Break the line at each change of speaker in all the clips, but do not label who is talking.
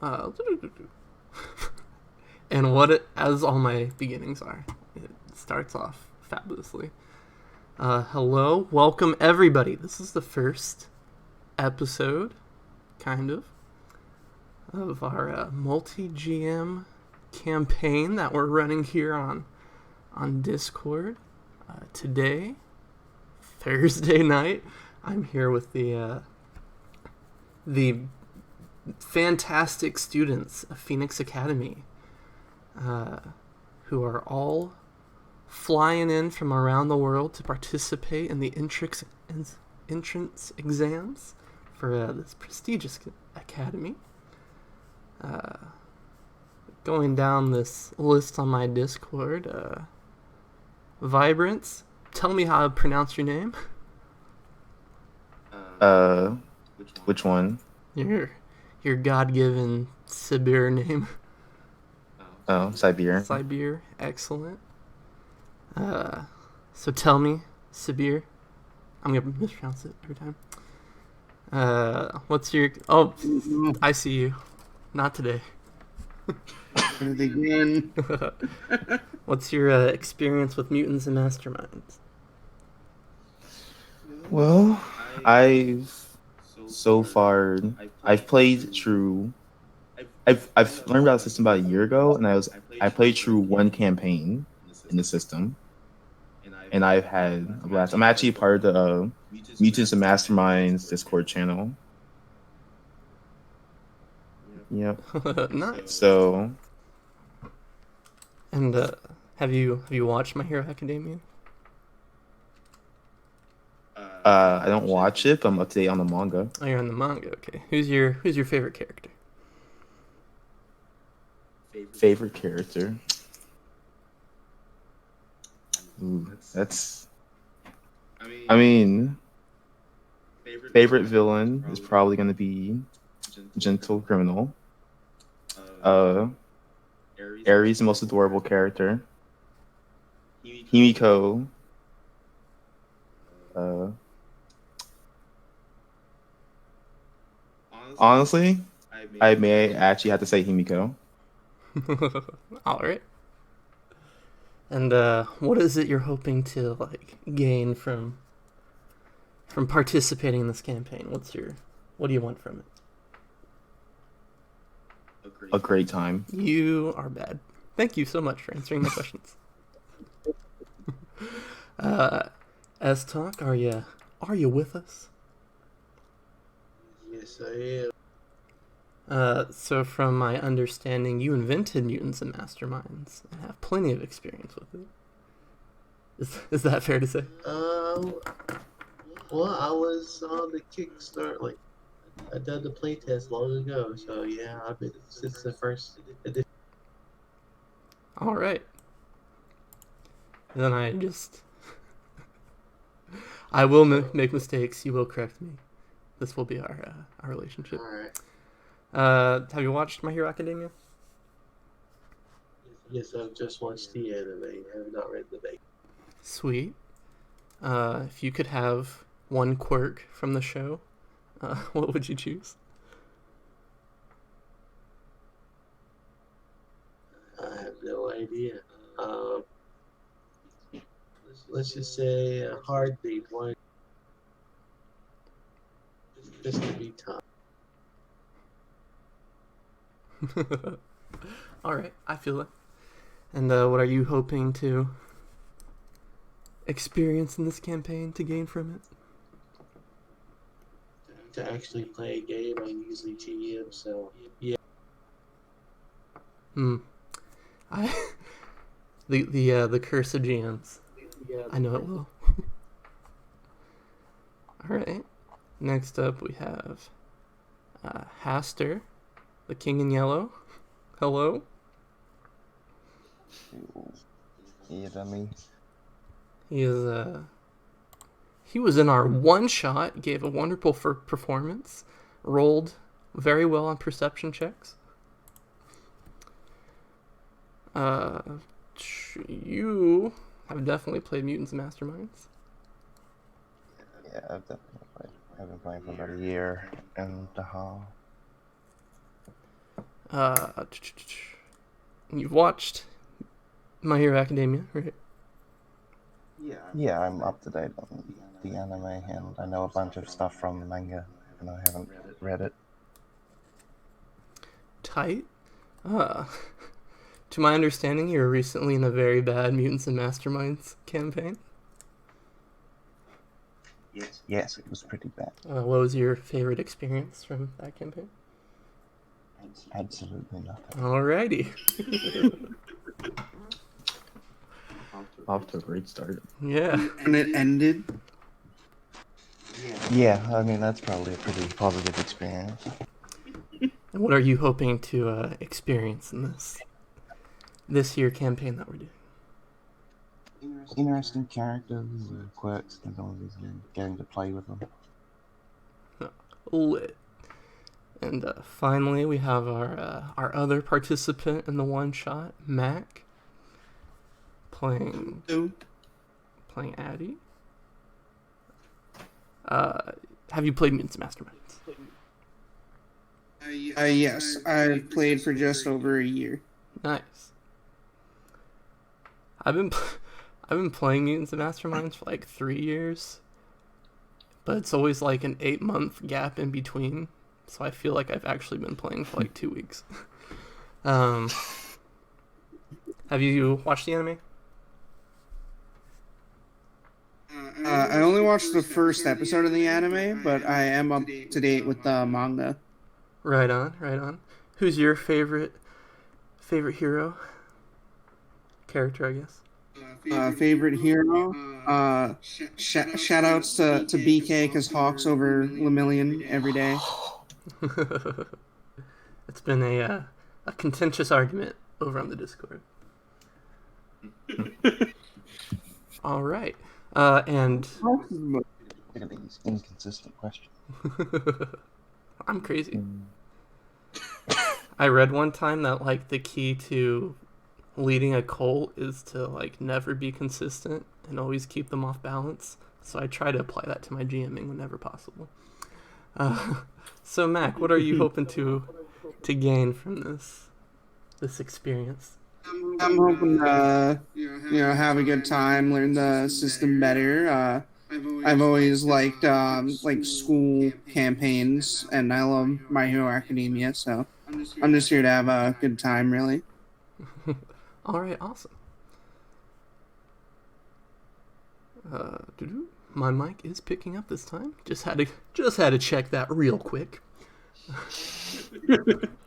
Uh, and as all my beginnings are, it starts off fabulously. Hello, welcome everybody. This is the first episode, kind of our multi-GM campaign that we're running here on Discord. Today, Thursday night, I'm here with the fantastic students of Phoenix Academy, who are all flying in from around the world to participate in the entrance exams for this prestigious academy. Going down this list on my Discord, Vibrance, tell me how to pronounce your name.
Which one?
Your God-given Sibir name.
Oh, Sibir.
Sibir, excellent. So tell me, Sibir, I'm gonna mispronounce it every time. What's your... Oh, I see you. Not today.
Again.
What's your experience with Mutants and Masterminds?
Well, I've played through. I've learned about the system about a year ago, and I played through one campaign in the system, and I've had a blast. I'm actually part of the Mutants and Masterminds Discord channel. Yep.
Nice.
So.
And have you watched My Hero Academia?
I don't watch it, but I'm up to date on the manga.
Oh, you're on the manga. Okay. Who's your favorite character?
Favorite character? Ooh, that's. I mean, favorite villain is probably going to be Gentle Criminal. Aries, the most adorable character. Himiko. Honestly, I may actually have to say Himiko.
All right. And what is it you're hoping to gain from participating in this campaign? What do you want from it?
A great time.
You are bad. Thank you so much for answering my questions. S-Talk, are you with us?
Yes, I am.
So from my understanding, you invented Mutants and Masterminds and have plenty of experience with it. Is that fair to say?
Well, I was on the Kickstart, I did the playtest long ago, so yeah, I've been since the first edition.
All right. Then I will make mistakes. You will correct me. This will be our relationship.
All right.
Have you watched My Hero Academia?
Yes, I've just watched the anime. I have not read the manga.
Sweet. If you could have one quirk from the show, what would you choose?
I have no idea. Let's just say a heartbeat one, just to be tough.
All right, I feel it. And what are you hoping to experience in this campaign to gain from it?
To actually play a game, I usually GM, so yeah.
The curse of GMs.
Yeah,
I know it will. All right. Next up, we have Haster, the King in Yellow. Hello.
Yeah, that me.
He was in our one shot. Gave a wonderful performance. Rolled very well on perception checks. You have definitely played Mutants and Masterminds.
Yeah, I've definitely played. I've been playing for about a year and a half.
You've watched My Hero Academia, right?
Yeah, I'm up to date on the anime, and I know a bunch of stuff from the manga, and I haven't read it.
Tight. To my understanding, you were recently in a very bad Mutants and Masterminds campaign.
Yes, it was pretty bad.
What was your favorite experience from that campaign?
Absolutely nothing.
Alrighty.
Off to a great start.
Yeah.
And it ended.
Yeah, I mean, that's probably a pretty positive experience.
And what are you hoping to experience in this year campaign that we're doing?
Interesting characters, quirks, and abilities, and getting to play with them.
Lit. And finally, we have our other participant in the one shot, Mac, playing Addie. Have you played Mutants and Masterminds?
Yes, I've played for just over a year.
Nice. I've been playing Mutants and Masterminds for like 3 years, but it's always like an 8-month gap in between. So I feel like I've actually been playing for like 2 weeks. Have you watched the anime?
I only watched the first episode of the anime, but I am up to date with the manga.
Right on. Who's your favorite hero? Character, I guess.
Favorite hero? Shout outs to BK because Hawk's over Lemillion every day.
It's been a contentious argument over on the Discord. All right. And
Look at these inconsistent questions.
I'm crazy. I read one time that like the key to leading a cult is to like never be consistent and always keep them off balance. So I try to apply that to my GMing whenever possible. So Mac, what are you hoping to gain from this experience?
I'm hoping to have a good time, learn the system better. I've always liked like school campaigns, and I love My Hero Academia, so I'm just here to have a good time, really.
All right, awesome. My mic is picking up this time. Just had to check that real quick.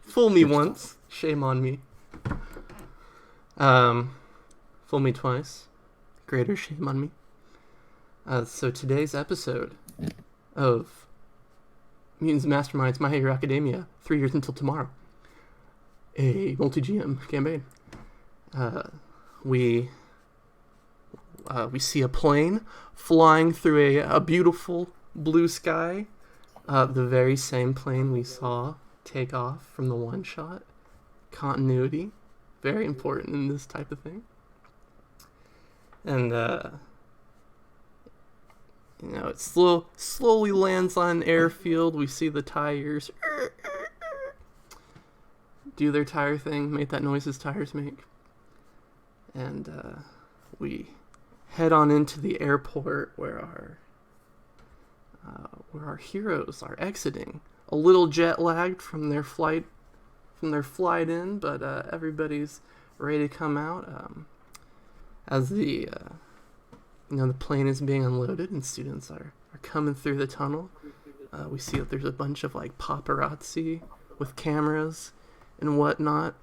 Fool me once, shame on me. Fool me twice, greater shame on me. So today's episode of Mutants and Masterminds My Hero Academia, 3 years until tomorrow, a multi-GM campaign. We see a plane flying through a beautiful blue sky, the very same plane we saw take off from the one shot. Continuity, very important in this type of thing. And it slowly lands on an airfield. We see the tires do their tire thing, make that noise as tires make. And we head on into the airport where our heroes are exiting. A little jet lagged from their flight in, but everybody's ready to come out as the plane is being unloaded and students are coming through the tunnel. We see that there's a bunch of like paparazzi with cameras and whatnot,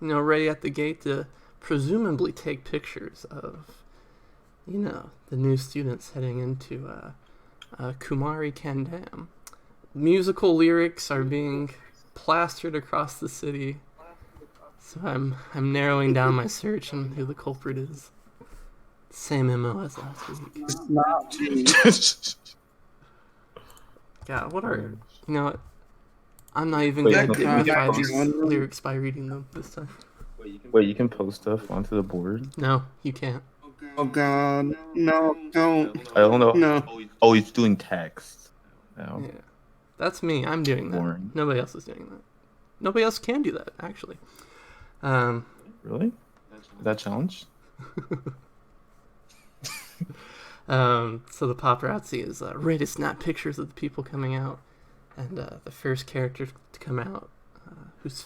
ready at the gate to presumably take pictures of the new students heading into Kumari Kandam. Musical lyrics are being plastered across the city, so I'm narrowing down my search on who the culprit is. Same MO as last week.
It's not me.
God, what are I'm not even
Wait,
gonna
okay,
dignify
okay.
these lyrics by reading them this time.
Wait, you can post stuff onto the board?
No, you can't.
Oh God, no, don't.
I don't know.
No.
Oh, he's doing text now.
Yeah. That's me. I'm doing that.
Boring.
Nobody else is doing that. Nobody else can do that, actually.
Really? That challenge?
So the paparazzi is ready to snap pictures of the people coming out, and the first character to come out, whose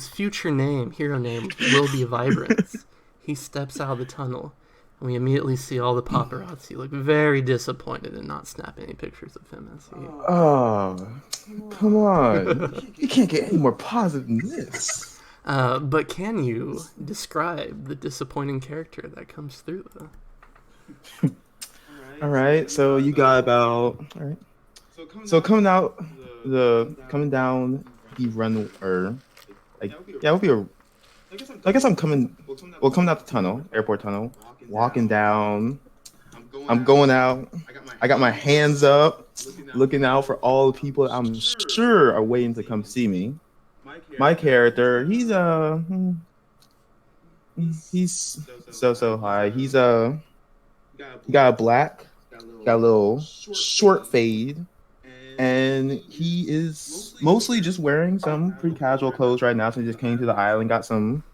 future hero name, will be Vibrance. He steps out of the tunnel, and we immediately see all the paparazzi look very disappointed and not snap any pictures of him as he.
Oh, come on! You can't get any more positive than this.
But can you describe the disappointing character that comes through though?
All right, so you got about So coming down the run or like yeah, it would be a. I guess I'm coming. Well, coming out the tunnel, airport tunnel, walking down. I'm going out. I got my hands up, looking out for all the people I'm sure are waiting to come see me. My character, he's so high. He got a got a little short fade, and he is mostly just wearing some pretty casual clothes right now. So he just came to the island, got some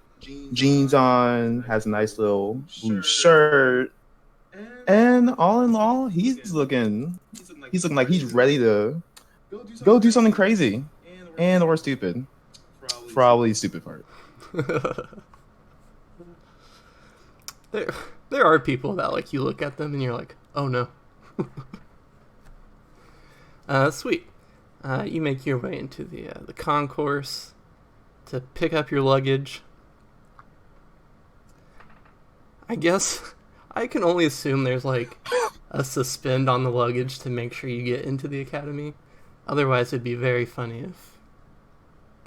jeans on, has a nice little blue shirt, and all in all, he's looking like he's ready to go do something crazy and or stupid. Probably stupid part.
There are people that like you look at them and you're like, oh no. Sweet. You make your way into the concourse to pick up your luggage. I guess I can only assume there's like a suspend on the luggage to make sure you get into the academy. Otherwise, it'd be very funny if,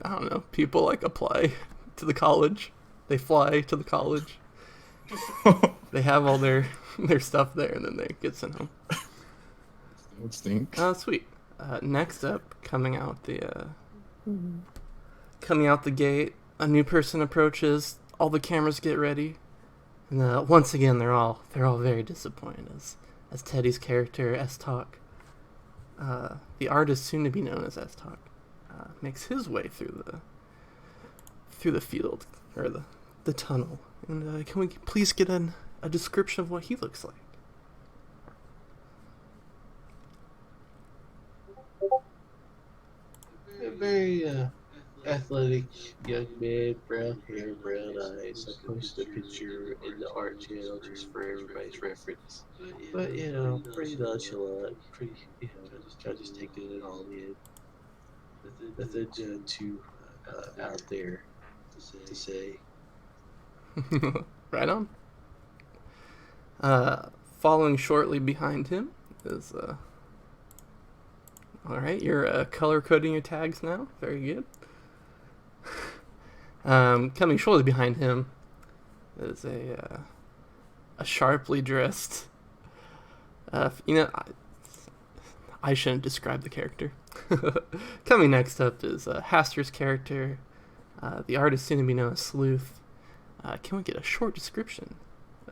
I don't know, people like apply to the college. They fly to the college. They have all their stuff there, and then they get sent home.
That stinks.
Sweet. Next up, coming out the gate, a new person approaches. All the cameras get ready, and once again, they're all very disappointed as Teddy's character S-Talk, the artist soon to be known as S-Talk, makes his way through the field or the tunnel. And can we please get a description of what he looks like?
A very athletic young man, brown hair, brown eyes. I posted a picture in the art channel just for everybody's reference. But pretty nonchalant, pretty just taking it all in. Nothing too out there to say.
Right on. Following shortly behind him is alright, you're color coding your tags now. Very good. Coming shortly behind him is a sharply dressed I shouldn't describe the character. Coming next up is Haster's character, the artist soon to be known as Sleuth. Can we get a short description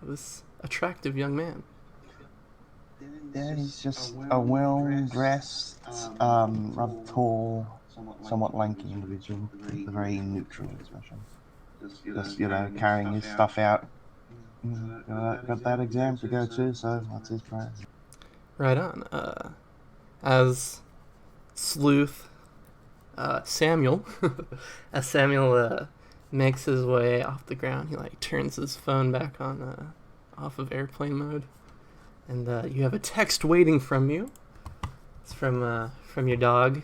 of this attractive young man?
He's just a well-dressed, rather tall, somewhat lanky individual with a very neutral expression. Just, carrying his stuff out. Got that exam to go to, so that's his plan.
Right on. As Sleuth, Samuel, as Samuel makes his way off the ground, he turns his phone back on off of airplane mode, and you have a text waiting from you. It's from your dog,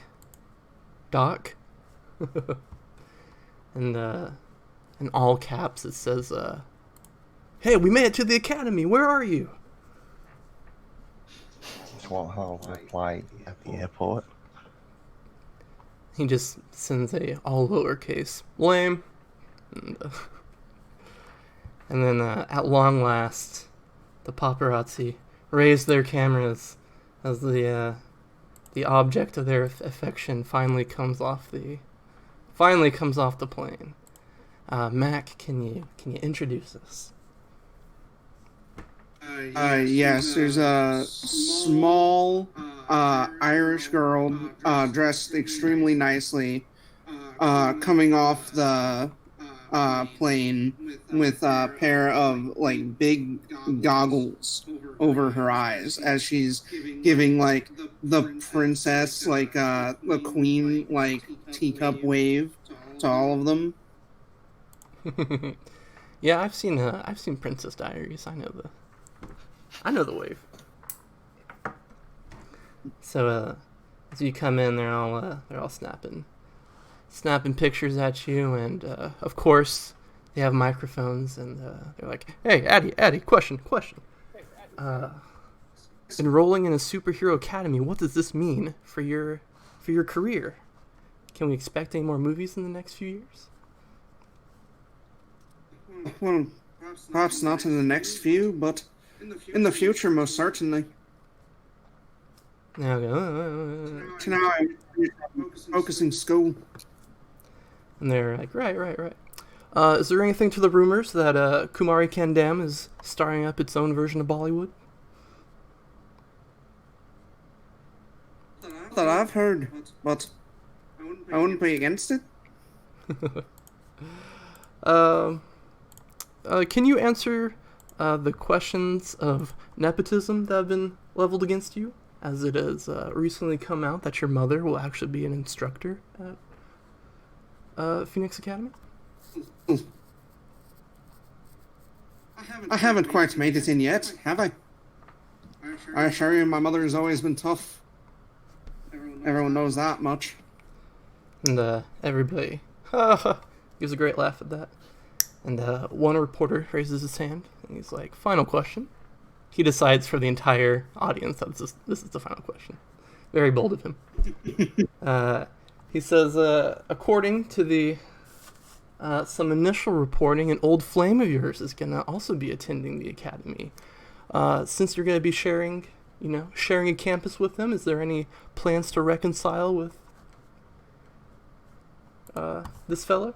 Doc, and in all caps it says, "Hey, we made it to the academy. Where are you?"
That's what I'll reply at the airport.
He just sends a all lowercase lame. And then at long last, the paparazzi raise their cameras as the object of their affection finally comes off the plane. Mac, can you introduce us?
Yes, there's a small Irish girl, dressed extremely nicely, coming off the plane with a pair of like big goggles over her eyes as she's giving like the princess, like the queen, like teacup wave to all of them.
Yeah, I've seen Princess Diaries. I know the wave. So as you come in, they're all snapping pictures at you, and of course they have microphones, and they're like, "Hey, Addie, question. Enrolling in a superhero academy. What does this mean for your career? Can we expect any more movies in the next few years?"
Well, perhaps not in the next few, but in the future, most certainly.
Now I go,
So now I'm focusing school.
and they're like, right. Is there anything to the rumors that Kumari Kandam is starring up its own version of Bollywood?
That I've heard, but I wouldn't be against it.
Can you answer the questions of nepotism that have been leveled against you, as it has recently come out that your mother will actually be an instructor at Phoenix Academy?
I haven't quite made it in yet, have I? I assure you, my mother has always been tough. Everyone knows that much.
And everybody gives a great laugh at that. And one reporter raises his hand, and he's like, "Final question." He decides for the entire audience that this is the final question. Very bold of him. He says, according to the some initial reporting, an old flame of yours is going to also be attending the academy. Since you're going to be sharing a campus with them, is there any plans to reconcile with this fellow?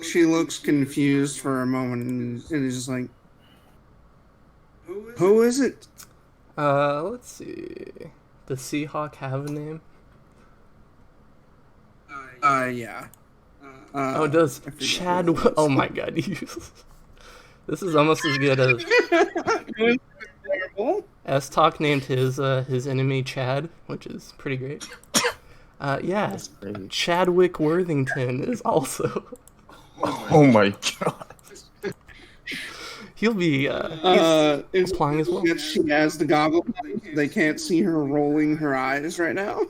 She looks confused for a moment and is just like, "Who is it?"
Let's see. Does Seahawk have a name?
Yeah.
Oh, it does. Chad. Oh my god. This is almost as good as S-Talk named his enemy Chad, which is pretty great. Yeah, Chadwick Worthington is also.
Oh my god.
He'll be he's applying as well.
She has the goggles. They can't see her rolling her eyes right now.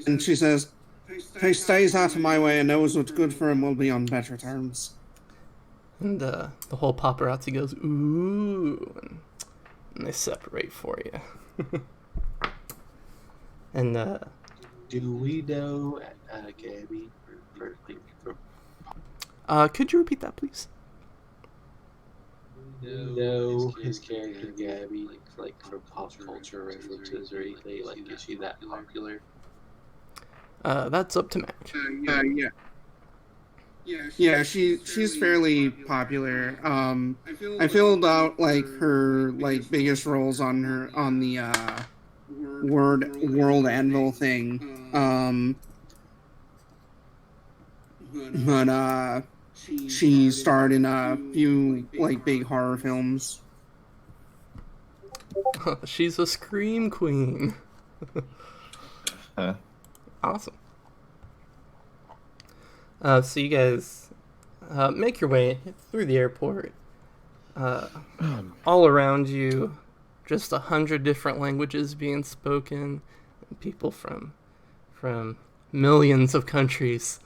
And she says, "If he stays out of my way and knows what's good for him, we'll be on better terms."
And the whole paparazzi goes, "Ooh," and they separate for you. And
Do we know Gabby?
Could you repeat that, please?
No, his character Gabby, like from pop culture references or anything. Like, is she that popular?
That's up to Matt.
Yeah, she's fairly popular. I filled out like her like biggest roles on the World Anvil thing. But she starred in a few like big horror films.
She's a scream queen. Awesome. So you guys make your way through the airport. All around you, just 100 different languages being spoken, and people from millions of countries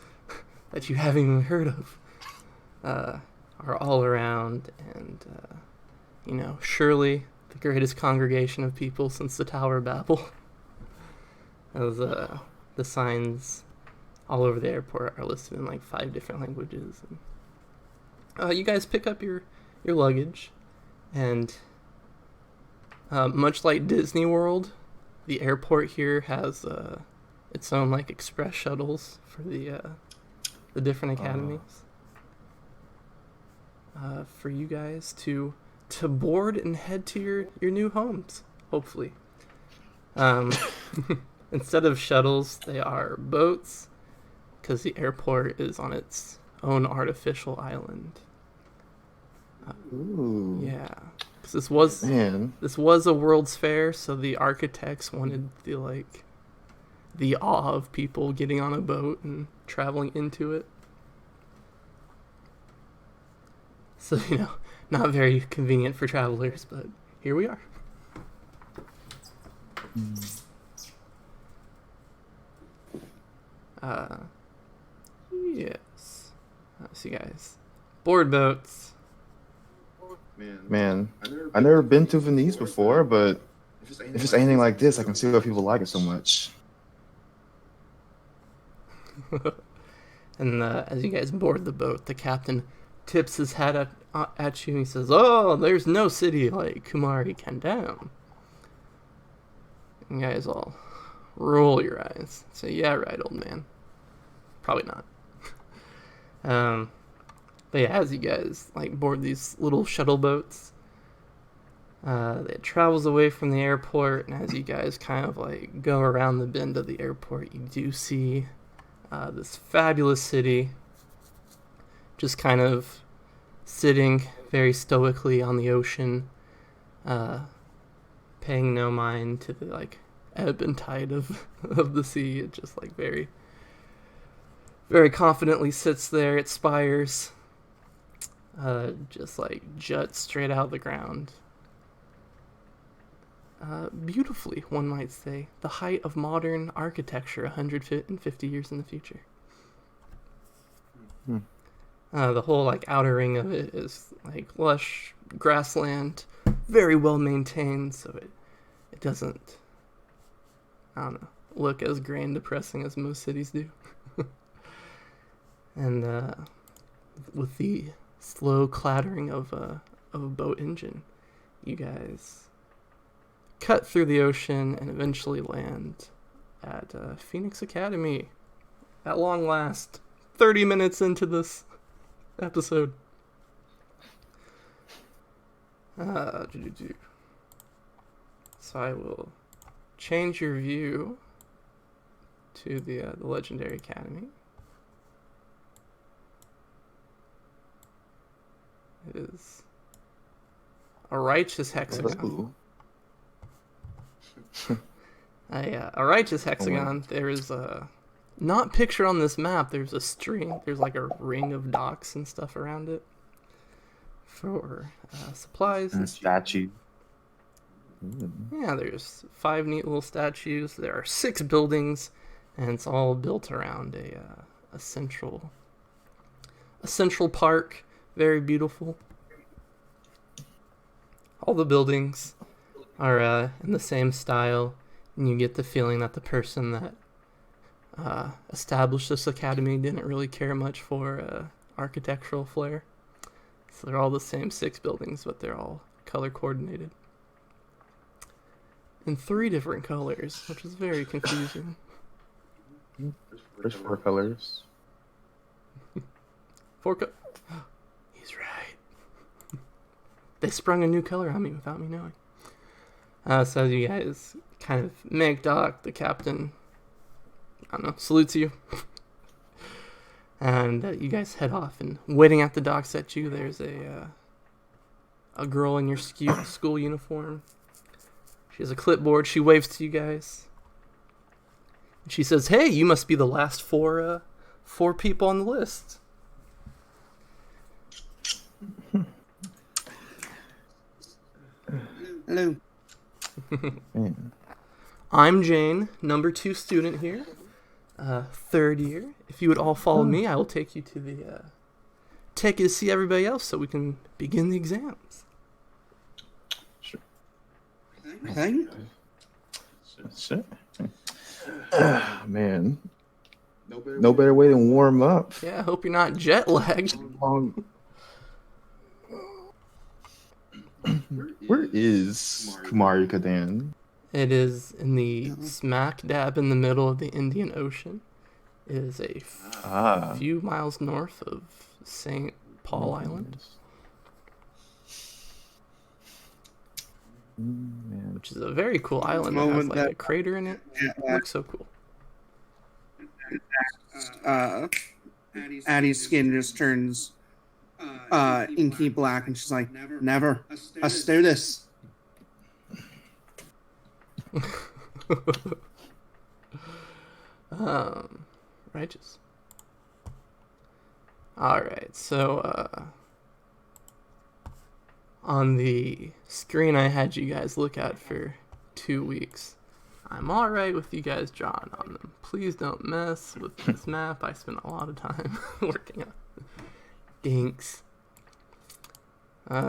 that you haven't even heard of are all around, and surely the greatest congregation of people since the Tower of Babel. As the signs all over the airport are listed in like 5 different languages. And, you guys pick up your luggage, and much like Disney World, the airport here has its own like express shuttles for the different academies. For you guys to to board and head to your new homes, hopefully. Instead of shuttles, they are boats, because the airport is on its own artificial island.
Ooh.
Yeah, because
Man.
this was a World's Fair, so the architects wanted the awe of people getting on a boat and traveling into it. So, not very convenient for travelers, but here we are. Yes. So, guys, board boats.
Man, I've never been to Venice before, but if it's anything like this, I can see why people like it so much.
And as you guys board the boat, the captain tips his hat at you and he says, "Oh, there's no city like Kumari Kandam." And you guys all roll your eyes. Say, "Yeah, right, old man." Probably not. But yeah, as you guys board these little shuttle boats, it travels away from the airport, and as you guys kind of go around the bend of the airport, you do see this fabulous city just kind of sitting very stoically on the ocean, paying no mind to the ebb and tide of the sea. It just very, very confidently sits there. It spires, just juts straight out of the ground. Beautifully, one might say, the height of modern architecture 150 years in the future. The whole outer ring of it is lush grassland, very well maintained, so it doesn't, I don't know, look as gray and depressing as most cities do. And with the slow clattering of a boat engine, you guys cut through the ocean and eventually land at Phoenix Academy. At long last, 30 minutes into this episode. So I will change your view to the Legendary Academy. It is a righteous hexagon. A righteous hexagon. There is not pictured on this map. There's a string. There's a ring of docks and stuff around it for supplies
and statue.
Yeah, there's 5 neat little statues. There are 6 buildings, and it's all built around a central park. Very beautiful. All the buildings are in the same style, and you get the feeling that the person that established this academy didn't really care much for architectural flair. So they're all the same 6 buildings, but they're all color coordinated in 3 different colors, which is very confusing.
There's 4 colors.
4 He's right. They sprung a new color on me without me knowing. So you guys kind of make dock. The captain, I don't know, salutes you. And you guys head off. And waiting at the docks at you, there's a girl in your school uniform. She has a clipboard. She waves to you guys. And she says, "Hey, you must be the last 4 people on the list."
Hello.
I'm Jane, number 2 student here, 3rd year. If you would all follow me, I will take you to take you to see everybody else so we can begin the exams.
Sure.
Thing?
Sure. Man. No better way than warm up.
Yeah, I hope you're not jet lagged.
Where is Kumari Kadan?
It is in the smack dab in the middle of the Indian Ocean. It is a few miles north of St. Paul Island.
Man.
which is a very cool island that has
Moment
like
that-
a crater in it. Looks so cool.
Addie's skin just turns inky black, and she's like, "Never, let's do this."
Righteous. Alright, so on the screen I had you guys look at for 2 weeks, I'm alright with you guys drawing on them. Please don't mess with this map. I spent a lot of time working on inks.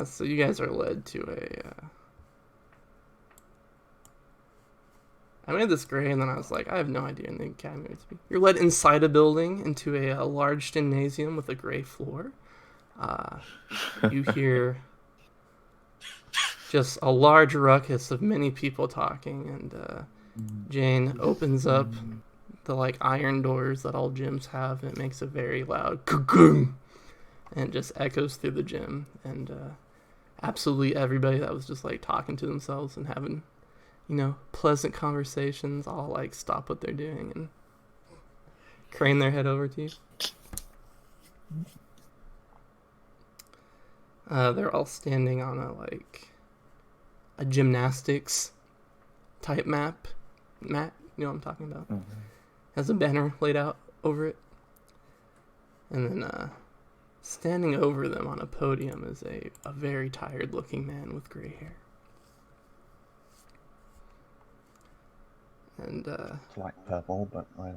So you guys are led to a... I made this gray, and then I was like, I have no idea in the academy what to be. You're led inside a building into a large gymnasium with a gray floor. You hear just a large ruckus of many people talking, and Jane opens up the like iron doors that all gyms have, and it makes a very loud "ka-goom," and it just echoes through the gym, and absolutely everybody that was just like talking to themselves and having, you know, pleasant conversations, all like stop what they're doing and crane their head over to you. They're all standing on a gymnastics type mat. You know what I'm talking about?
Mhm.
Has a banner laid out over it. And then standing over them on a podium is a very tired looking man with gray hair. And
It's like purple, but I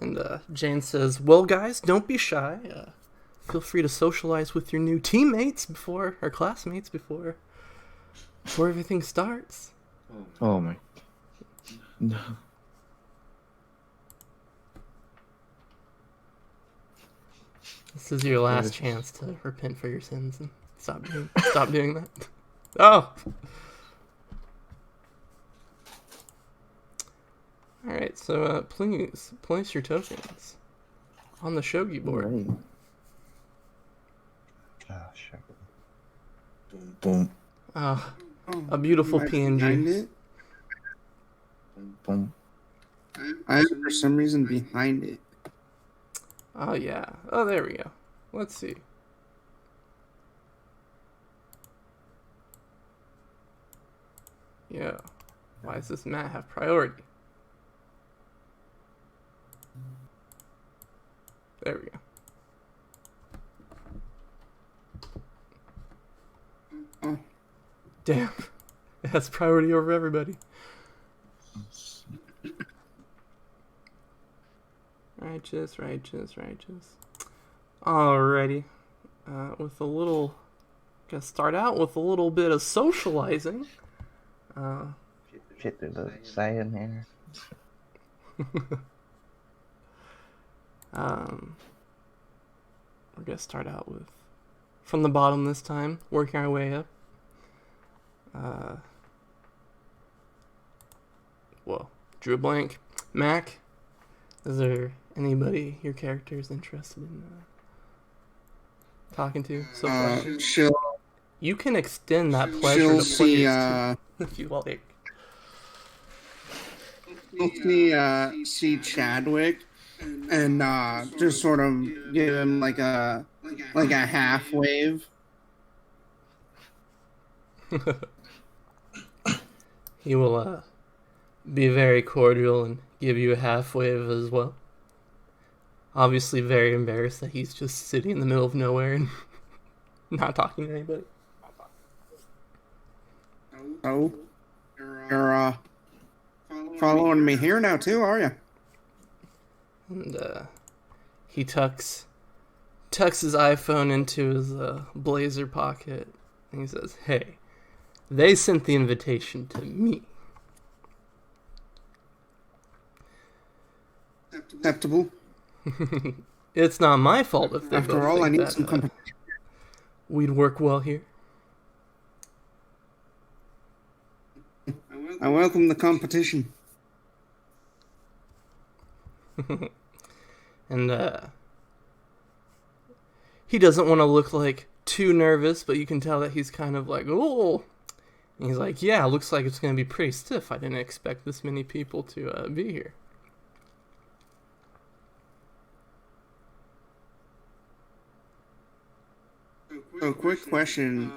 know.
Jane says, "Well, guys, don't be shy. Feel free to socialize with your new teammates or classmates before everything starts."
Oh my. No.
This is your last chance to repent for your sins and stop doing that. Oh. All right, so please place your tokens on the shogi board.
Right.
Oh, shit.
Boom.
Oh, a beautiful
Right
PNG.
behind it.
Boom.
I am for some reason behind it.
Oh yeah. Oh, there we go. Let's see. Yeah. Why does this mat have priority? There we go.
Oh.
Damn. It has priority over everybody. Righteous. Alrighty. Gonna start out with a little bit of socializing.
Shit, there's a saying here.
We're gonna start out with from the bottom this time, working our way up. Whoa, drew a blank. Mac, is there anybody your character is interested in talking to so far? You can extend that pleasure
she'll
to
see,
players too, if you like.
see Chadwick and just sort of give him like a half wave.
He will be very cordial and give you a half wave as well. Obviously very embarrassed that he's just sitting in the middle of nowhere and not talking to anybody.
Oh, you're following me here now too, are you?
And he tucks his iPhone into his blazer pocket and he says, "Hey, they sent the invitation to me."
Acceptable.
It's not my fault if they
After
both
all,
think
I need
that,
some company.
we'd work well here.
I welcome the competition.
And he doesn't want to look like too nervous, but you can tell that he's kind of like, oh. And he's like, yeah, looks like it's going to be pretty stiff. I didn't expect this many people to be here.
So, quick question.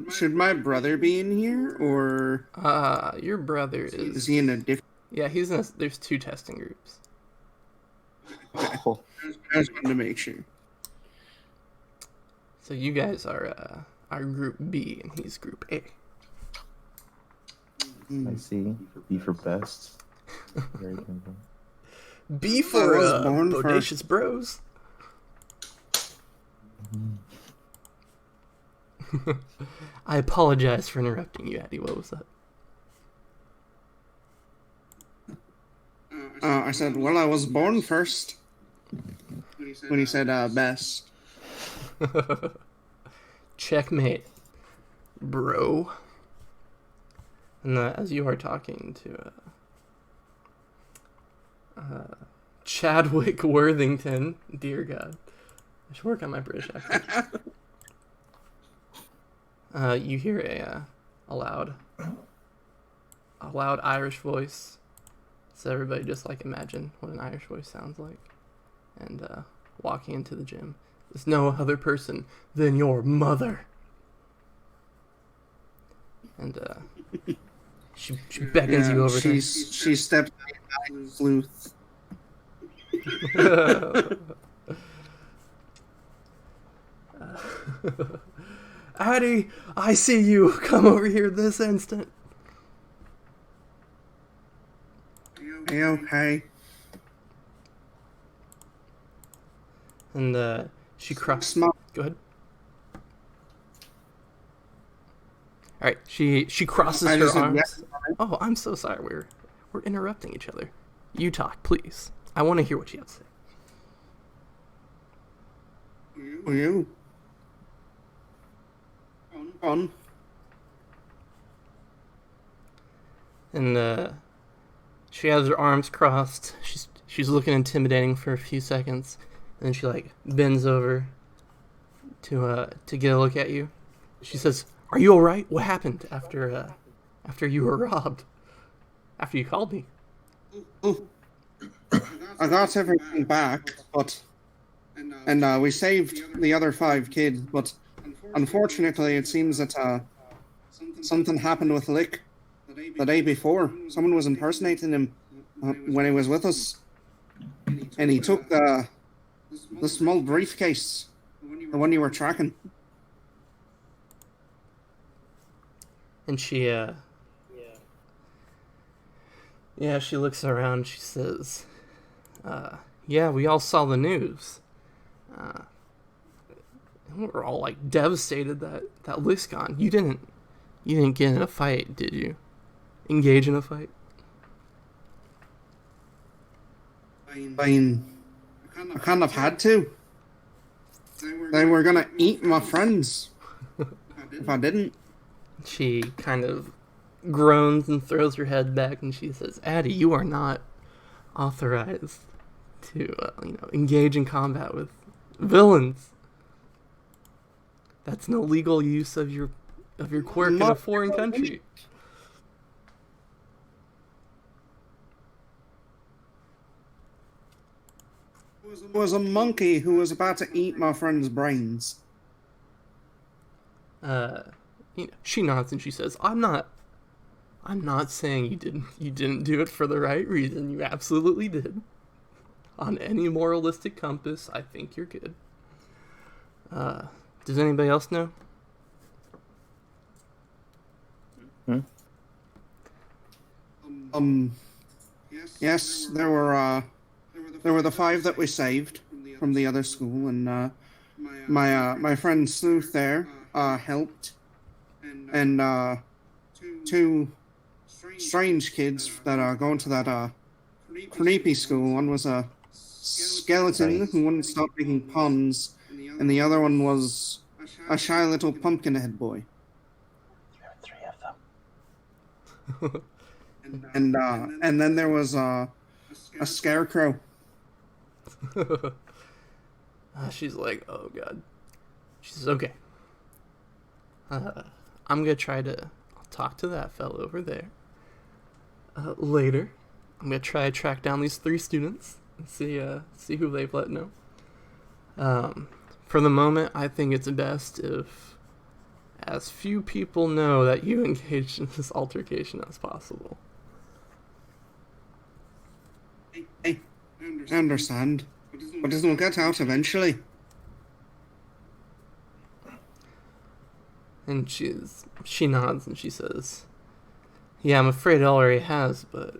Should my brother be in here, or
Your brother
is he in a different...
Yeah, there's 2 testing groups.
Oh,
I just wanted to make sure.
So you guys are group B, and he's group A.
I see. B for best. Very simple.
B for
born for-
bodacious bros. I apologize for interrupting you, Addie. What was that?
I said, well, I was born first. When he said best.
Checkmate, bro. And as you are talking to Chadwick Worthington, dear God, I should work on my British accent. You hear a loud Irish voice. So everybody just like imagine what an Irish voice sounds like. And walking into the gym is no other person than your mother. And she beckons you over
She stepped behind Fluth.
Addie, I see you. Come over here this instant.
Are you okay?
And she crosses.
Small.
Go ahead. All right, she crosses
I
her
just said
arms.
yes.
Oh, I'm so sorry. We're interrupting each other. You talk, please. I want to hear what you have to say.
Are you? On.
And she has her arms crossed. She's looking intimidating for a few seconds, and then she like bends over to get a look at you. She says, "Are you all right? What happened after you were robbed? After you called me?"
I got everything back, and we saved the other 5 kids, but unfortunately it seems that something happened with Lick the day before. Someone was impersonating him when he was with us, and he took the small briefcase, the one you were tracking.
And she she looks around. She says, "Yeah, we all saw the news. We're all like devastated that Lick's gone. You didn't get in a fight, did you? Engage in a fight?"
I mean, I kind of had to. They were gonna eat my friends if I didn't.
She kind of groans and throws her head back, and she says, "Addie, you are not authorized to engage in combat with villains. That's an illegal use of your quirk in a foreign country."
It was a monkey who was about to eat my friend's brains.
She nods and she says, I'm not saying you didn't do it for the right reason. You absolutely did. On any moralistic compass, I think you're good. Does anybody else know?
Yes, there were the 5 that we saved from the other school, and my friend Sleuth there helped, and 2 strange kids that are going to that creepy school. One was a skeleton who wouldn't stop making puns, and the other one was a shy little pumpkin-head boy.
There are 3 of them.
And then there was a scarecrow.
She's like, oh god. She says, okay, I'm gonna try to talk to that fellow over there. Later, I'm gonna try to track down these 3 students and see who they've let know. For the moment, I think it's best if as few people know that you engaged in this altercation as possible.
I understand. But this will get out eventually.
And she nods and she says, "Yeah, I'm afraid it already has, but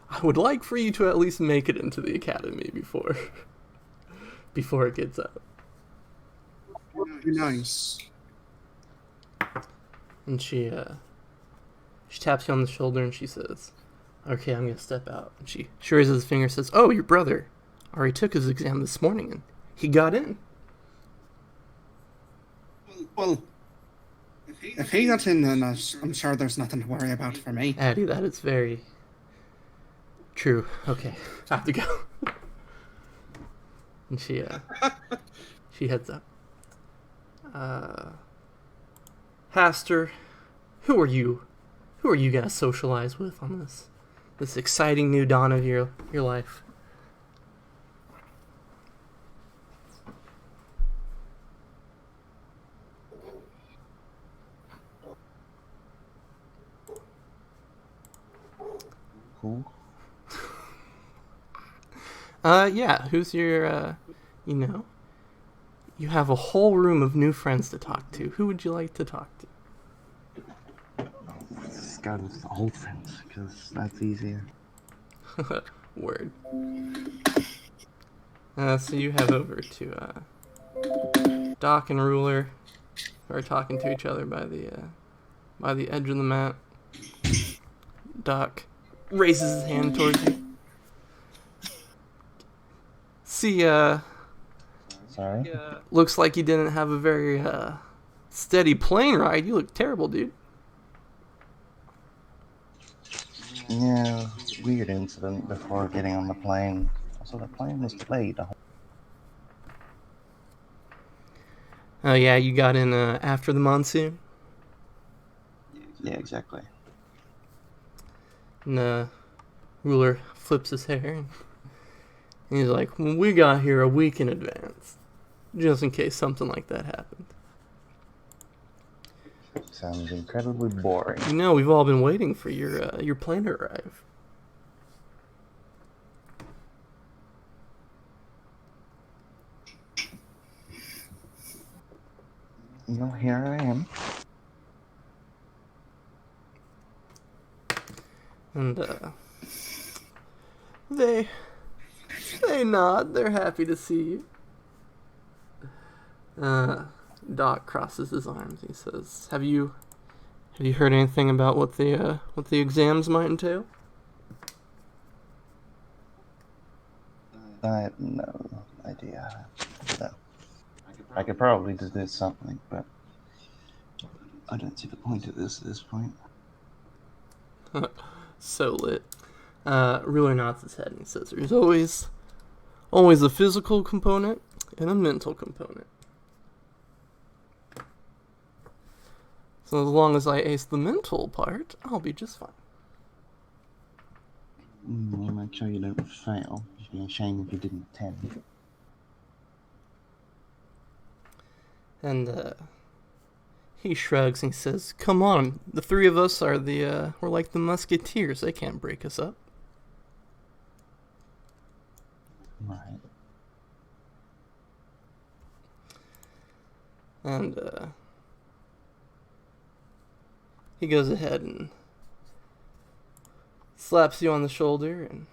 I would like for you to at least make it into the academy before it gets out."
Nice.
And she taps you on the shoulder and she says, "Okay, I'm gonna step out." And she raises his finger and says, "Oh, your brother already took his exam this morning and he got in."
Well, if he got in, then I'm sure there's nothing to worry about for me.
Addie, that is very true. Okay, I have to go. And she heads up. Haster, who are you? Who are you gonna socialize with on this exciting new dawn of your life?
Who?
Yeah, who's your, you have a whole room of new friends to talk to. Who would you like to talk to?
Let's go with the old friends, because that's easier.
Word. So you head over to, Doc and Ruler, who are talking to each other by the edge of the mat. Doc raises his hand towards you. See,
Sorry?
looks like you didn't have a very, steady plane ride. You look terrible, dude.
Yeah, weird incident before getting on the plane. Also, the plane was delayed.
Oh, yeah, you got in, after the monsoon?
Yeah, exactly.
And, Ruler flips his hair, and he's like, "Well, we got here a week in advance, just in case something like that happened.
Sounds incredibly boring.
You know, we've all been waiting for your plane to arrive."
Well, here I am.
And, they nod. They're happy to see you. Doc crosses his arms. He says, "Have you heard anything about what the exams might entail?"
I have no idea. No. I could probably deduce something, but I don't see the point of this at this point.
So lit. Ruler nods his head and he says, "There's always a physical component and a mental component. So as long as I ace the mental part, I'll be just fine."
Well, make sure you don't fail. It'd be a shame if you didn't attend.
And he shrugs and he says, "Come on, the 3 of us are we're like the musketeers. They can't break us up."
Right.
And he goes ahead and slaps you on the shoulder, and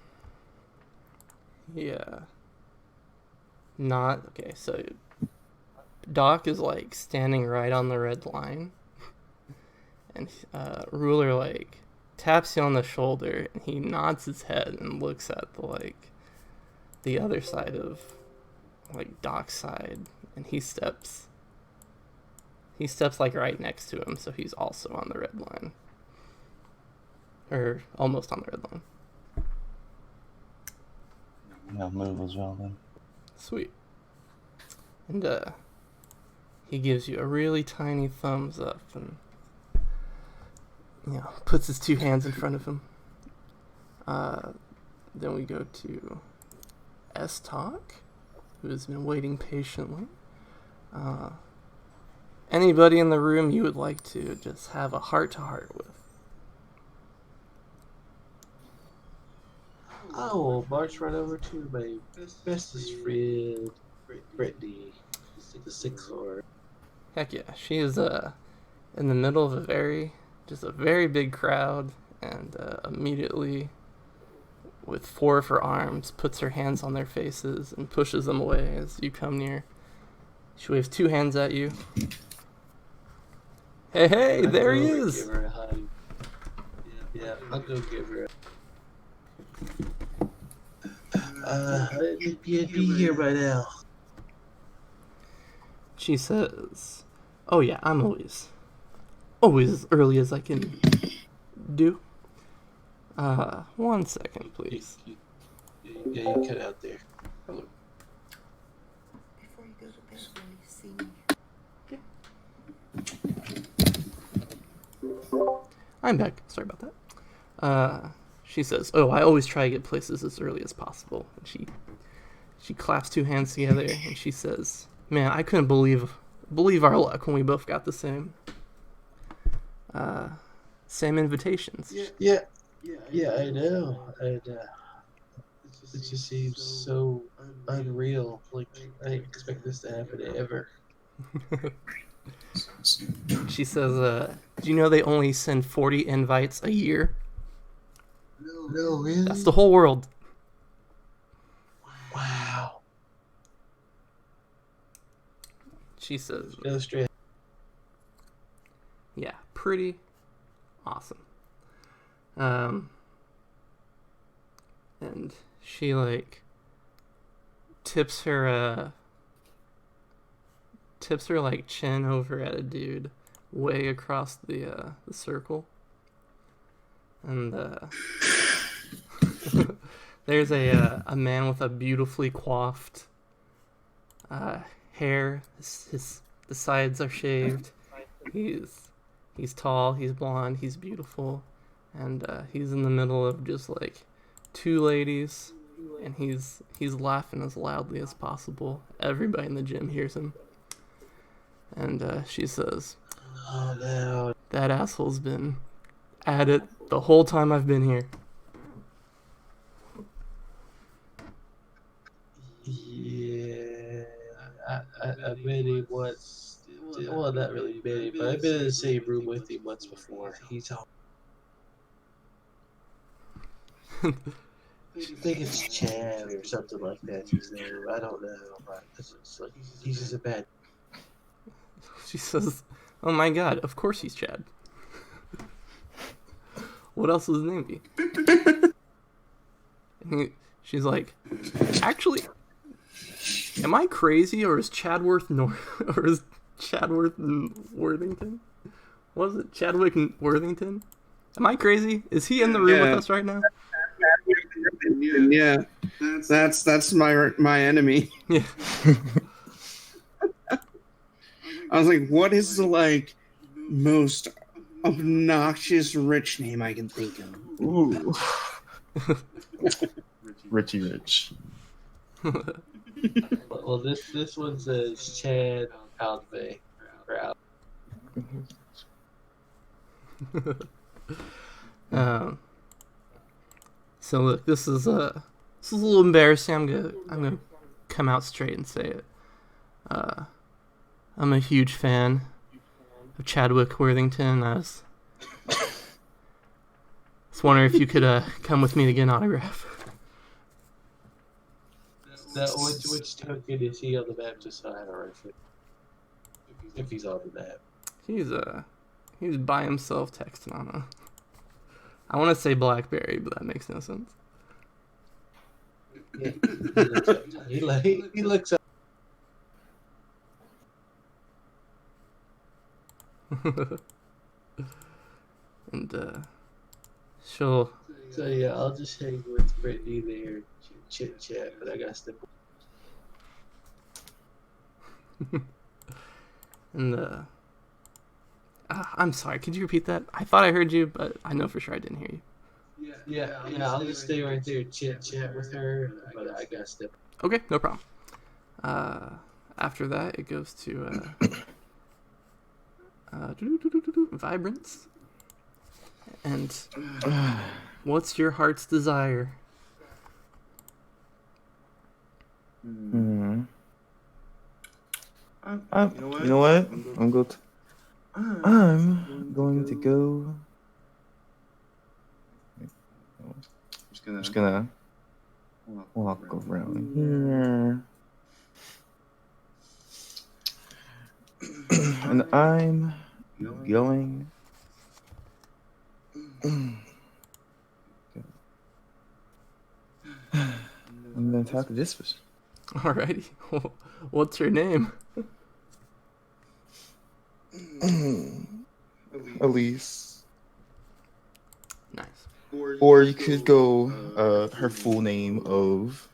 not okay. So Doc is like standing right on the red line, and Ruler like taps you on the shoulder, and he nods his head and looks at the other side of Doc's side, and he steps like right next to him, so he's also on the red line, or almost on the red line.
I'll move as well then.
Sweet. And he gives you a really tiny thumbs up and puts his two hands in front of him. Then we go to S-Talk, who has been waiting patiently. Anybody in the room you would like to just have a heart-to-heart with?
I will march right over to my bestest friend, Brittany, the sixth floor.
Heck yeah, she is in the middle of a very big crowd, and immediately, with four of her arms, puts her hands on their faces and pushes them away as you come near. She waves two hands at you. Hey, there he is!
Give her a hug. Yeah, I'll go give her be here by now.
She says, "Oh yeah, I'm always as early as I can do. 1 second, please."
Yeah, you cut out there.
Before you go to bed, will you see me?
I'm back. Sorry about that. She says, "Oh, I always try to get places as early as possible." And she claps two hands together and she says, "Man, I couldn't believe our luck when we both got the same invitations."
Yeah, I know. And it just seems so unreal. Like, I didn't expect this to happen ever.
She says, "Do you know they only send 40 invites a year?
No, really?
That's the whole world."
Wow.
She says,
Illustrate.
"Yeah, pretty awesome." And she tips her chin over at a dude way across the circle, and there's a man with a beautifully coiffed hair. The sides are shaved. He's tall, he's blonde, he's beautiful, and he's in the middle of just two ladies, and he's laughing as loudly as possible. Everybody in the gym hears him. And she says,
Oh no.
"That asshole's been at it the whole time I've been here."
Yeah, I met him once. Well, not really met him, but I've been in the same room with him once before. He's all. I think it's Chad or something like that. His name. I don't know, but it's like he's just a bad.
She says, "Oh my god, of course he's Chad. What else would his name be?" And she's like, "Actually, am I crazy, or is Chadworth Worthington? What is it? Chadwick Worthington? Am I crazy? Is he in the room with us right now?"
Yeah, that's my enemy.
Yeah.
I was like, what is the most obnoxious rich name I can think of?
Ooh. Richie Rich.
Well, this one says Chad Alve.
So look, this is a little embarrassing. I'm gonna come out straight and say it. I'm a huge fan of Chadwick Worthington. I was wondering if you could come with me to get an autograph.
Which token is he on the map? Just so I have a reference. If he's on the map.
He's by himself texting on I want to say BlackBerry, but that makes no sense.
Yeah, he looks up.
And she'll.
So yeah, I'll just hang with Brittany there, chit chat. But I got to.
And I'm sorry. Could you repeat that? I thought I heard you, but I know for sure I didn't hear you.
Yeah, I'll just stay right there, chat with her, but I gotta step.
Okay, no problem. After that, it goes to Vibrance. And what's your heart's desire?
You know what? I'm going to go. I'm just gonna walk around here. And I'm going. I'm gonna talk to this person.
Alrighty. What's your name?
Elise.
Nice.
Or you could go her full name of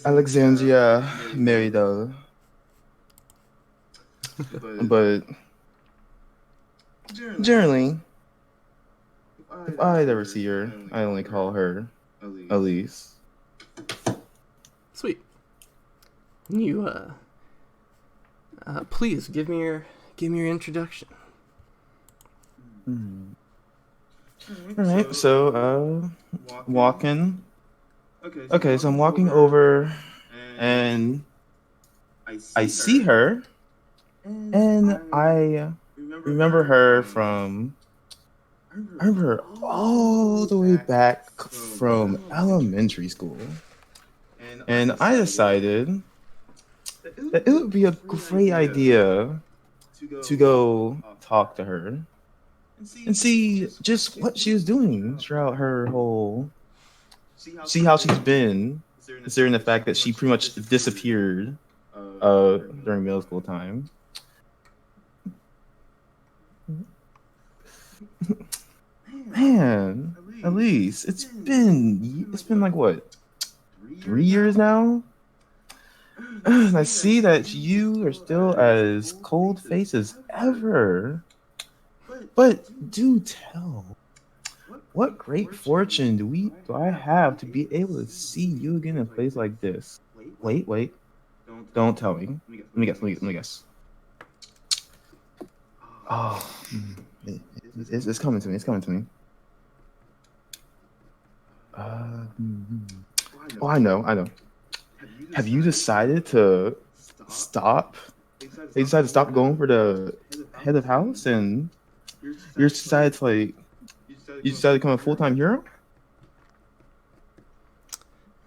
Alexandria Merida. But generally, if I'd ever see her, I only call her Elise.
Sweet. You please give me your introduction.
Alright, so walking. Okay, so I'm walking over and I see her and I remember her from I remember her all the way back from elementary school. And I decided that it would be a great idea to go talk to her and see just what she was doing throughout her whole. See how she's been, considering the fact that she pretty much disappeared during middle school time. Man, Elise, it's been like what, 3 years now? And I see that you are still as cold-faced as ever. But do tell, what great fortune do I have to be able to see you again in a place like this? Wait. Don't tell me. Let me guess. Oh, it's coming to me. Oh, I know. Have you decided to stop? They decided to stop going for the head of house, and you decided to become a full-time hero?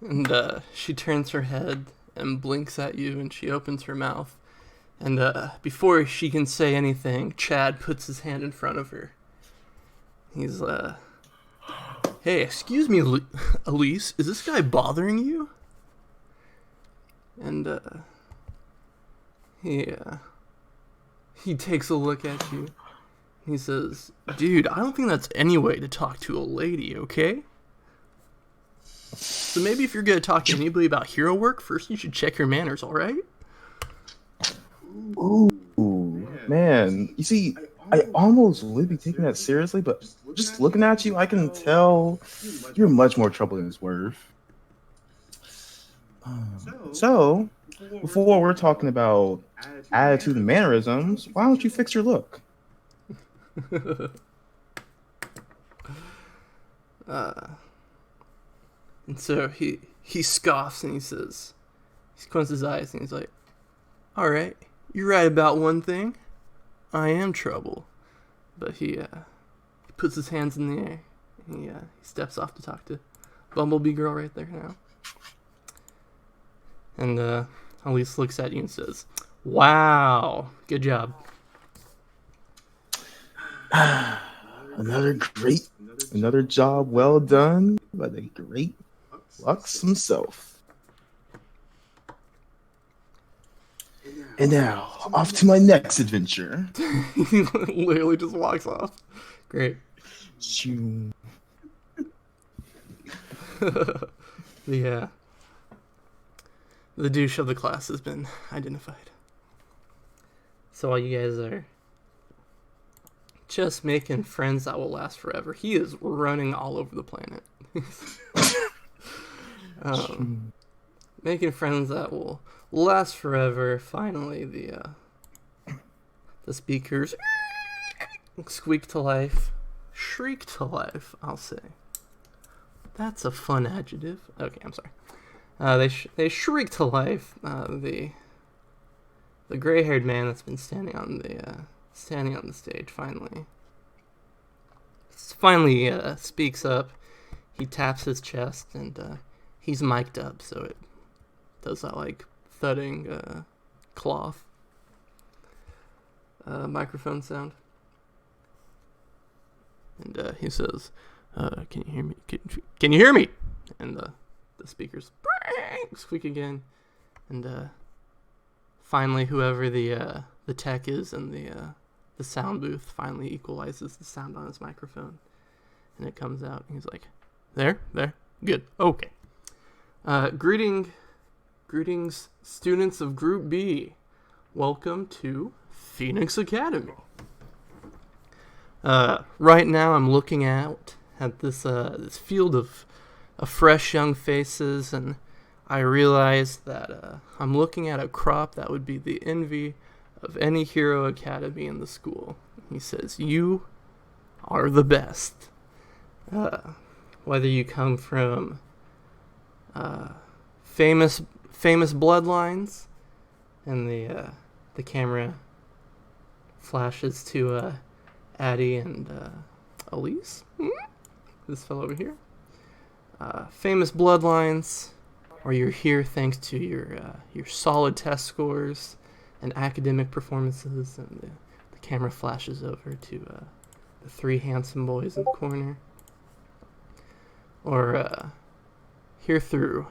And she turns her head and blinks at you, and she opens her mouth. And before she can say anything, Chad puts his hand in front of her. He's hey, excuse me, Elise, is this guy bothering you? And he takes a look at you. He says, dude, I don't think that's any way to talk to a lady, okay? So maybe if you're going to talk to anybody about hero work, first you should check your manners, alright?
Ooh, man. You see, I almost would be taking that seriously, but just looking at you, I can tell you're much more trouble than it's worth. So, before we're talking about attitude and mannerisms, why don't you fix your look?
And so he scoffs and he says, he squints his eyes and he's like, alright, you're right about one thing. I am trouble. But he puts his hands in the air. He steps off to talk to Bumblebee Girl right there now. And Elise looks at you and says, wow, good job.
Another job well done by the great Lux himself. And now, off to my next adventure.
He literally just walks off. Great. Yeah. The douche of the class has been identified. So while you guys are just making friends that will last forever, he is running all over the planet. Making friends that will last forever. Finally, the speakers squeak to life. Shriek to life, I'll say. That's a fun adjective. Okay, I'm sorry. They shriek to life. The gray-haired man that's been standing on the stage finally speaks up. He taps his chest and he's mic'd up, so it does that like thudding cloth microphone sound. And he says, "Can you hear me? Can you hear me?" And the speakers squeak again. And finally, whoever the tech is in the sound booth finally equalizes the sound on his microphone, and it comes out. And he's like, "There, good, okay. Greetings, students of Group B. Welcome to Phoenix Academy. Right now, I'm looking at this field of fresh young faces, and I realize that I'm looking at a crop that would be the envy of any hero academy in the school." He says, "You are the best. Whether you come from famous bloodlines," and the camera flashes to Addie and Elise, this fellow over here. Famous bloodlines, or you're here thanks to your solid test scores and academic performances, and the camera flashes over to the three handsome boys in the corner. Or here through,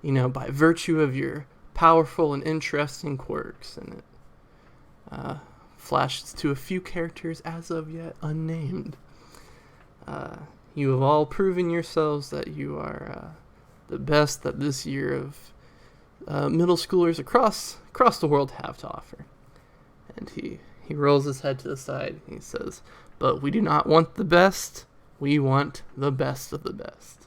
by virtue of your powerful and interesting quirks, and it flashes to a few characters as of yet unnamed. You have all proven yourselves that you are the best that this year of middle schoolers across the world have to offer." And he rolls his head to the side and he says, "But we do not want the best, we want the best of the best.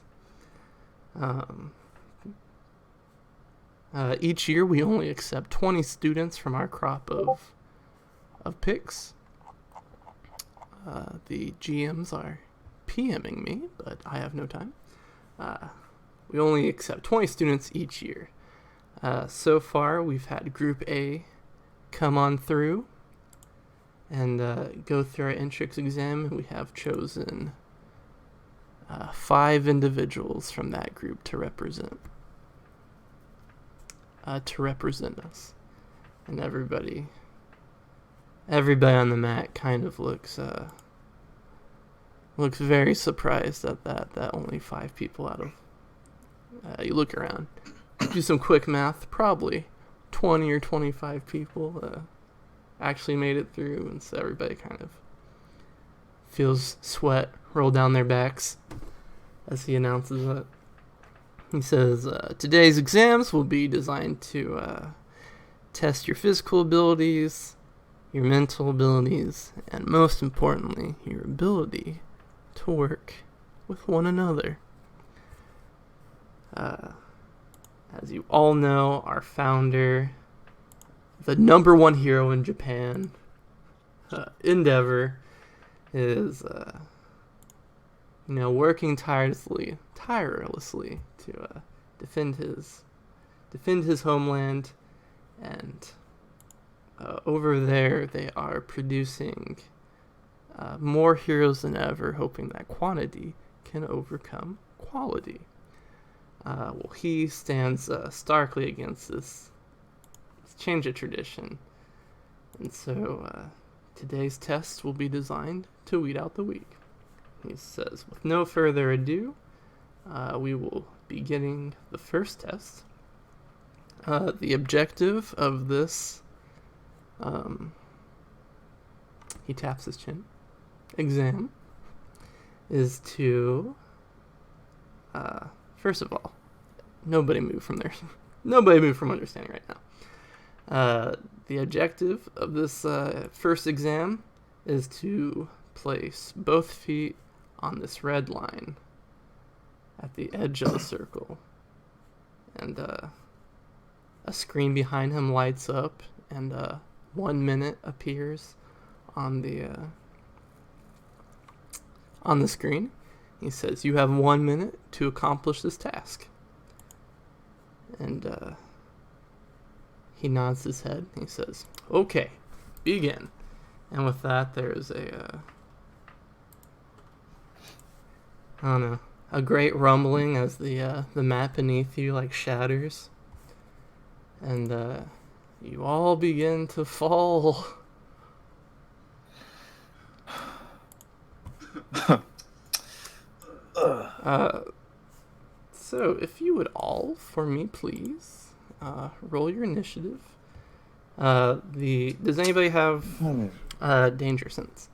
Each year we only accept 20 students from our crop of picks. The GMs are PMing me, but I have no time. We only accept 20 students each year. So far, we've had Group A come on through and go through our entrance exam, and we have chosen 5 individuals from that group to represent us. And everybody on the mat kind of looks very surprised at that only 5 people out of you look around, do some quick math, probably 20 or 25 people actually made it through, and so everybody kind of feels sweat roll down their backs as he announces it. He says, "Today's exams will be designed to test your physical abilities, your mental abilities, and most importantly, your ability to work with one another. As you all know, our founder, the #1 hero in Japan, Endeavor, is working tirelessly to defend his homeland, and over there they are producing more heroes than ever, hoping that quantity can overcome quality. He stands starkly against this change of tradition, and so today's test will be designed to weed out the weak." He says, "With no further ado, we will be getting the first test. The objective of this," he taps his chin, "exam is to, first of all, nobody move from understanding right now. The objective of this first exam is to place both feet on this red line at the edge of the circle. And a screen behind him lights up, and 1 minute appears on the screen. He says, "You have 1 minute to accomplish this task." And he nods his head. And he says, "Okay, begin." And with that, there's I don't know, a great rumbling as the mat beneath you like shatters, and you all begin to fall. So if you would all, for me, please, roll your initiative. Does anybody have danger sense?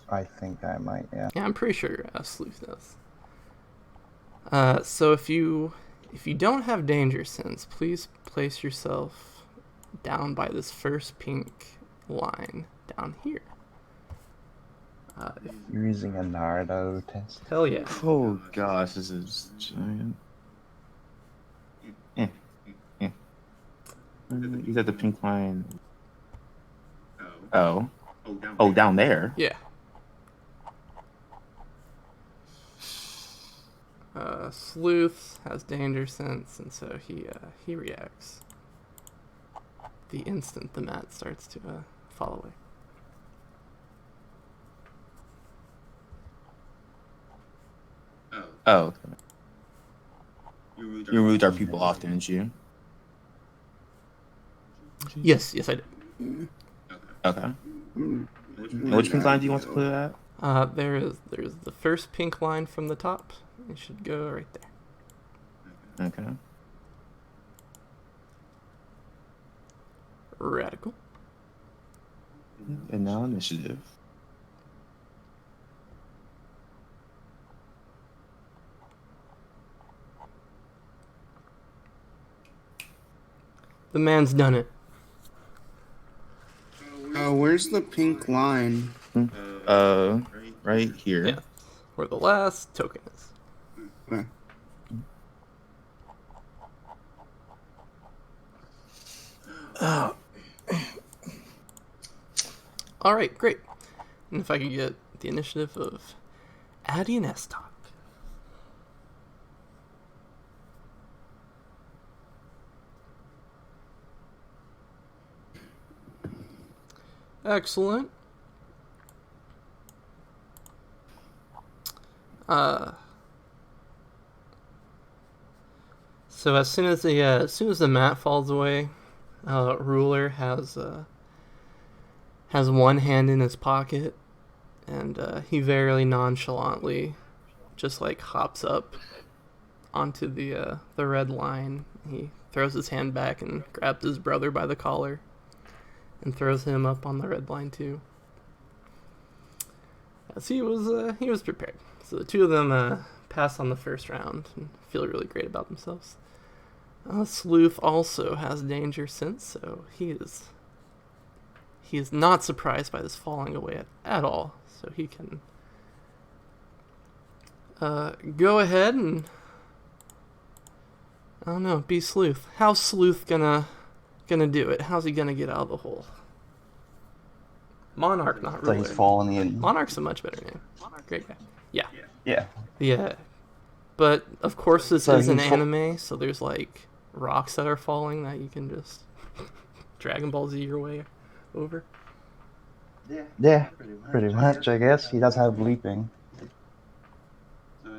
I think I might, yeah.
Yeah, I'm pretty sure Sleuth does. So if you don't have danger sense, please place yourself down by this first pink line down here.
You're using a Nardo test.
Hell yeah.
Oh gosh, this is giant. You got the pink line. Oh, down there.
Yeah. Sleuth has danger sense, and so he reacts the instant the mat starts to fall away.
Oh, you removed our people off, didn't you?
Yes, I did.
Okay. And which pink line do you want to put it at?
There's the first pink line from the top. It should go right there.
Okay.
Radical.
And now initiative.
The man's done it.
Where's the pink line?
Right here.
Yeah. Where the last token is.
Okay.
All right, great. And if I could get the initiative of Addie and Estok. Excellent. So as soon as the mat falls away, Ruler has one hand in his pocket, and he very nonchalantly just like hops up onto the red line. He throws his hand back and grabs his brother by the collar and throws him up on the red line too. As he was prepared. So the two of them pass on the first round and feel really great about themselves. Sleuth also has danger sense, so he is not surprised by this falling away at all. So he can go ahead and, I don't know, be Sleuth. How's Sleuth gonna do it? How's he gonna get out of the hole? Monarch, not
So
Ruler.
he's fallen in.
Monarch's a much better name. Great guy. Yeah.
Yeah.
Yeah. But of course this
So
is an
he's fa-
anime, so there's like rocks that are falling that you can just Dragon Ball Z your way over.
Yeah, pretty much, I guess. He does have leaping.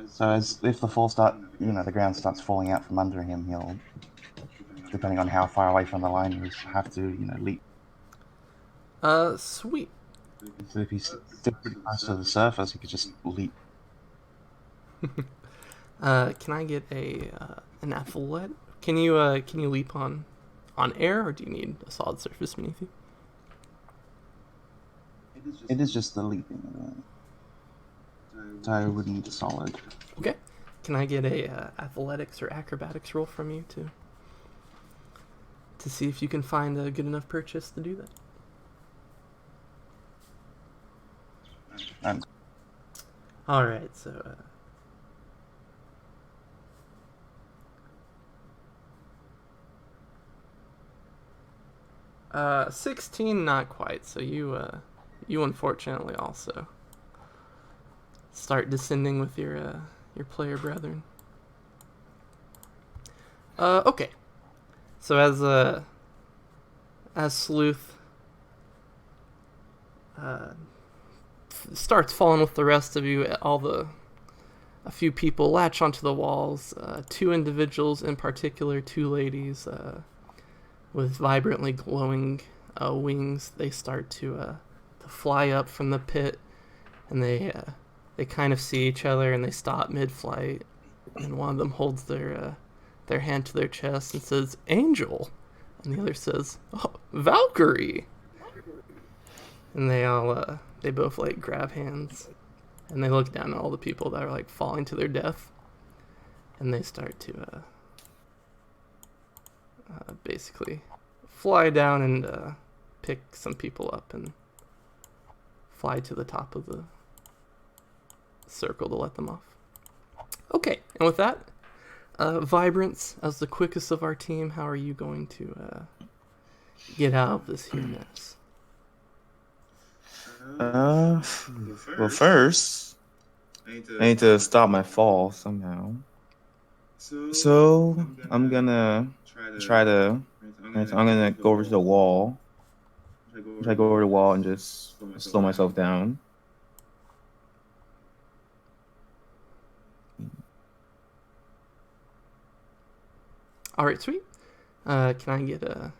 So if the ground starts falling out from under him, he'll, depending on how far away from the line he is, have to, leap.
Sweet.
So if he's still pretty close to the surface, he could just leap.
Can I get an athletic? Can you leap on air, or do you need a solid surface beneath you?
It is just the leaping. So I would need a solid.
Okay. Can I get a athletics or acrobatics roll from you too? to see if you can find a good enough purchase to do that. All right, so 16, not quite. So you unfortunately also start descending with your player brethren. Okay. So as Sleuth starts falling with the rest of you, a few people latch onto the walls. Two individuals in particular, two ladies with vibrantly glowing wings. They start to fly up from the pit, and they kind of see each other, and they stop mid-flight. And one of them holds their hand to their chest and says, "Angel," and the other says, "Oh, Valkyrie." And they both like grab hands, and they look down at all the people that are like falling to their death, and they start to basically fly down and pick some people up and fly to the top of the circle to let them off. Okay, and with that, Vibrance, as the quickest of our team, how are you going to get out of this here mess?
Well, first, I need to stop my fall somehow. So I'm gonna I'm gonna go over to the wall. Try to go over the wall and just slow myself down.
All right, sweet. Can I get an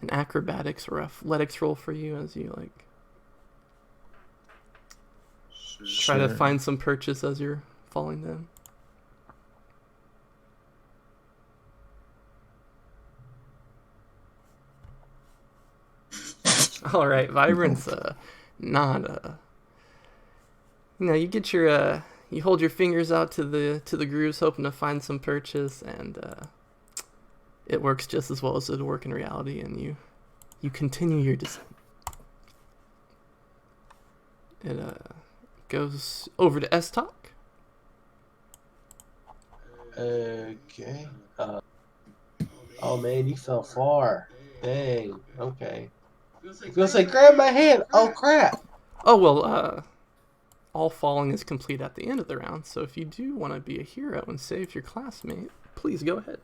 acrobatics or athletics roll for you as you like try to find some purchase as you're falling down? All right, Vibrance. Not you get your you hold your fingers out to the grooves, hoping to find some purchase, and it works just as well as it would work in reality, and you continue your descent. It goes over to S-Talk.
Okay. Oh man, you fell far. Dang. Okay. I was gonna say, grab my hand. Oh crap.
Oh well, all falling is complete at the end of the round, so if you do want to be a hero and save your classmate, please go ahead.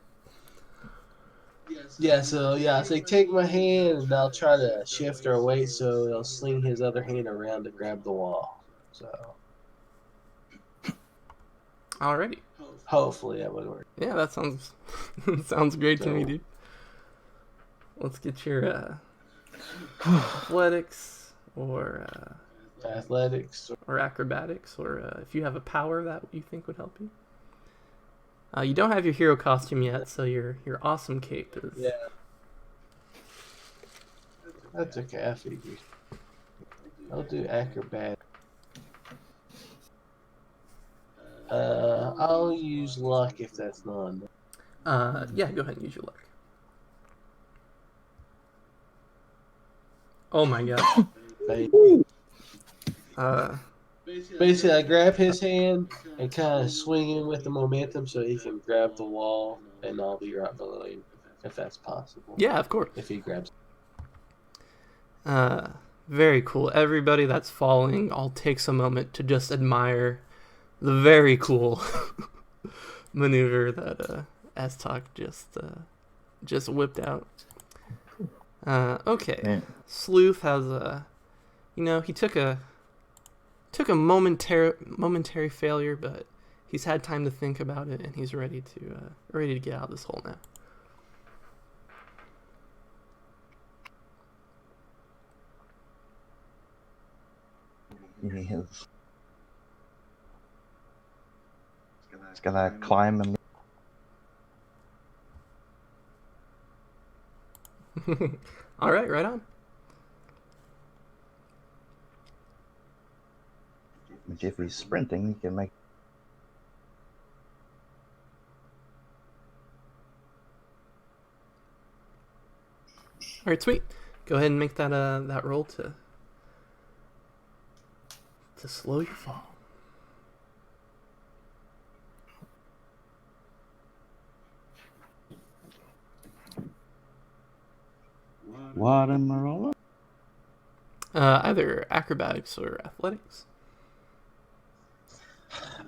Yeah, so take my hand and I'll try to shift our weight so he'll sling his other hand around to grab the wall. So
Alrighty.
hopefully that would work.
Yeah, that sounds sounds great to me, dude. Let's get your athletics or
athletics
or acrobatics, or if you have a power that you think would help you. You don't have your hero costume yet, so your awesome cape is.
Yeah. That's okay, I figured. I'll do acrobat. I'll use luck if that's not.
Yeah, go ahead and use your luck. Oh my god.
Basically, I grab his hand and kind of swing him with the momentum so he can grab the wall, and I'll be right below him, if that's possible.
Yeah, of course.
If he grabs.
Very cool. Everybody that's falling, all takes a moment to just admire the very cool maneuver that S-Talk just whipped out. Okay.
Man.
Sleuth has he took a momentary failure, but he's had time to think about it, and he's ready to get out of this hole now.
Yes. It's gonna climb and
All right, right on.
if he's sprinting, he can make.
right, sweet. Go ahead and make that that roll to slow your fall.
What am I rolling?
Either acrobatics or athletics.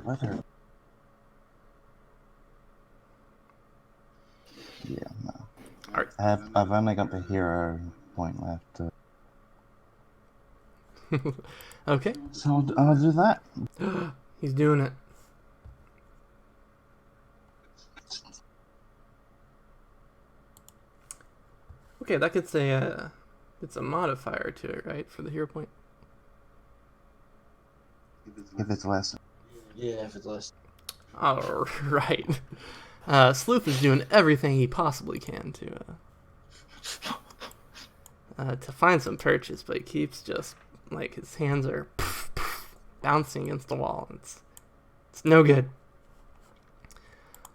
Weather. Yeah, no.
Alright.
I've only got the hero point left.
Okay.
So I'll do that.
He's doing it. Okay, that gets a it's a modifier to it, right, for the hero point.
If it's less.
Yeah, if it's less.
All right. Sleuth is doing everything he possibly can to find some purchase, but he keeps just like his hands are bouncing against the wall. It's no good.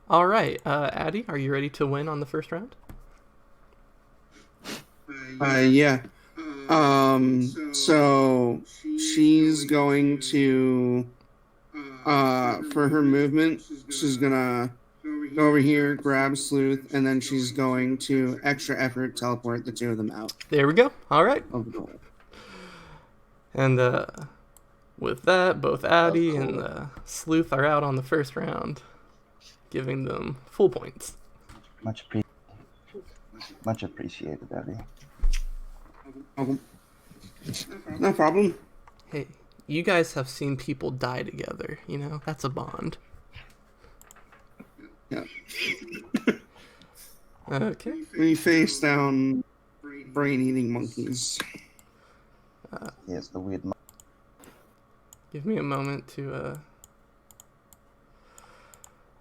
All right, Addie, are you ready to win on the first round?
Yeah. So she's going to, for her movement, she's gonna go over here, grab Sleuth, and then she's going to extra effort teleport the two of them out
There we go. All right.
of the door.
And with that, both Addie
cool.
and Sleuth are out on the first round, giving them full points.
Much appreciated, Abby.
Okay. No problem.
Hey, you guys have seen people die together, you know? That's a bond.
Yeah.
Okay.
We face down brain-eating monkeys.
Yes, the weird.
Give me a moment to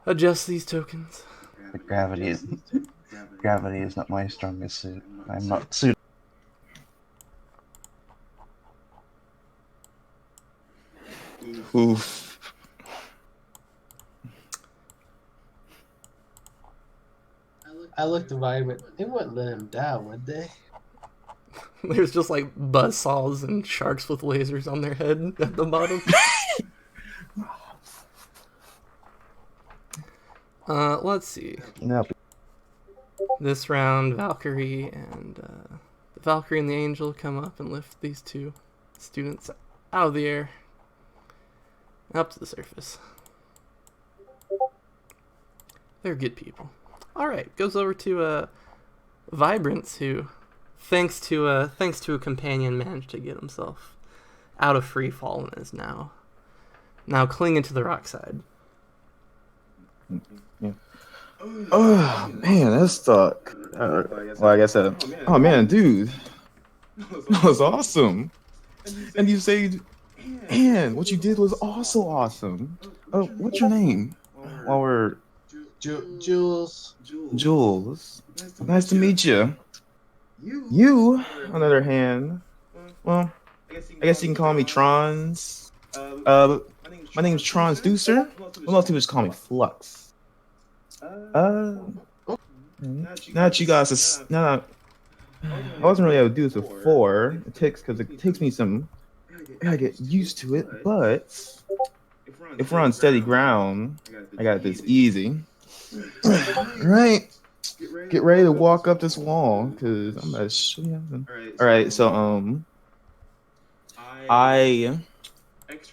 adjust these tokens.
The gravity is not my strongest suit. I'm not suited.
Oof.
I looked at Vitamin. They wouldn't let him down, would they?
There's just like buzzsaws and sharks with lasers on their head at the bottom. Let's see.
No,
This round, Valkyrie and the Valkyrie and the Angel come up and lift these two students out of the air, up to the surface. They're good people. All right, goes over to Vibrance, who, thanks to a companion, managed to get himself out of free fall and is now clinging to the rock side.
Yeah. Oh man, that stuck. Well, I guess oh man, dude, that was awesome. And you saved, man, what you did was also awesome. Oh, what's your name? While we're
Jules.
Jules. Nice to meet you. You, on the other hand, well, I guess you can call me Trons. My name's Transducer. Well, most people just call me Flux. Now that you guys, I wasn't really able to do this before. It takes me some. I gotta get used to it, but if we're on steady ground, I got this easy. Right. Get ready to walk up this wall, because I'm gonna show you something. Alright, so I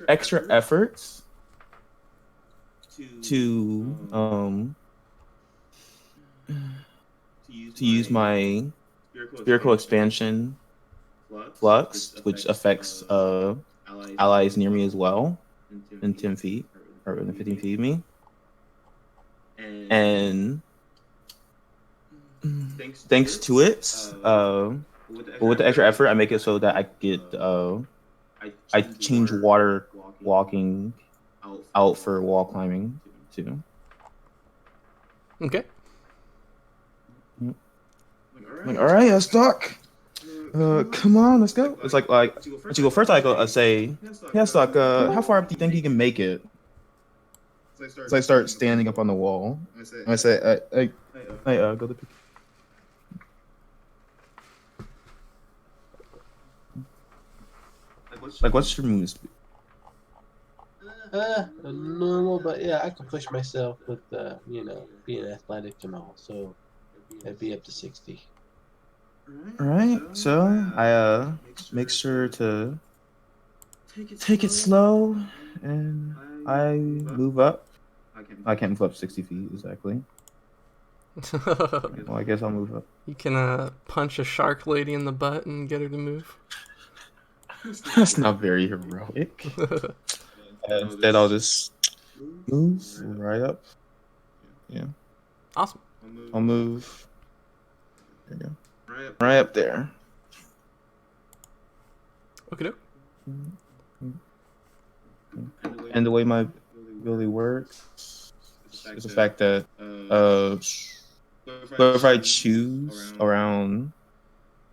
extra efforts to use my spherical expansion flux, which affects allies near me as well, in 10 feet or in 15 feet of me. And thanks to it, with the extra effort, I make it so that I get I change water walking out for wall climbing too.
Okay.
Like, all right, let's talk. Come on, let's go. It's like once you go first, I say, yeah, Stock. How far up do you think you can make it? So I start standing up on the wall. And I say, go to. what's your movement speed?
Normal, but yeah, I can push myself with being athletic and all, so I'd be up to 60.
All right. So I make sure to take it slow, and I move up. I can't move up 60 feet exactly. Well, I guess I'll move up.
You can punch a shark lady in the butt and get her to move.
That's not very heroic. Instead, I'll just move right up. Yeah.
Awesome.
I'll move. There you go. Right up there.
Okay.
And the way my ability works is the fact that whoever I choose around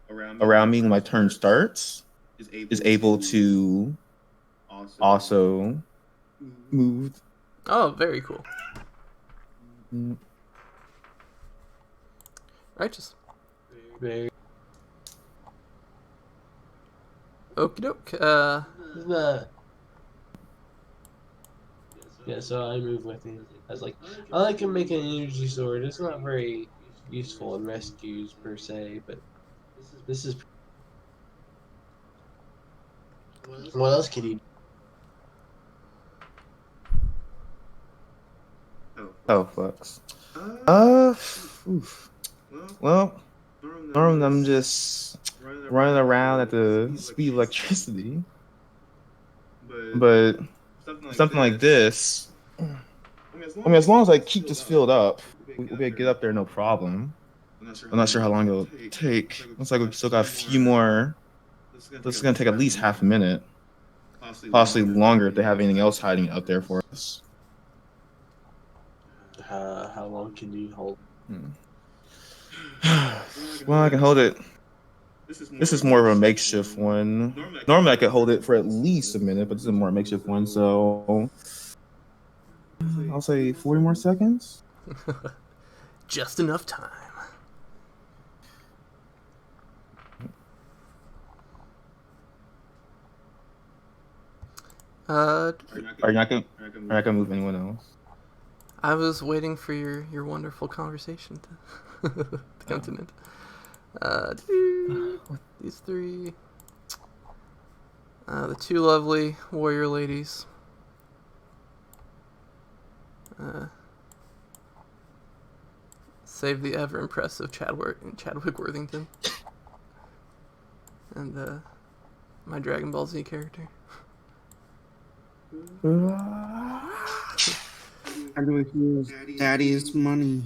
me when my turn starts is able to also move.
Oh, very cool. Righteous.
Very.
Okie doke.
Yeah, so I move with him. I was like, I like him making an energy sword. It's not very useful in rescues per se, but this is. What else can you do?
Oh, fucks. Oof. Well, normally I'm just running around at the speed of electricity, but something like this. I mean, as long as I keep this filled up, we'll be able to get up there no problem. I'm not sure how long it'll take. Looks like we've still got a few more. This is gonna take at least half a minute, possibly longer if they have anything else hiding out there for us.
How long can you hold?
Well, I can hold it. This is more of a makeshift one. Normally, I could hold it for at least a minute, but this is a more makeshift one. So I'll say 40 more seconds.
Just enough time.
Are you not gonna move anyone else?
I was waiting for your wonderful conversation to come to an end. These three. The two lovely warrior ladies. Save the ever impressive Chadwick Worthington. And my Dragon Ball Z character.
I'm going to use Daddy's money.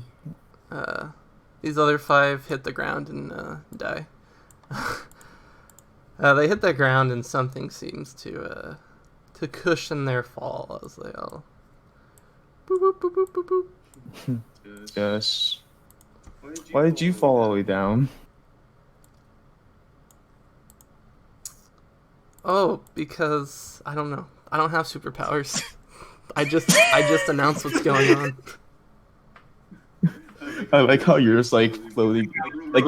These other five hit the ground and die. They hit the ground and something seems to cushion their fall as they all boop boop boop boop boop boop.
Gosh. Why did you fall all the way down?
Oh, because I don't know. I don't have superpowers. I just announced what's going on.
I like how you're just like floating, like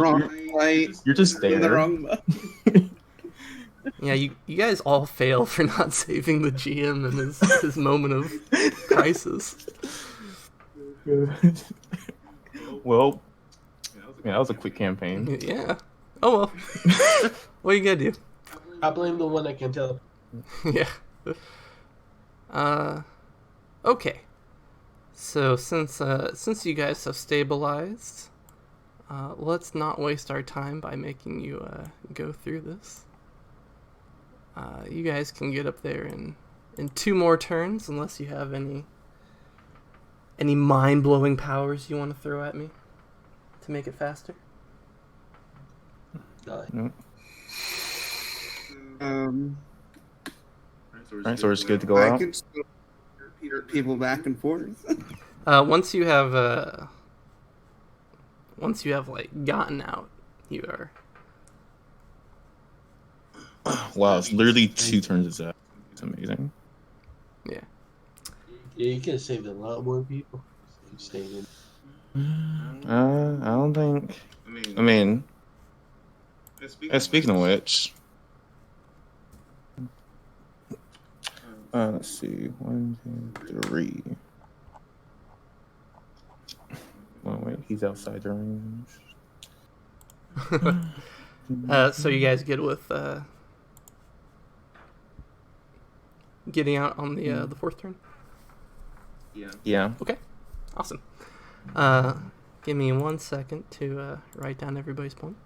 you're just there.
The wrong button.
Yeah, you guys all fail for not saving the GM in his moment of crisis.
Well, yeah, that was a quick campaign.
Yeah. Oh well. What are you gonna do?
I blame the one that can tell.
Yeah. Okay. So since you guys have stabilized, let's not waste our time by making you go through this. You guys can get up there in 2 more turns, unless you have any mind-blowing powers you want to throw at me to make it faster.
Alright, so it's good to go
I
out.
could still hear people back and forth.
Once you have like gotten out, you are.
Wow, it's literally 2 turns of that. It's amazing.
Yeah.
Yeah, you could have saved a lot more people if you stayed in.
I don't think. I mean, speaking of which, Let's see. 1, 2, 3. Oh wait, he's outside the range.
So you guys good with getting out on the fourth turn?
Yeah.
Okay, awesome. Give me 1 second to write down everybody's point.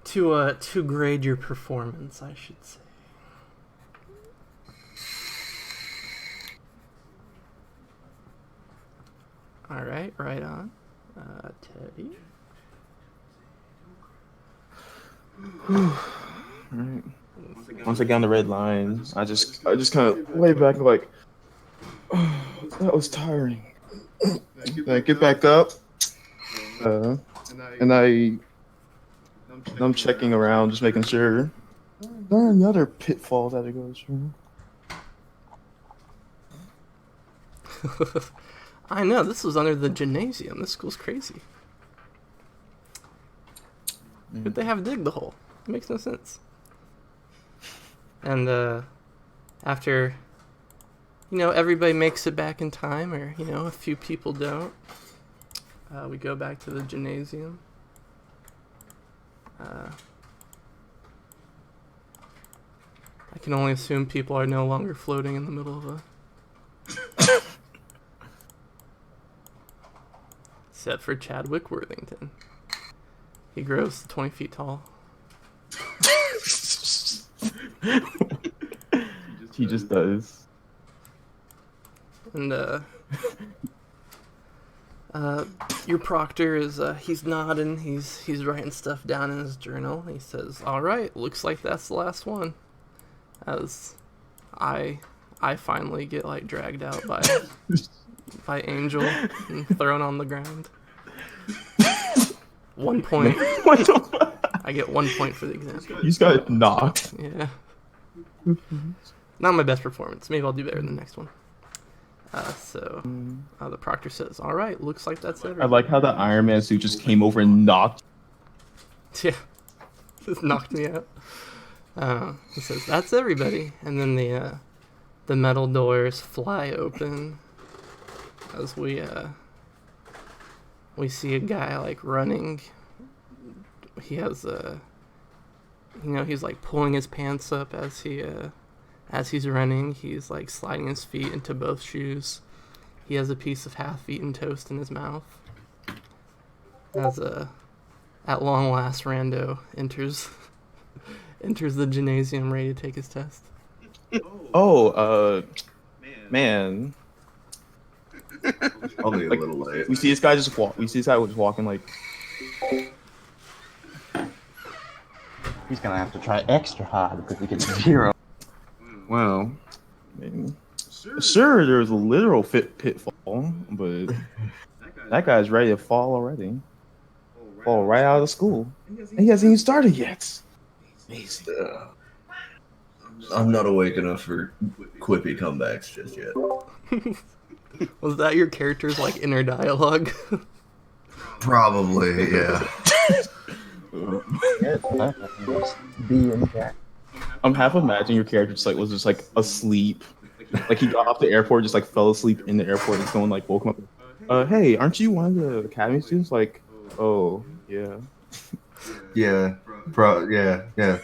To grade your performance, I should say. All right, right on. Teddy.
Alright. Once I get on the red line, I just kind of lay back and like, oh, that was tiring. And I get back up, and I'm checking around, just making sure there are any other pitfalls that it goes through.
I know, this was under the gymnasium. This school's crazy. But they have dig the hole. It makes no sense. And after, everybody makes it back in time, or, a few people don't, we go back to the gymnasium. I can only assume people are no longer floating in the middle of a... Except for Chadwick Worthington. He grows 20 feet tall.
He just does.
And your proctor is he's nodding, he's writing stuff down in his journal. He says, "All right, looks like that's the last one." As I finally get dragged out by Angel and thrown on the ground. 1 point.
What the fuck?
I get 1 point for the exam.
You just got knocked.
Yeah. Not my best performance. Maybe I'll do better in the next one. So the proctor says, "All right, looks like that's it."
I like how the Iron Man suit just came over and knocked.
Yeah, just knocked me out. He says, "That's everybody," and then the metal doors fly open as we see a guy running. He has he's pulling his pants up as he's running. He's sliding his feet into both shoes. He has a piece of half-eaten toast in his mouth. As at long last, Rando enters the gymnasium ready to take his test.
Oh, man.
I'll be a little late.
We see this guy just walk. We see this guy just walking
He's gonna have to try extra hard because he gets 0.
Well, sure, there's a literal pitfall, but that guy's ready to fall already. Fall right out of school. And he hasn't even started yet.
I'm not awake enough for quippy comebacks just yet.
Was that your character's inner dialogue?
Probably, yeah.
Be in chat.
I'm half imagining your character was just asleep. He got off the airport, just fell asleep in the airport, and someone woke him up. Hey, aren't you one of the academy students? Oh, yeah.
Yeah, yeah.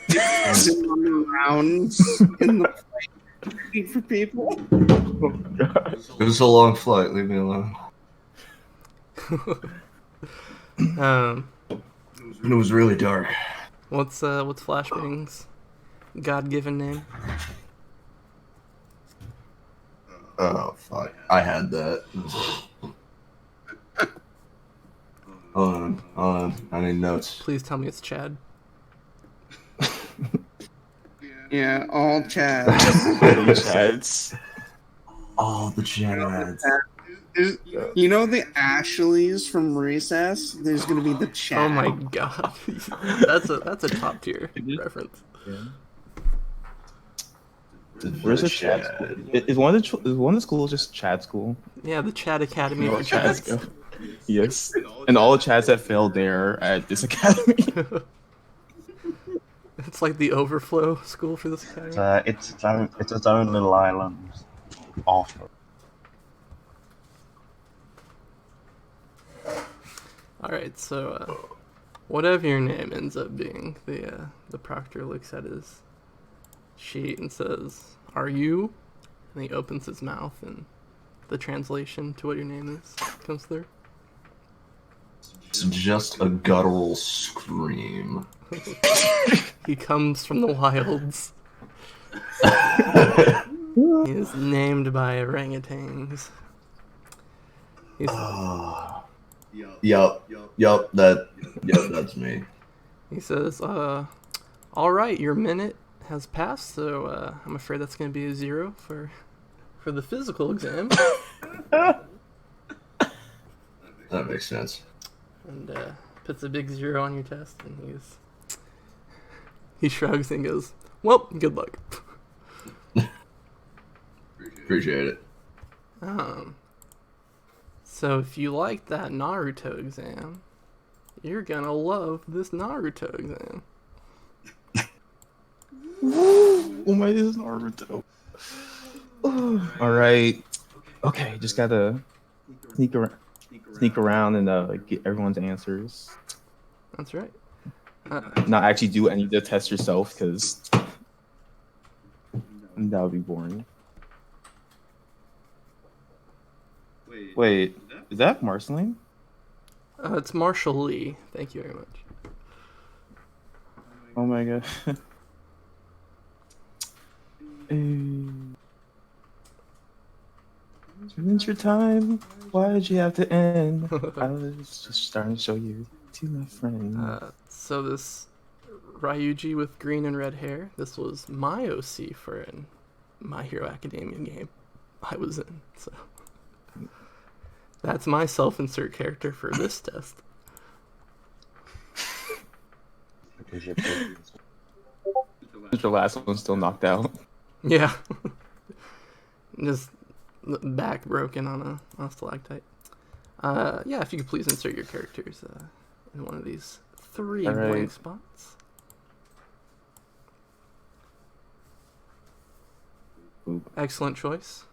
Rounds in the flight for people.
Oh, God.
It was a long flight. Leave me alone. And it was really dark.
What's Flashbang's God-given name?
Oh fuck! I had that. Hold on. I need notes.
Please tell me it's Chad.
Yeah, all Chad.
Chads.
All the Chads.
You know the Ashleys from Recess? There's gonna be the Chad.
Oh my god, that's a top tier reference.
Yeah. Where's the Chad school? Is one of the schools just Chad school?
Yeah, the Chad Academy for
Chads
Chads.
go. Yes, and all the Chads that failed there at this academy.
It's like the overflow school for this academy.
It's its own little island off.
Alright, so whatever your name ends up being, the proctor looks at his sheet and says, "Are you?" And he opens his mouth and the translation to what your name is comes through.
It's just a guttural scream.
He comes from the wilds. He is named by orangutans. He's,
Yup, that's me.
he says, "All right, your minute has passed, so I'm afraid that's going to be a 0 for the physical exam."
That makes sense.
And puts a big 0 on your test, and he shrugs and goes, "Well, good luck."
Appreciate it.
So if you like that Naruto exam, you're gonna love this Naruto exam.
Oh my, this is Naruto. All right. Okay, just gotta sneak around and get everyone's answers.
That's right.
Not actually do any of the tests yourself, because that would be boring. Wait, is that Marceline?
It's Marshall Lee. Thank you very much.
Oh my god. Adventure time. Why did you have to end? I was just starting to show you to my friend.
So this Ryuji with green and red hair, this was my OC for an My Hero Academia game I was in. So that's my self-insert character for this test.
The last one's still knocked out.
Yeah. Just back broken on a stalactite. Yeah, if you could please insert your characters in one of these 3
All right.
blank spots.
Oop.
Excellent choice.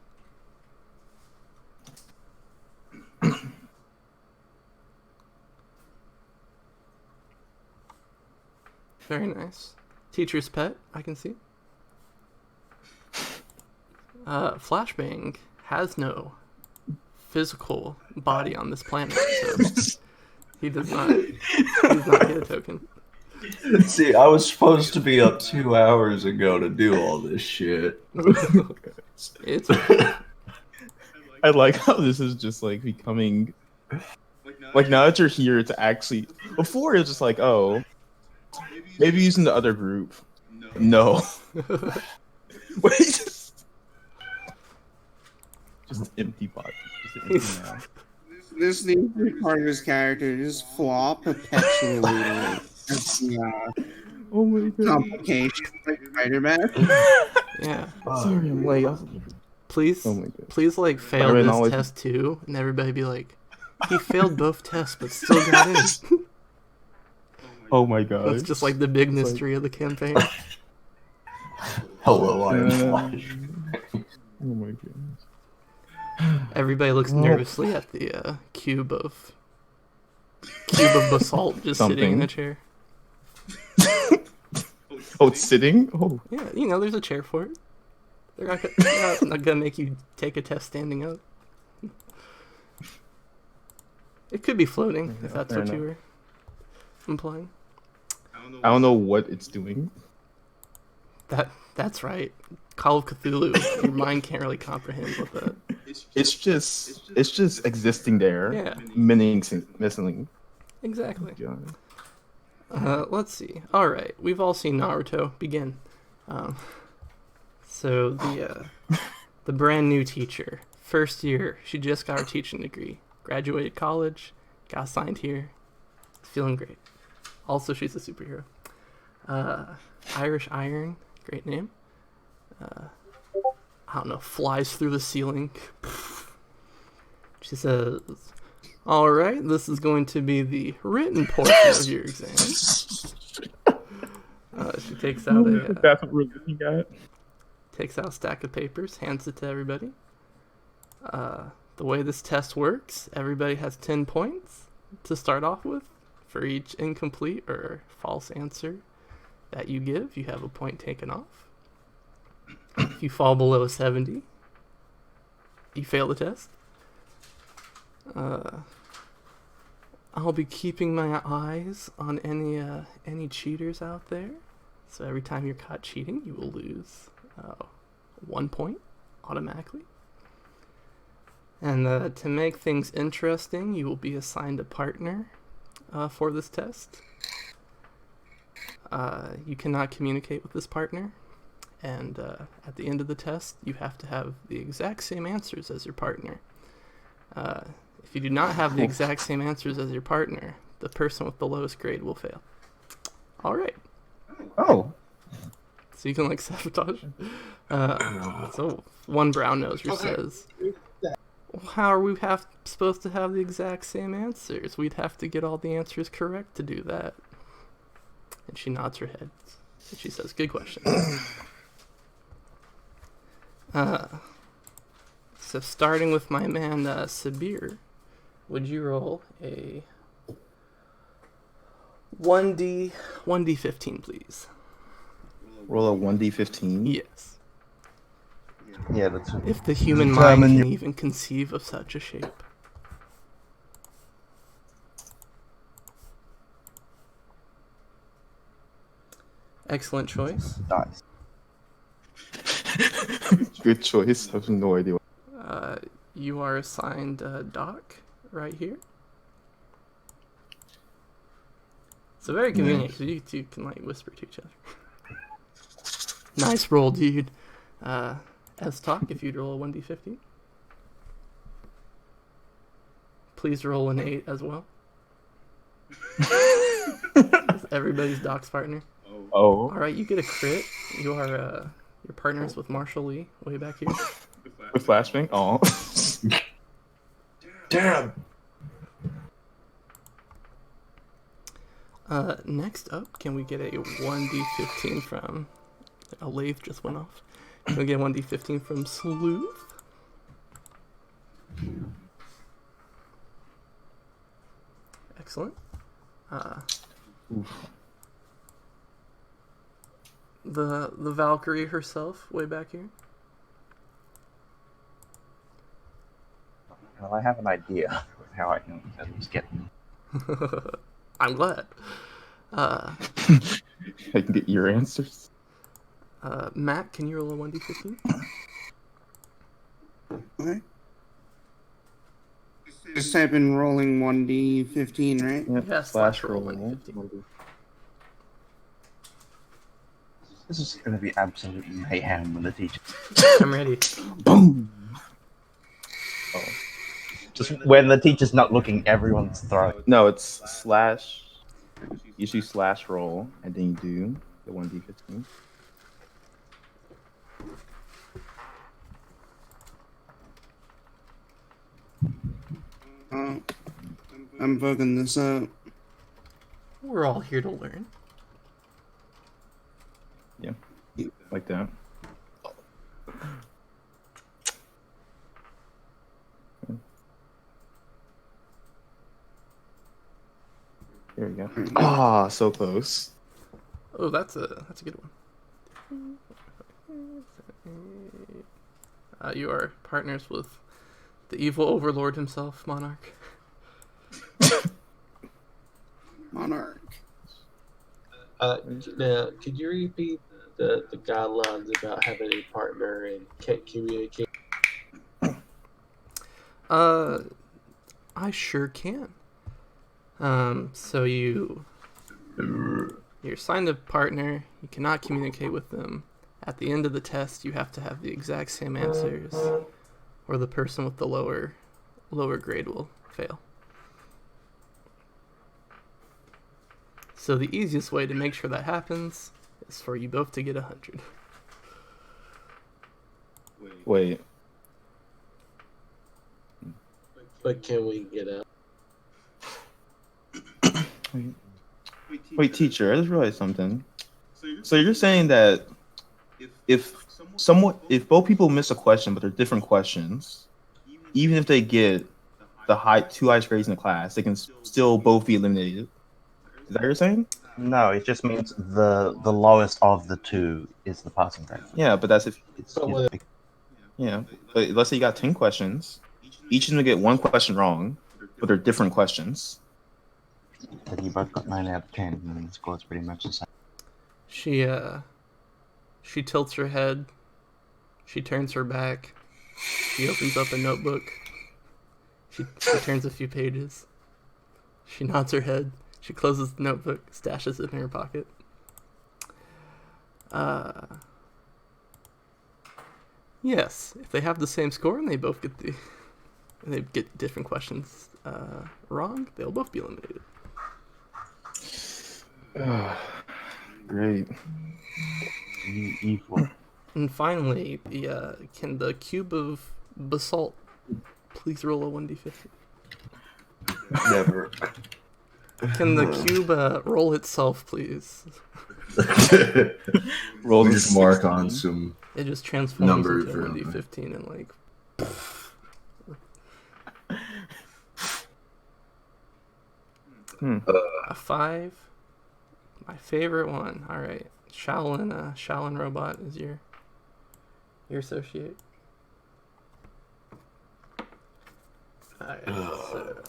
Very nice. Teacher's pet, I can see. Flashbang has no physical body on this planet, so he does not get a token.
See, I was supposed to be up 2 hours ago to do all this shit.
It's
I like how this is just like becoming like now that you're here to actually. Before it was just like, oh, maybe using the other group. No. Wait. Just empty body. Just empty now.
This needs to be part of his character. Just flaw perpetually. It's
Oh my god.
complication like Spider-Man.
yeah.
Sorry, I'm late.
Please,
Oh my god.
please, like fail
Spider-Man
this
always-
test too, and everybody be like, he failed both tests but still got in.
Oh my god.
That's just like the big mystery of the campaign.
Hello, I am
Uh,
Flash.
Oh my goodness.
Everybody looks nervously at the cube of basalt just sitting in a chair.
Oh, it's sitting? Oh.
Yeah, you know, there's a chair for it. They're not gonna make you take a test standing up. It could be floating, if that's
fair
what you
enough.
were implying.
I don't know what it's doing.
That's right. Call of Cthulhu. Your mind can't really comprehend what that.
It's just existing there.
Yeah,
Missing.
exactly.
God.
Let's see. All right, we've all seen Naruto. Begin. So the brand new teacher, first year, she just got her teaching degree, graduated college, got assigned here, feeling great. Also, she's a superhero. Irish Iron, great name. I don't know, flies through the ceiling. She says, "All right, this is going to be the written portion of your exam. She takes out
That's what we're looking at.
a stack of papers, hands it to everybody. The way this test works, everybody has 10 points to start off with. For each incomplete or false answer that you give, you have a point taken off. If you fall below 70, you fail the test. I'll be keeping my eyes on any cheaters out there. So every time you're caught cheating, you will lose 1 point automatically. And to make things interesting, you will be assigned a partner for this test. You cannot communicate with this partner, and at the end of the test, you have to have the exact same answers as your partner. If you do not have the exact same answers as your partner, the person with the lowest grade will fail. All right.
Oh.
So you can like sabotage. So one brown noser says, "How are we supposed to have the exact same answers? We'd have to get all the answers correct to do that." And she nods her head. And she says, "Good question." So starting with my man Sabir, would you roll a 1d15, please?
Roll a 1d15.
Yes.
Yeah, that's
If the human mind can even conceive of such a shape. Excellent choice.
dice.
Good choice. I have no idea.
You are assigned Doc right here. It's very convenient because you two can like whisper to each other. Nice roll, dude. As Talk, if you'd roll a 1d15. Please roll an 8 as well. Everybody's Doc's partner.
Oh.
Alright, you get a crit. You are your partners with Marshall Lee way back here.
With flashbang? Oh.
Damn.
Next up, can we get a 1d15 from... A lathe just went off. Can we get a 1d15 from Sleuth? Excellent. The Valkyrie herself, way back here.
Well, I have an idea of how I can at least get them.
I'm glad.
I can get your answers.
Matt, can you roll a 1d15?
Okay. Just type in rolling 1d15, right?
Yep.
Yeah, slash roll
1d15.
This is going to be absolute mayhem when the teacher.
I'm ready.
Boom! Oh.
Just when the teacher's not looking, everyone's throwing.
No, it's slash. You do slash roll, and then you do the 1d15.
I'm fucking this up.
We're all here to learn.
Yeah, like that. There we go. Ah, so close.
Oh, that's a good one. You are partners with the evil overlord himself, Monarch.
Monarch.
Now, could you repeat the guidelines about having a partner and can't communicate?
I sure can. So you're assigned a partner. You cannot communicate with them. At the end of the test, you have to have the exact same answers, or the person with the lower grade will fail. So the easiest way to make sure that happens is for you both to get 100.
Wait.
But can we get out?
Wait, teacher, I just realized something. So you're saying that if if both people miss a question but they're different questions, even if they get the two highest grades in the class, they can still both be eliminated. Is that what you're saying?
No, it just means the lowest of the two is the passing grade.
Yeah, but that's if
So what?
yeah. But let's say you got 10 questions, each of them get one question wrong, but they're different questions.
But you both got 9 out of 10, and the score's pretty much the same.
She tilts her head. She turns her back. She opens up a notebook. She turns a few pages. She nods her head. She closes the notebook, stashes it in her pocket. Yes, if they have the same score and they both get different questions wrong, they'll both be eliminated.
Great.
Evil.
And finally, can the cube of basalt please roll a 1d50?
Never.
Can the cube roll itself, please?
Roll just mark on some.
It just transforms
Numbers
into a
or
1d15 and like. A 5. My favorite one. All right, Shaolin robot is your associate. All right, so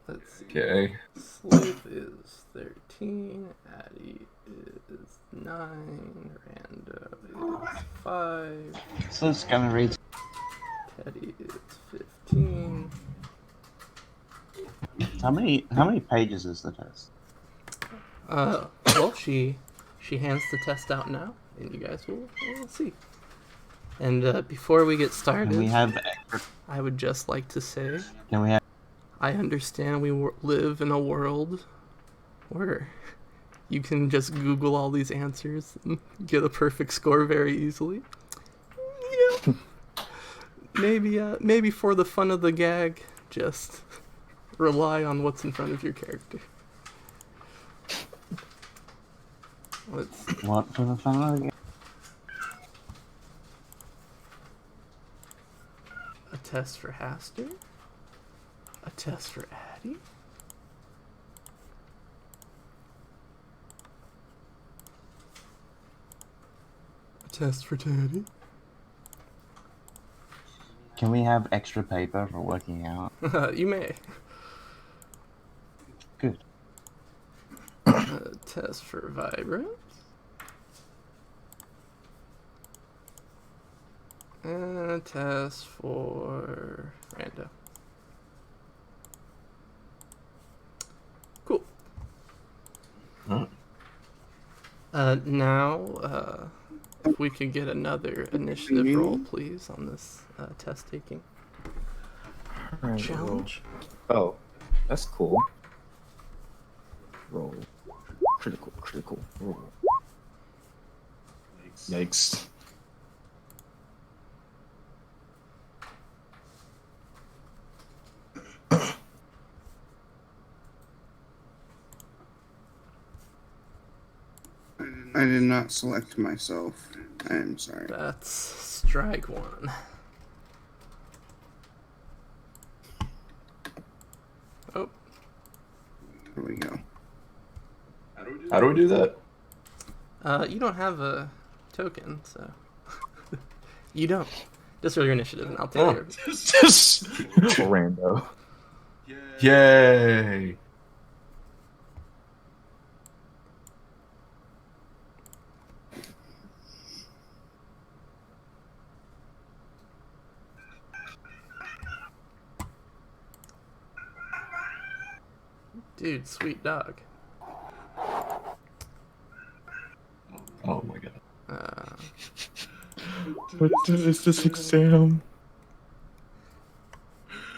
let's see.
Okay.
Sleuth is 13. Addy is 9. Rando is 5.
So it's gonna read.
Teddy is 15.
How many pages is the test?
Well, she hands the test out now, and you guys will see. And before we get started,
Can we have?
I would just like to say,
Can we have?
I understand we live in a world where you can just Google all these answers and get a perfect score very easily. You know, maybe for the fun of the gag, just rely on what's in front of your character. Let's see.
What for the fun of the game?
A test for Haster. A test for Addy. A test for Teddy.
Can we have extra paper for working out?
You may.
Good.
A test for Vibrant. And a test for Rando. Cool.
Huh?
Now, if we could get another initiative roll, please, on this test taking
Right,
challenge.
Oh, that's cool. Roll. Critical. Roll. Yikes.
I did not select myself. I am sorry.
That's strike one. Oh,
Here we go.
How do we do that?
you don't have a token, so you don't. Just roll your initiative, and I'll take care of it.
Just rando.
Yay!
Dude, sweet dog.
Oh my god.
What is this exam?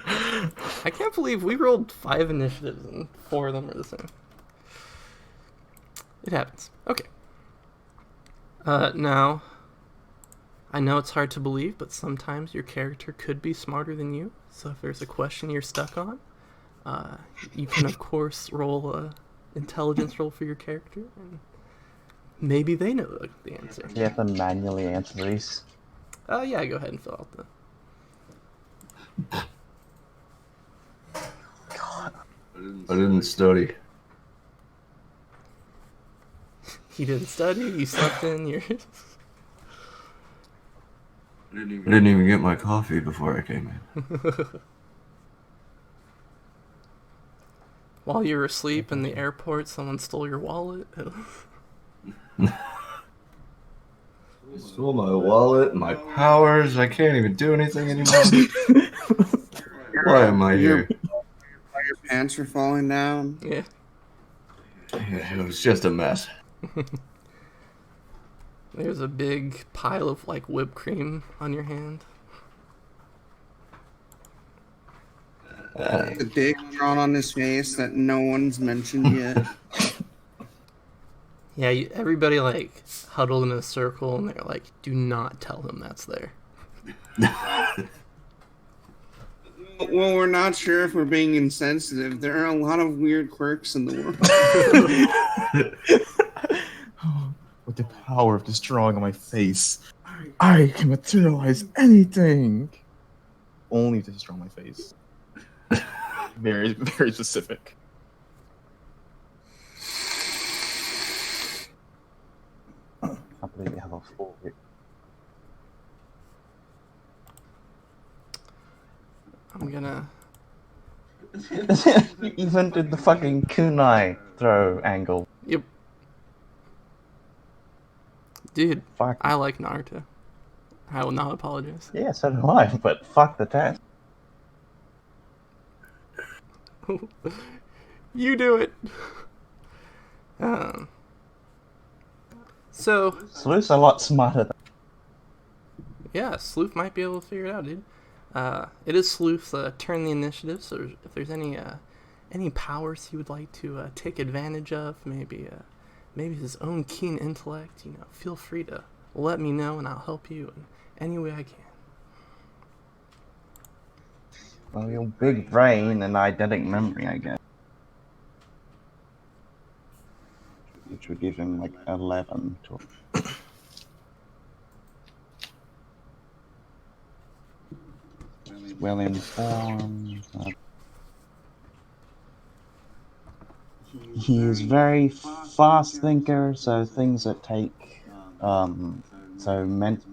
I can't believe we rolled 5 initiatives and 4 of them are the same. It happens. Okay. Now, I know it's hard to believe, but sometimes your character could be smarter than you. So if there's a question you're stuck on, you can of course roll intelligence roll for your character, and maybe they know the answer.
You have to manually answer these.
Yeah, go ahead and fill out the.
I didn't study.
You didn't study. You slept in. You're.
I didn't even get my coffee before I came in.
While you were asleep in the airport, someone stole your wallet.
Stole my wallet, my powers. I can't even do anything anymore. Why am I here?
Your pants are falling down.
Yeah.
It was just a mess.
There's a big pile of like whipped cream on your hand.
The dick drawn on his face that no one's mentioned yet.
Yeah, everybody like huddled in a circle, and they're like, "Do not tell him that's there."
Well, we're not sure if we're being insensitive. There are a lot of weird quirks in the world.
With the power of this drawing on my face, I can materialize anything. Only if this is drawn on my face. Very, very specific.
I believe we have a full.
I'm gonna.
You even did the fucking kunai throw angle.
Yep. Dude,
Fuck.
I like Naruto. I will not apologize.
Yeah, so do I, but fuck the test.
You do it. So
Sleuth's a lot smarter than
yeah, Sleuth might be able to figure it out, dude. It is Sleuth's turn the initiative. So if there's any powers he would like to take advantage of, maybe his own keen intellect, feel free to let me know, and I'll help you in any way I can.
well, your big brain and eidetic memory, I guess. Which would give him like 11 to. Well informed. He is very fast thinker, so things that take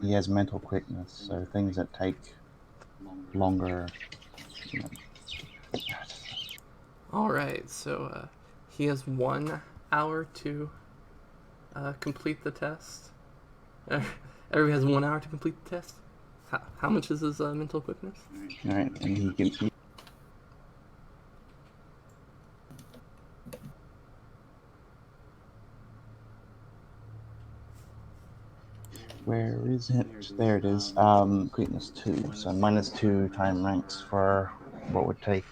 he has mental quickness, so things that take longer.
All right, so he has 1 hour to complete the test. Everybody has 1 hour to complete the test. How much is his mental quickness?
Alright, and he can. Where is it? There it is. Quickness 2. So -2 time ranks for what would take.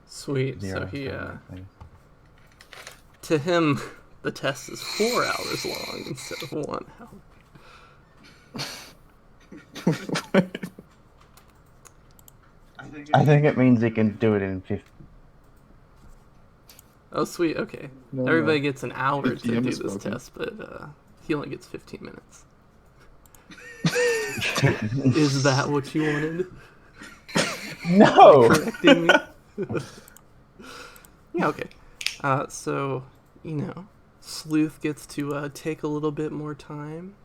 Sweet.
0
So he,
time rank.
to him, the test is 4 hours long instead of 1 hour.
I think it means he can do it in 50.
Oh, sweet. Okay.
No,
Everybody
no.
gets an hour to do
DM
this
is broken.
test, but he only gets 15 minutes. Is that what you wanted?
No!
Correcting me? Yeah, okay. So, Sleuth gets to take a little bit more time,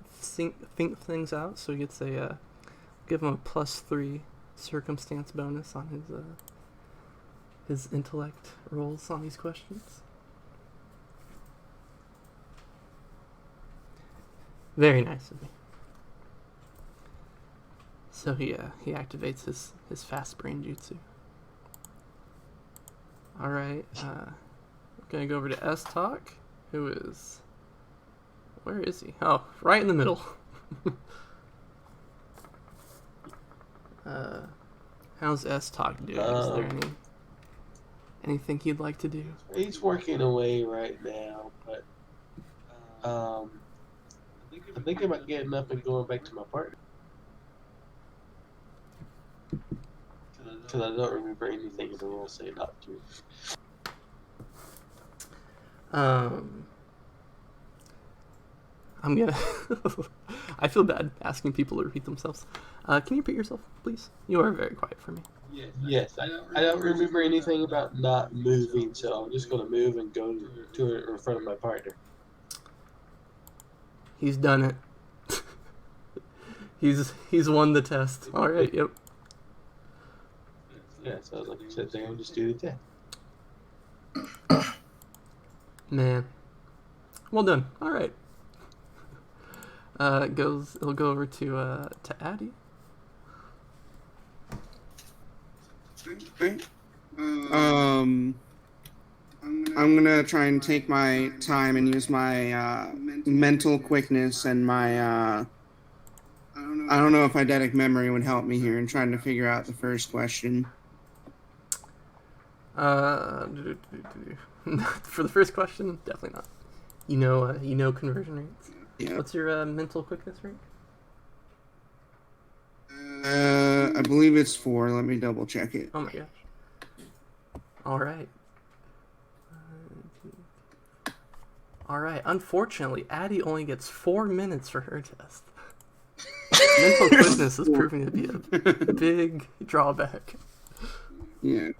think things out, so he gets give him a +3 circumstance bonus on his intellect rolls on these questions. Very nice of me. So he activates his fast brain jutsu. Alright, I'm gonna go over to S-Talk, who is... Where is he? Oh, right in the middle. How's S-Talk doing? Is there anything he'd like to do?
He's working away right now, but I'm thinking about getting up and going back to my partner. because I don't remember anything in the rules saying not to.
I'm gonna. I feel bad asking people to repeat themselves. Can you repeat yourself, please? You are very quiet for me.
Yes, I don't remember anything about not moving, so I'm just going to move and go to it in front of my partner.
He's done it. he's won the test. All right. Yep.
Yeah, so I was like, sit there and just do the test.
Man. Well done. All right. It'll go over to Addie.
Okay. I'm gonna try and take my time and use my mental quickness and my I don't know if eidetic memory would help me here in trying to figure out the first question.
For the first question, definitely not. You know conversion rates.
Yeah.
What's your mental quickness rate?
I believe it's 4. Let me double check it.
Oh my gosh. All right. All right. Unfortunately, Addie only gets 4 minutes for her test. Mental quickness is proving to be a big drawback.
Yeah.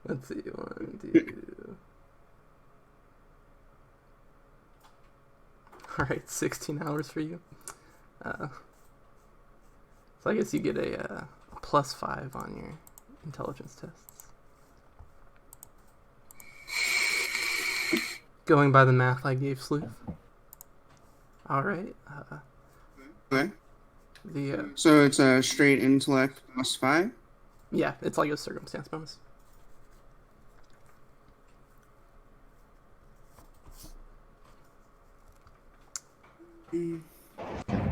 Let's see. 1, 2. All right, 16 hours for you. So I guess you get a +5 on your intelligence tests. Going by the math I gave Sleuth. All right.
Okay.
The
So it's a straight intellect +5?
yeah, it's like a circumstance bonus.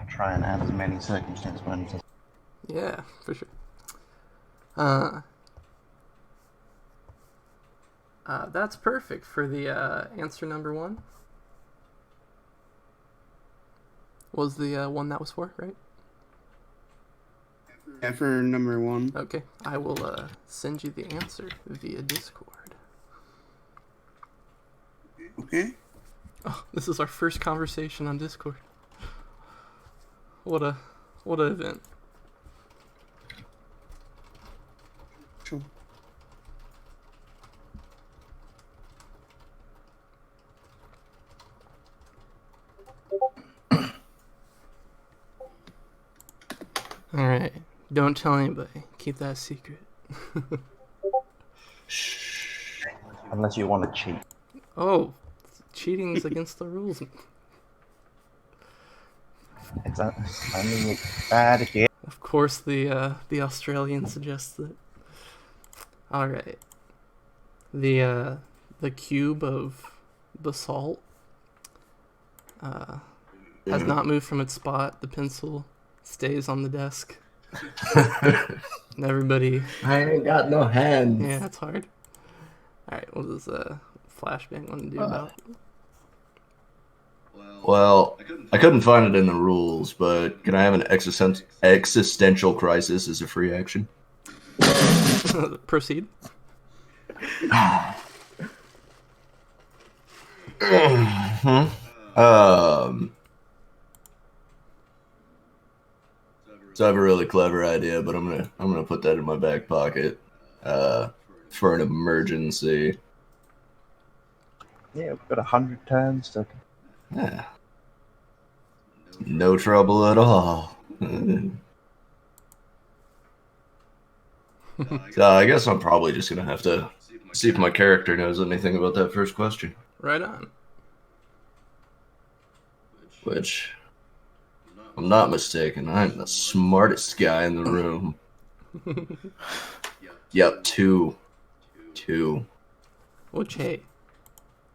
Try and add as many circumstance bonuses.
Yeah, for sure. That's perfect for the answer number 1. Was the one that was 4, right?
Yeah, for number 1.
Okay, I will send you the answer via Discord.
Okay.
Oh, this is our first conversation on Discord. What a event.
Sure.
All right, don't tell anybody. Keep that secret.
Unless you want to cheat.
Oh, cheating's against the rules.
It's only bad if you.
Of course, the Australian suggests that. All right. The cube of basalt has not moved from its spot. The pencil stays on the desk. And everybody.
I ain't got no hands.
Yeah, that's hard. All right, what does Flashbang want to do about it?
Well, I couldn't find it in the rules, but can I have an existential crisis as a free action?
Proceed.
So I have a really clever idea, but I'm gonna put that in my back pocket for an emergency.
Yeah, we've got 100 turns to.
Yeah. No trouble at all. So I guess I'm probably just gonna have to see if my character knows anything about that first question.
Right on.
Which, if I'm not mistaken, I'm the smartest guy in the room. Yep, 2.
Which, hey,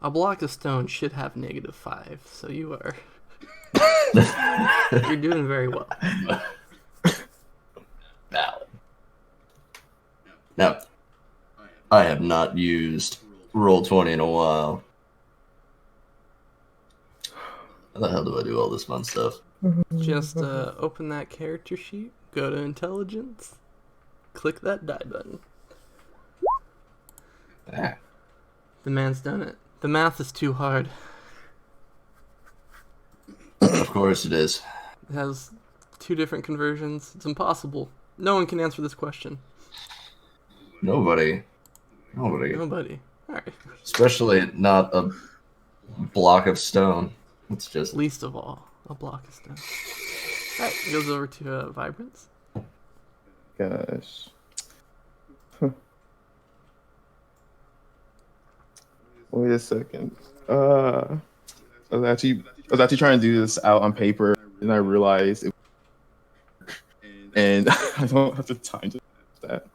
a block of stone should have -5, so you are... You're doing very well.
Valid. Now, I have not used Roll20 in a while. How the hell do I do all this fun stuff?
Just open that character sheet, go to intelligence, Click that die button.
Ah,
The man's done it. The math is too hard.
of course it is.
It has 2 different conversions. It's impossible. No one can answer this question.
Nobody.
Nobody. Alright.
Especially not a block of stone. It's just
Least of all, a block of stone. Alright, it goes over to Vibrance.
Gosh. Wait a second. I was actually trying to do this out on paper, and I realized and I don't have the time to do that.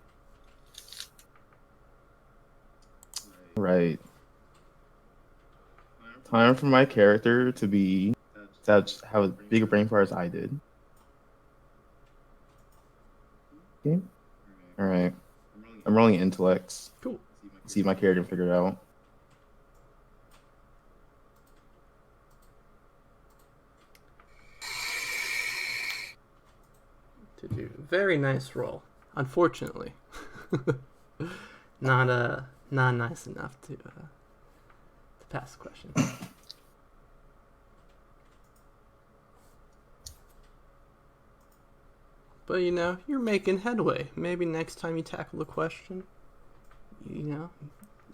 Right. Time for my character to have a bigger brain fire as I did. Okay. All right. I'm rolling intellects.
Cool.
See if my character can figure it out.
To do very nice roll. Unfortunately, not nice enough to pass the question. But you know, you're making headway. Maybe next time you tackle the question, you know,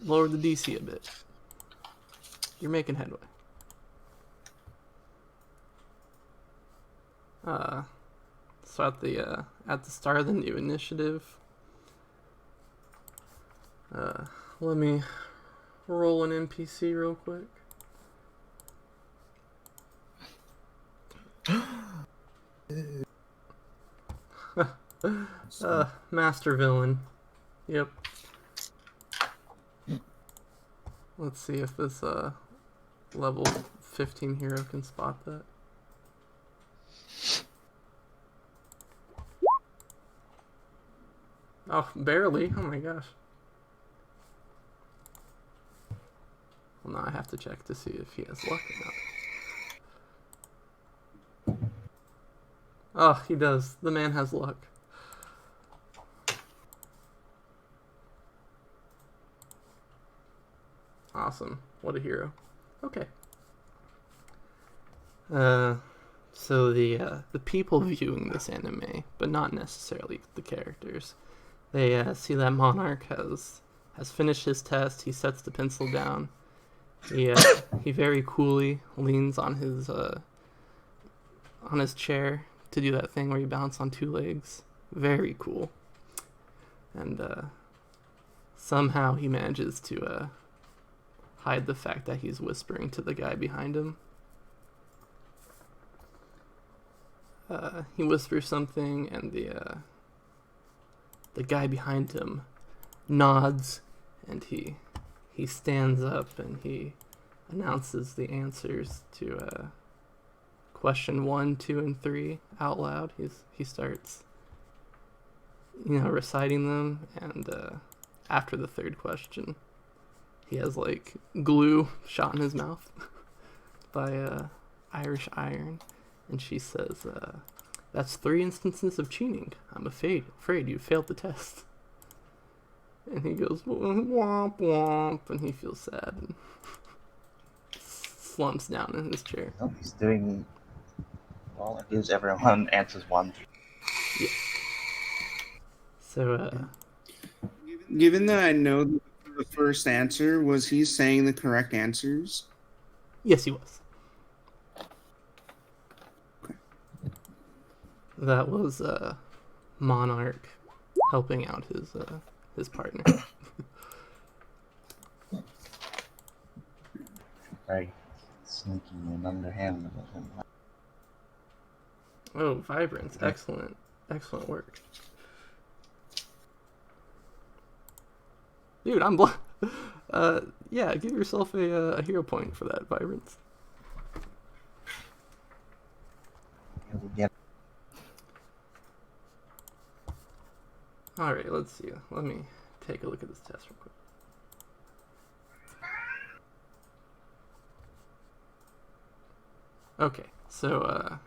lower the DC a bit. You're making headway. So at the start of the new initiative, let me roll an NPC real quick. Master villain. Yep. Let's see if this level 15 hero can spot that. Oh, barely. Oh my gosh. Well, now I have to check to see if he has luck or not. Oh, he does. The man has luck. Awesome. What a hero. Okay. So the people viewing this anime, but not necessarily the characters, they see that Monarch has finished his test. He sets the pencil down. He very coolly leans on his chair to do that thing where you balance on 2 legs. Very cool. And somehow he manages to hide the fact that he's whispering to the guy behind him. He whispers something, and the guy behind him nods, and he stands up and he announces the answers to question 1, 2, and 3 out loud. He starts, reciting them, and after the 3rd question, he has like glue shot in his mouth by Irish Iron, and she says, "That's 3 instances of cheating. I'm afraid you failed the test." And he goes, womp womp, and he feels sad and slumps down in his chair.
Oh, he's doing well. It gives everyone answers 1.
Yeah. So,
Given that I know the first answer, was he saying the correct answers?
yes, he was.
Okay.
That was Monarch helping out his partner.
Very sneaky and underhanded of him.
Oh, Vibrance. Excellent work. Dude, I'm yeah, give yourself a hero point for that, Vibrance.
Yeah.
Alright, let's see. Let me take a look at this test real quick. Okay, so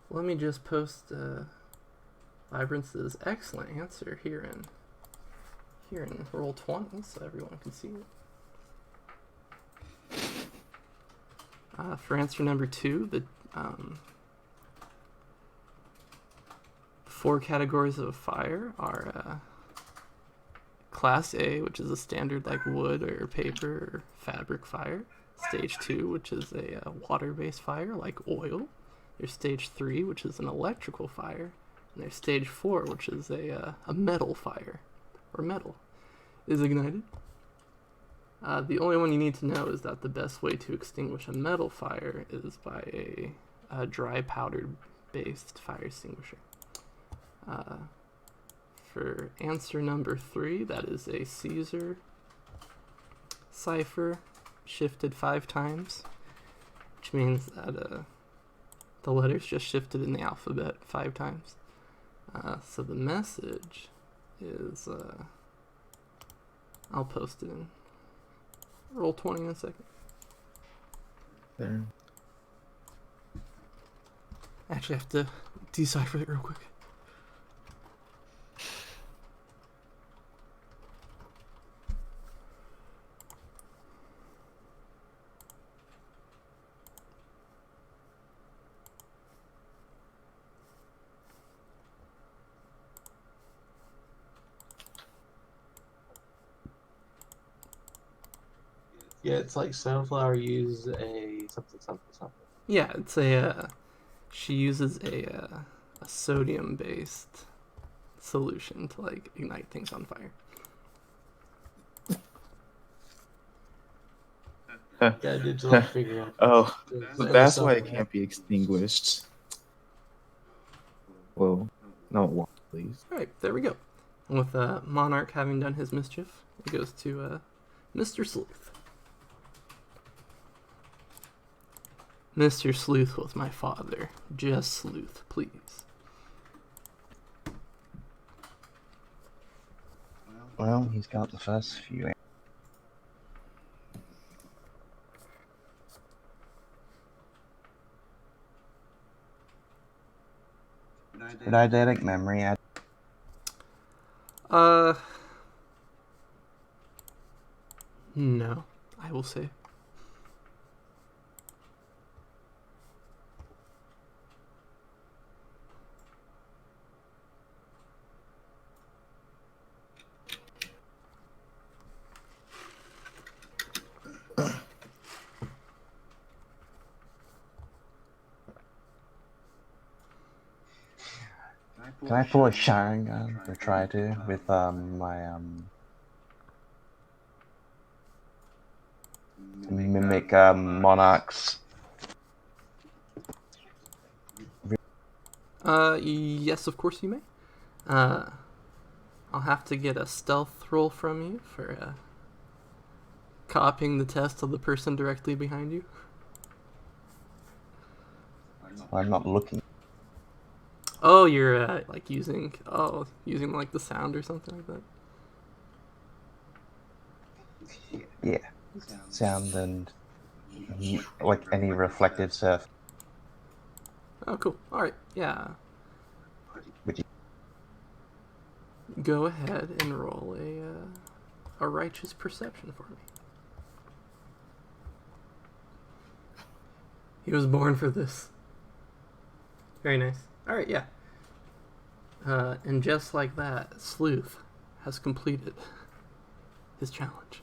let me just post Vibrance is excellent answer here in roll 20, so everyone can see it. For answer number 2, the 4 categories of fire are Class A, which is a standard like wood or paper or fabric fire. Stage 2, which is a water-based fire like oil. There's Stage 3, which is an electrical fire. And there's Stage 4, which is a metal fire, or metal is ignited. The only one you need to know is that the best way to extinguish a metal fire is by a dry powder-based fire extinguisher. For answer number 3, that is a Caesar cipher shifted 5 times, which means that the letters just shifted in the alphabet 5 times. So the message is, I'll post it in roll 20 in a second.
There.
Actually, I have to decipher it real quick.
Yeah, it's like Sunflower uses a something.
Yeah, it's she uses a sodium-based solution to like ignite things on fire.
Yeah, I did like figure out.
Oh,
the
that's why it
something.
can't be extinguished. Well, no, water, please.
Alright, there we go. And with Monarch having done his mischief, it goes to Mr. Sleuth. Mr. Sleuth was my father. Just Sleuth, please.
Well, he's got the first few. Would eidetic memory add?
No, I will say.
Can I pull a Sharingan or try to with my mimic monarchs?
Yes, of course you may. I'll have to get a stealth roll from you for copying the test of the person directly behind you.
I'm not looking.
Oh, you're like using like the sound or something like that.
Yeah, sound and like any reflective surf.
Oh, cool. All right, yeah.
Which
Go ahead and roll a righteous perception for me. He was born for this. Very nice. All right, yeah. And just like that, Sleuth has completed his challenge.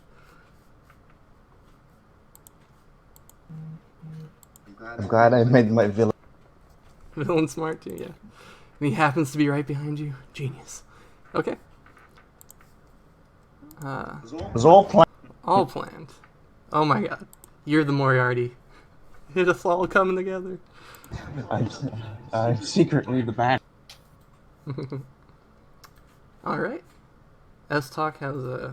I'm glad I made my villain.
Villain smart too, yeah. And he happens to be right behind you. Genius. Okay.
It was all planned.
All planned. Oh my god. You're the Moriarty. Hit us all coming together.
I'm secretly the bad.
Alright. S-Talk has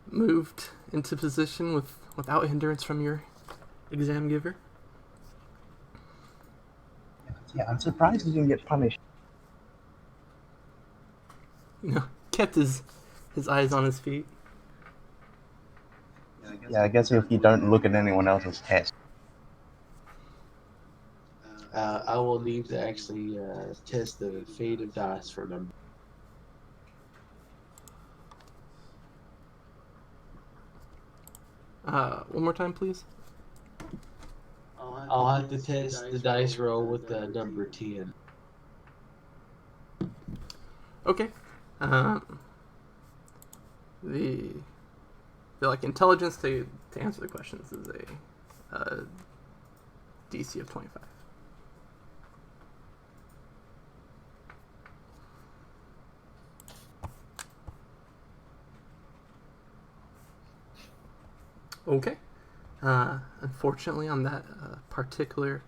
moved into position without hindrance from your exam giver.
Yeah, I'm surprised he didn't get punished.
You know, kept his eyes on his feet.
Yeah, I guess if you don't look at anyone else's test.
I will need to actually test the fate of dice for number.
One more time, please.
I'll have to test the dice roll with the number 10.
Okay. The like intelligence to answer the questions is a DC of 25. Okay. Unfortunately, on that particular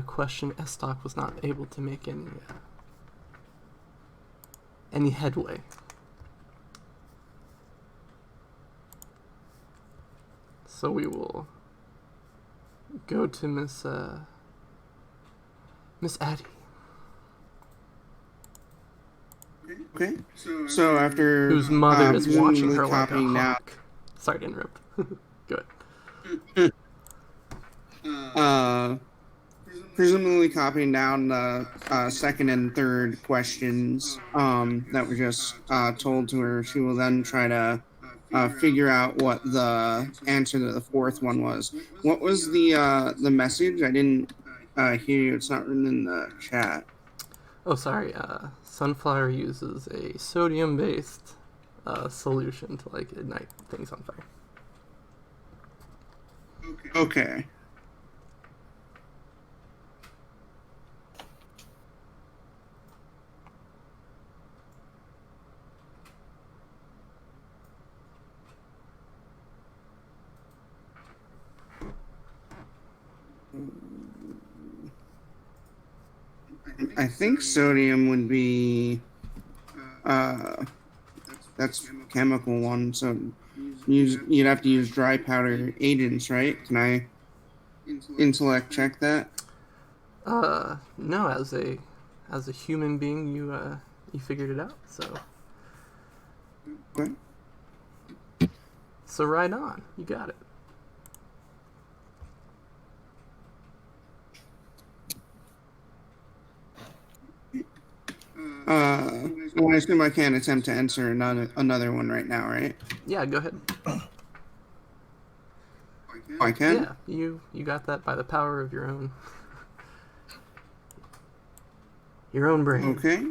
question, Estoc was not able to make any headway. So we will go to Miss Addie.
Okay. So after
Whose mother is watching her like a
copying now,
hawk. Sorry to interrupt. Go
ahead. Presumably copying down the second and third questions that were just told to her, she will then try to figure out what the answer to the fourth one was. What was the message? I didn't hear you. It's not written in the chat.
Oh, sorry. Sunflower uses a sodium-based solution to like ignite things on fire.
Okay. I think sodium would be that's chemical one, so you'd have to use dry powder agents, right? Can I intellect check that?
No, as a human being, you figured it out. So
Okay.
So right on, you got it.
Well, I assume I can't attempt to answer another one right now, right?
Yeah, go ahead.
Oh, I can?
Yeah, you got that by the power of your own brain.
Okay.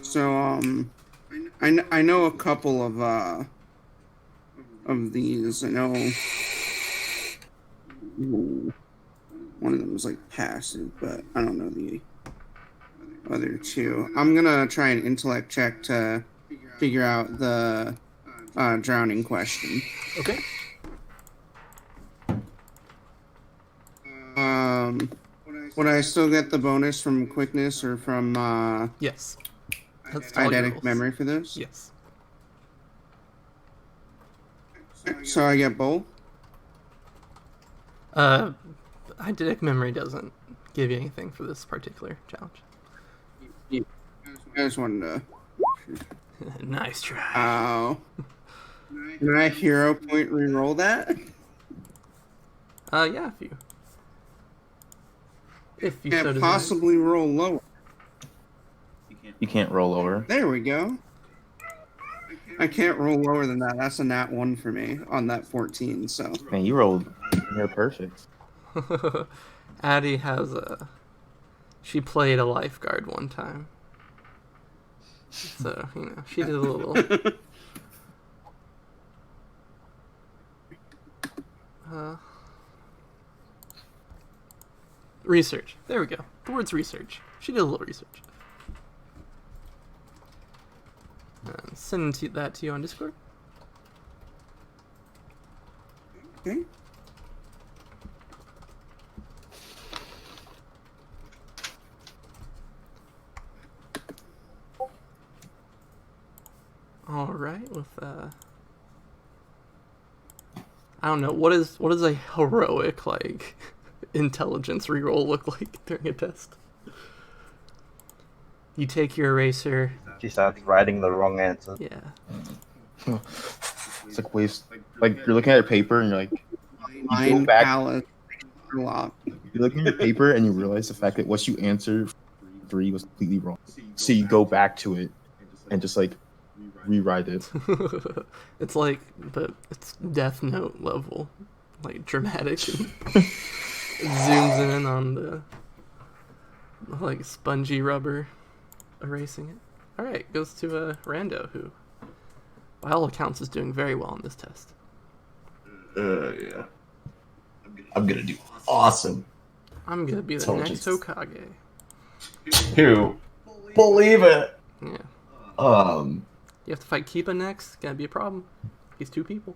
So I know a couple of these. I know one of them was like passive, but I don't know the other two. I'm gonna try an intellect check to figure out the drowning question.
Okay.
Would I still get the bonus from quickness or from
Yes. That's all your
eidetic
rolls.
memory for this?
Yes.
So I get both?
Eidetic memory doesn't give you anything for this particular challenge.
I just wanted to...
Nice try.
Oh. Can I hero point reroll that?
Yeah, if you so
Can't
desire.
possibly roll lower.
You can't roll over.
There we go. I can't roll lower than that. That's a nat 1 for me on that 14, so...
Man, you rolled near perfect.
Addie has she played a lifeguard one time. So, she did a little... research. There we go. The word's research. She did a little research. Send that to you on Discord.
Okay.
All right, with I don't know, what does a heroic like intelligence reroll look like during a test? You take your eraser.
She starts writing the wrong answer.
Yeah.
It's like waves. Like you're looking at a paper and you're like, you go
Mind
back.
palace. lock.
You look in your paper and you realize the fact that what you answered 3 was completely wrong. So you go back to it and just like rewrite it.
It's like, but it's Death Note level, like dramatic. It zooms in on the like spongy rubber erasing it. All right, goes to Rando, who, by all accounts, is doing very well on this test.
Yeah. I'm gonna do awesome.
I'm gonna be the next Hokage.
You believe it?
Yeah.
Um.
You have to fight Kiba next. Gonna be a problem. He's 2 people.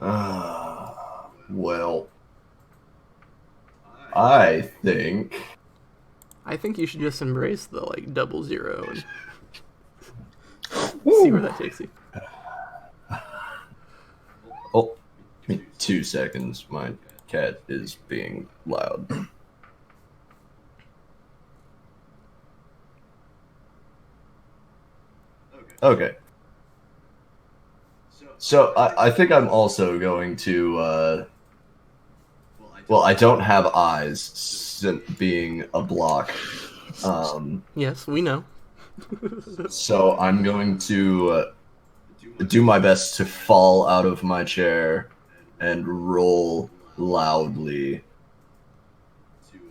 Well, I think
you should just embrace the like 00 and see where that takes you.
Oh, give me 2 seconds. My cat is being loud. Okay. So I think I'm also going to. Well, I don't have eyes, being a block.
Yes, we know.
So I'm going to do my best to fall out of my chair and roll loudly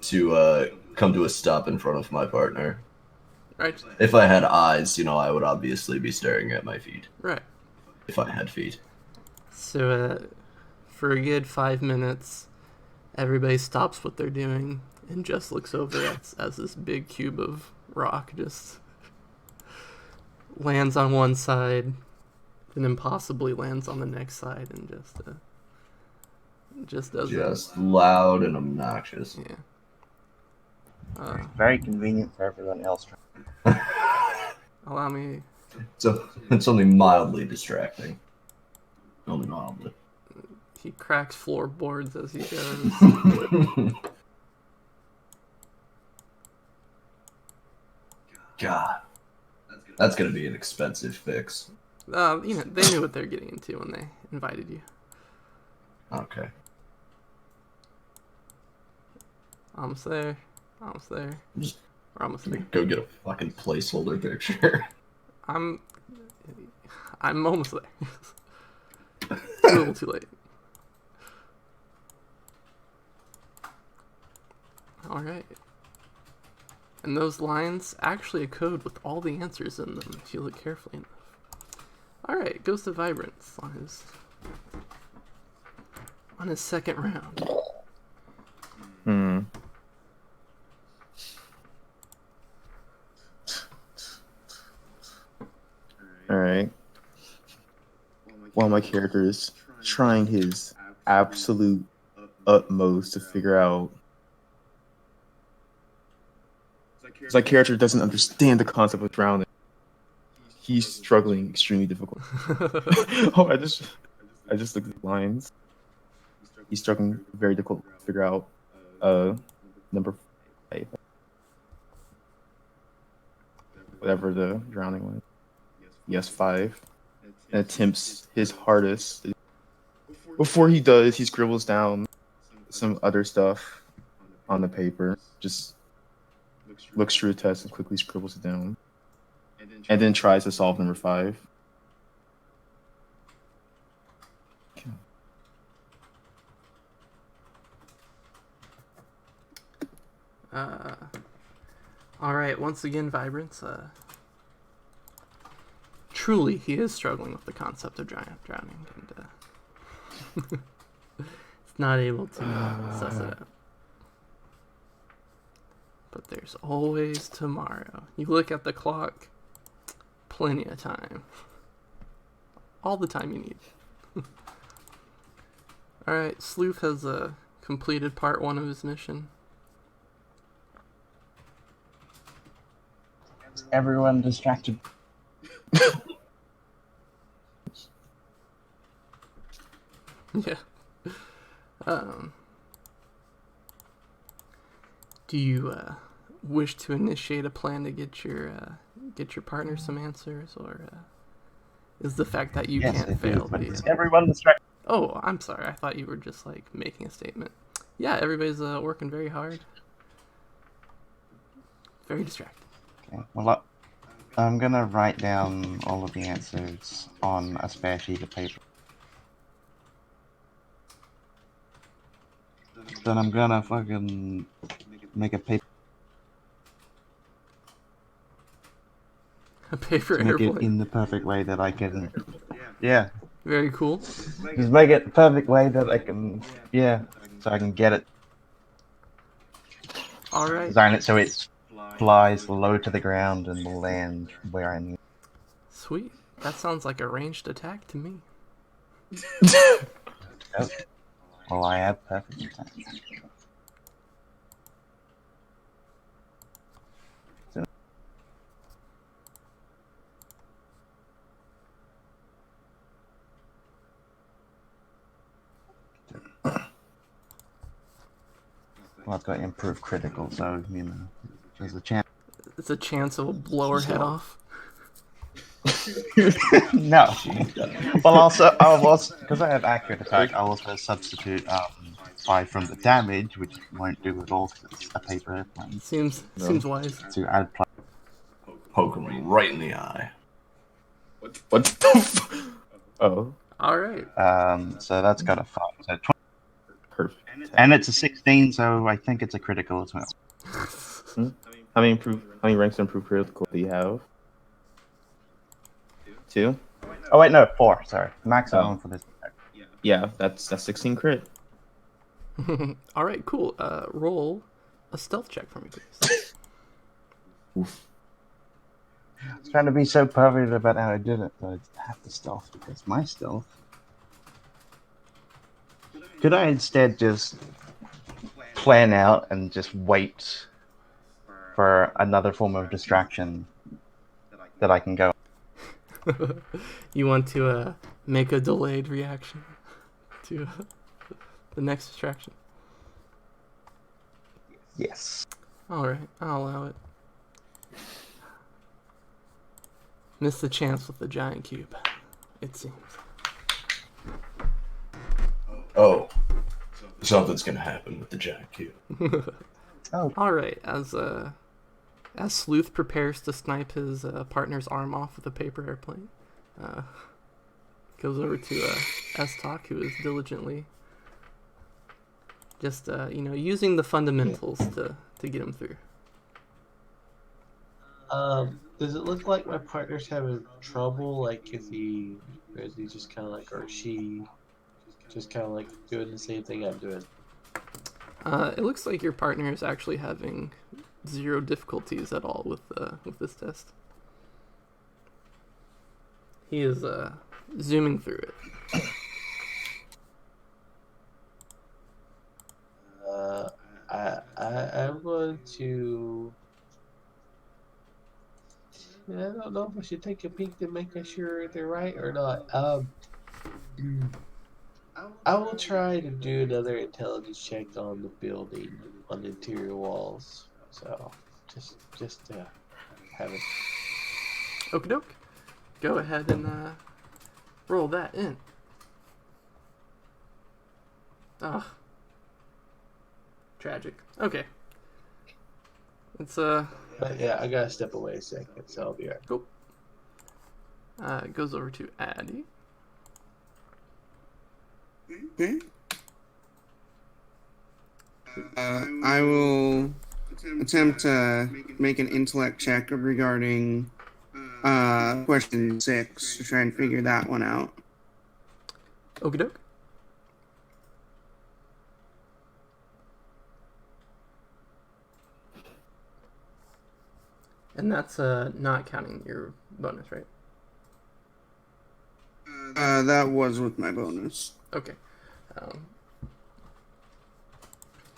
to come to a stop in front of my partner.
Right.
If I had eyes, I would obviously be staring at my feet.
Right.
If I had feet.
So, for a good 5 minutes, everybody stops what they're doing and just looks over as this big cube of rock just lands on one side and impossibly lands on the next side and just does it.
Just loud and obnoxious.
Yeah.
Very convenient for everyone else.
Allow me.
So it's only mildly distracting. Only mildly.
He cracks floorboards as he goes.
God, that's gonna be an expensive fix.
They knew what they're getting into when they invited you.
Okay.
Almost there. Almost there.
Just
We're almost there.
go get a fucking placeholder picture.
I'm almost there. A little too late. Alright. And those lines actually a code with all the answers in them if you look carefully enough. Alright, goes to Vibrance on his second round.
Alright. While my character is trying his absolute utmost to figure out. My character doesn't understand the concept of drowning. He's struggling extremely difficult. Oh, I just looked at the lines. He's struggling very difficult to figure out number 5. Whatever the drowning was. Yes, 5. And attempts his hardest. Before he does, he scribbles down some other stuff on the paper. Just looks through the test and quickly scribbles it down. And then tries to solve number 5.
Alright, once again, Vibrance. Truly, he is struggling with the concept of drowning, and it's not able to suss it out. But there's always tomorrow. You look at the clock, plenty of time. All the time you need. Alright, Sleuth has completed part 1 of his mission.
Everyone distracted.
Yeah. Do you wish to initiate a plan to get your partner some answers, or is the fact that you
Yes,
can't
I do,
fail
but
the
everyone distracted.
Oh, I'm sorry. I thought you were just like making a statement. Yeah, everybody's working very hard. Very distracted.
Okay. Well, I'm gonna write down all of the answers on a spare sheet of paper. Then I'm gonna fucking make a paper.
A paper
Make it
airplane.
in the perfect way that I can. Yeah.
Very cool.
Just make it the perfect way that I can. Yeah. So I can get it.
All right.
Design it so it flies low to the ground and will land where I need.
Sweet. That sounds like a ranged attack to me.
Oh. Well, I have perfect attack. Well, I've got improved critical, so there's a chance.
It's a chance it'll blow her head off.
No. Well, I'll also because I have accurate attack, I'll also substitute 5 from the damage, which won't do at all because it's a paper airplane.
Seems wise.
To add plus.
Poke him right in the eye.
What the f- Oh,
All right.
So that's got a 5. So 20,
perfect.
and it's a 16, so I think it's a critical as well.
How many ranks of improved critical do you have? 2?
Oh wait, no, 4. Sorry, maximum for this.
Yeah, that's 16 crit.
All right, cool. Roll a stealth check for me, please.
Oof.
I was trying to be so perfect about how I did it, but I have to stealth because my stealth. Could I instead just plan out and just wait for another form of distraction that I can go?
You want to make a delayed reaction to the next distraction?
Yes.
All right, I'll allow it. Missed the chance with the giant cube, it seems.
Oh, something's gonna happen with the giant cube.
Oh.
All right, as Sleuth prepares to snipe his partner's arm off with a paper airplane, goes over to S-Talk, who is diligently just using the fundamentals to get him through.
Does it look like my partner's having trouble? Like, or is he just kind of like, or she just kind of like doing the same thing I'm doing?
It looks like your partner is actually having 0 difficulties at all with this test. He is zooming through it.
I'm going to. I don't know if I should take a peek to make sure they're right or not. I will try to do another intelligence check on the building, on the interior walls. So, just to have it.
Okie doke. Go ahead and roll that in. Oh. Tragic. Okay. It's
But yeah, I gotta step away a second, so I'll be right.
Cool. It goes over to Addy.
Okay. I will attempt to make an intellect check regarding question 6 to try and figure that one out.
Okie doke. And that's not counting your bonus, right?
That was with my bonus.
Okay.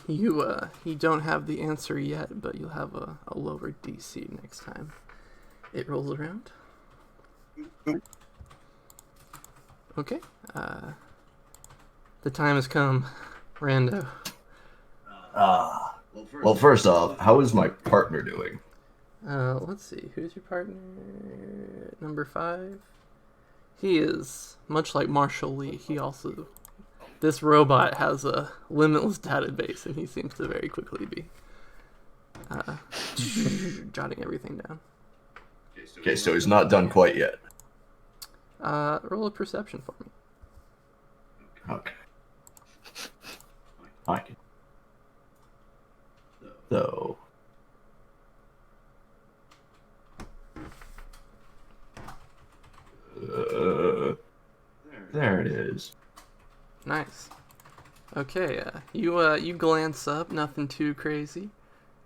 You don't have the answer yet, but you'll have a lower DC next time it rolls around. Okay. The time has come, Rando.
Well, first off, how is my partner doing?
Let's see. Who's your partner? Number 5. he is much like Marshall Lee. This robot has a limitless database, and he seems to very quickly be jotting everything down.
Okay, so he's not done quite yet.
Roll a perception for me.
Okay. I can. So. There it is.
Nice. Okay, you glance up, nothing too crazy,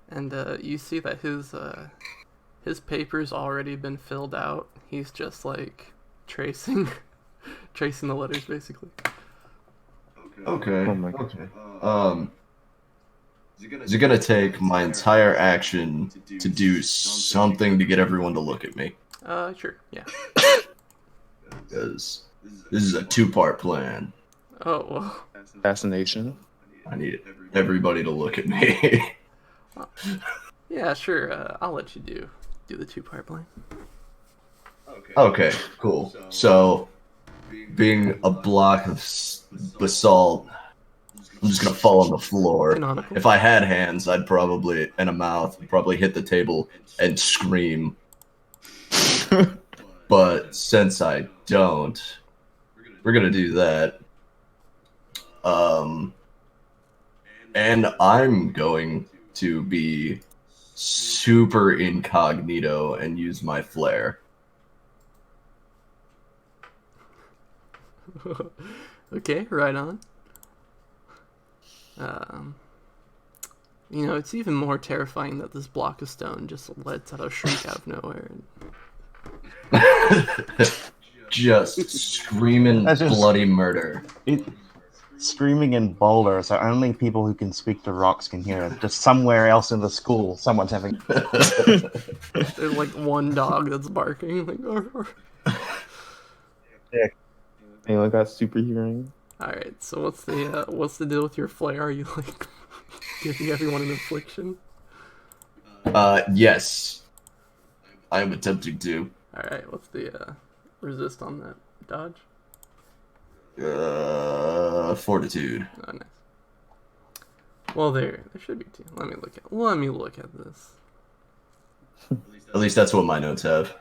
and you see that his paper's already been filled out. He's just like tracing the letters basically.
Okay.
Oh my god.
Is it gonna take my entire action to do something to get everyone to look at me?
Sure, yeah.
Because this is a two-part plan.
Oh, well.
Fascination.
I need everybody to look at me.
Yeah, sure. I'll let you do the two-part plan.
Okay, cool. So, being a block of basalt, I'm just gonna fall on the floor.
Canonical.
If I had hands, and a mouth, I'd probably hit the table and scream. But since I don't, we're gonna do that. And I'm going to be super incognito and use my flare.
Okay, right on. It's even more terrifying that this block of stone just lets out a shriek out of nowhere.
Just screaming
That's just-
bloody murder.
Screaming in Boulder, so only people who can speak to rocks can hear it. Just somewhere else in the school, someone's having.
There's like one dog that's barking. Like, "Arr, arr."
Anyone got super hearing?
All right. So what's the deal with your flare? Are you like giving everyone an affliction?
Yes. I am attempting to.
All right. What's the resist on that dodge?
Fortitude.
Oh, nice. Well, there should be two. Let me look at this.
At least that's what my notes have.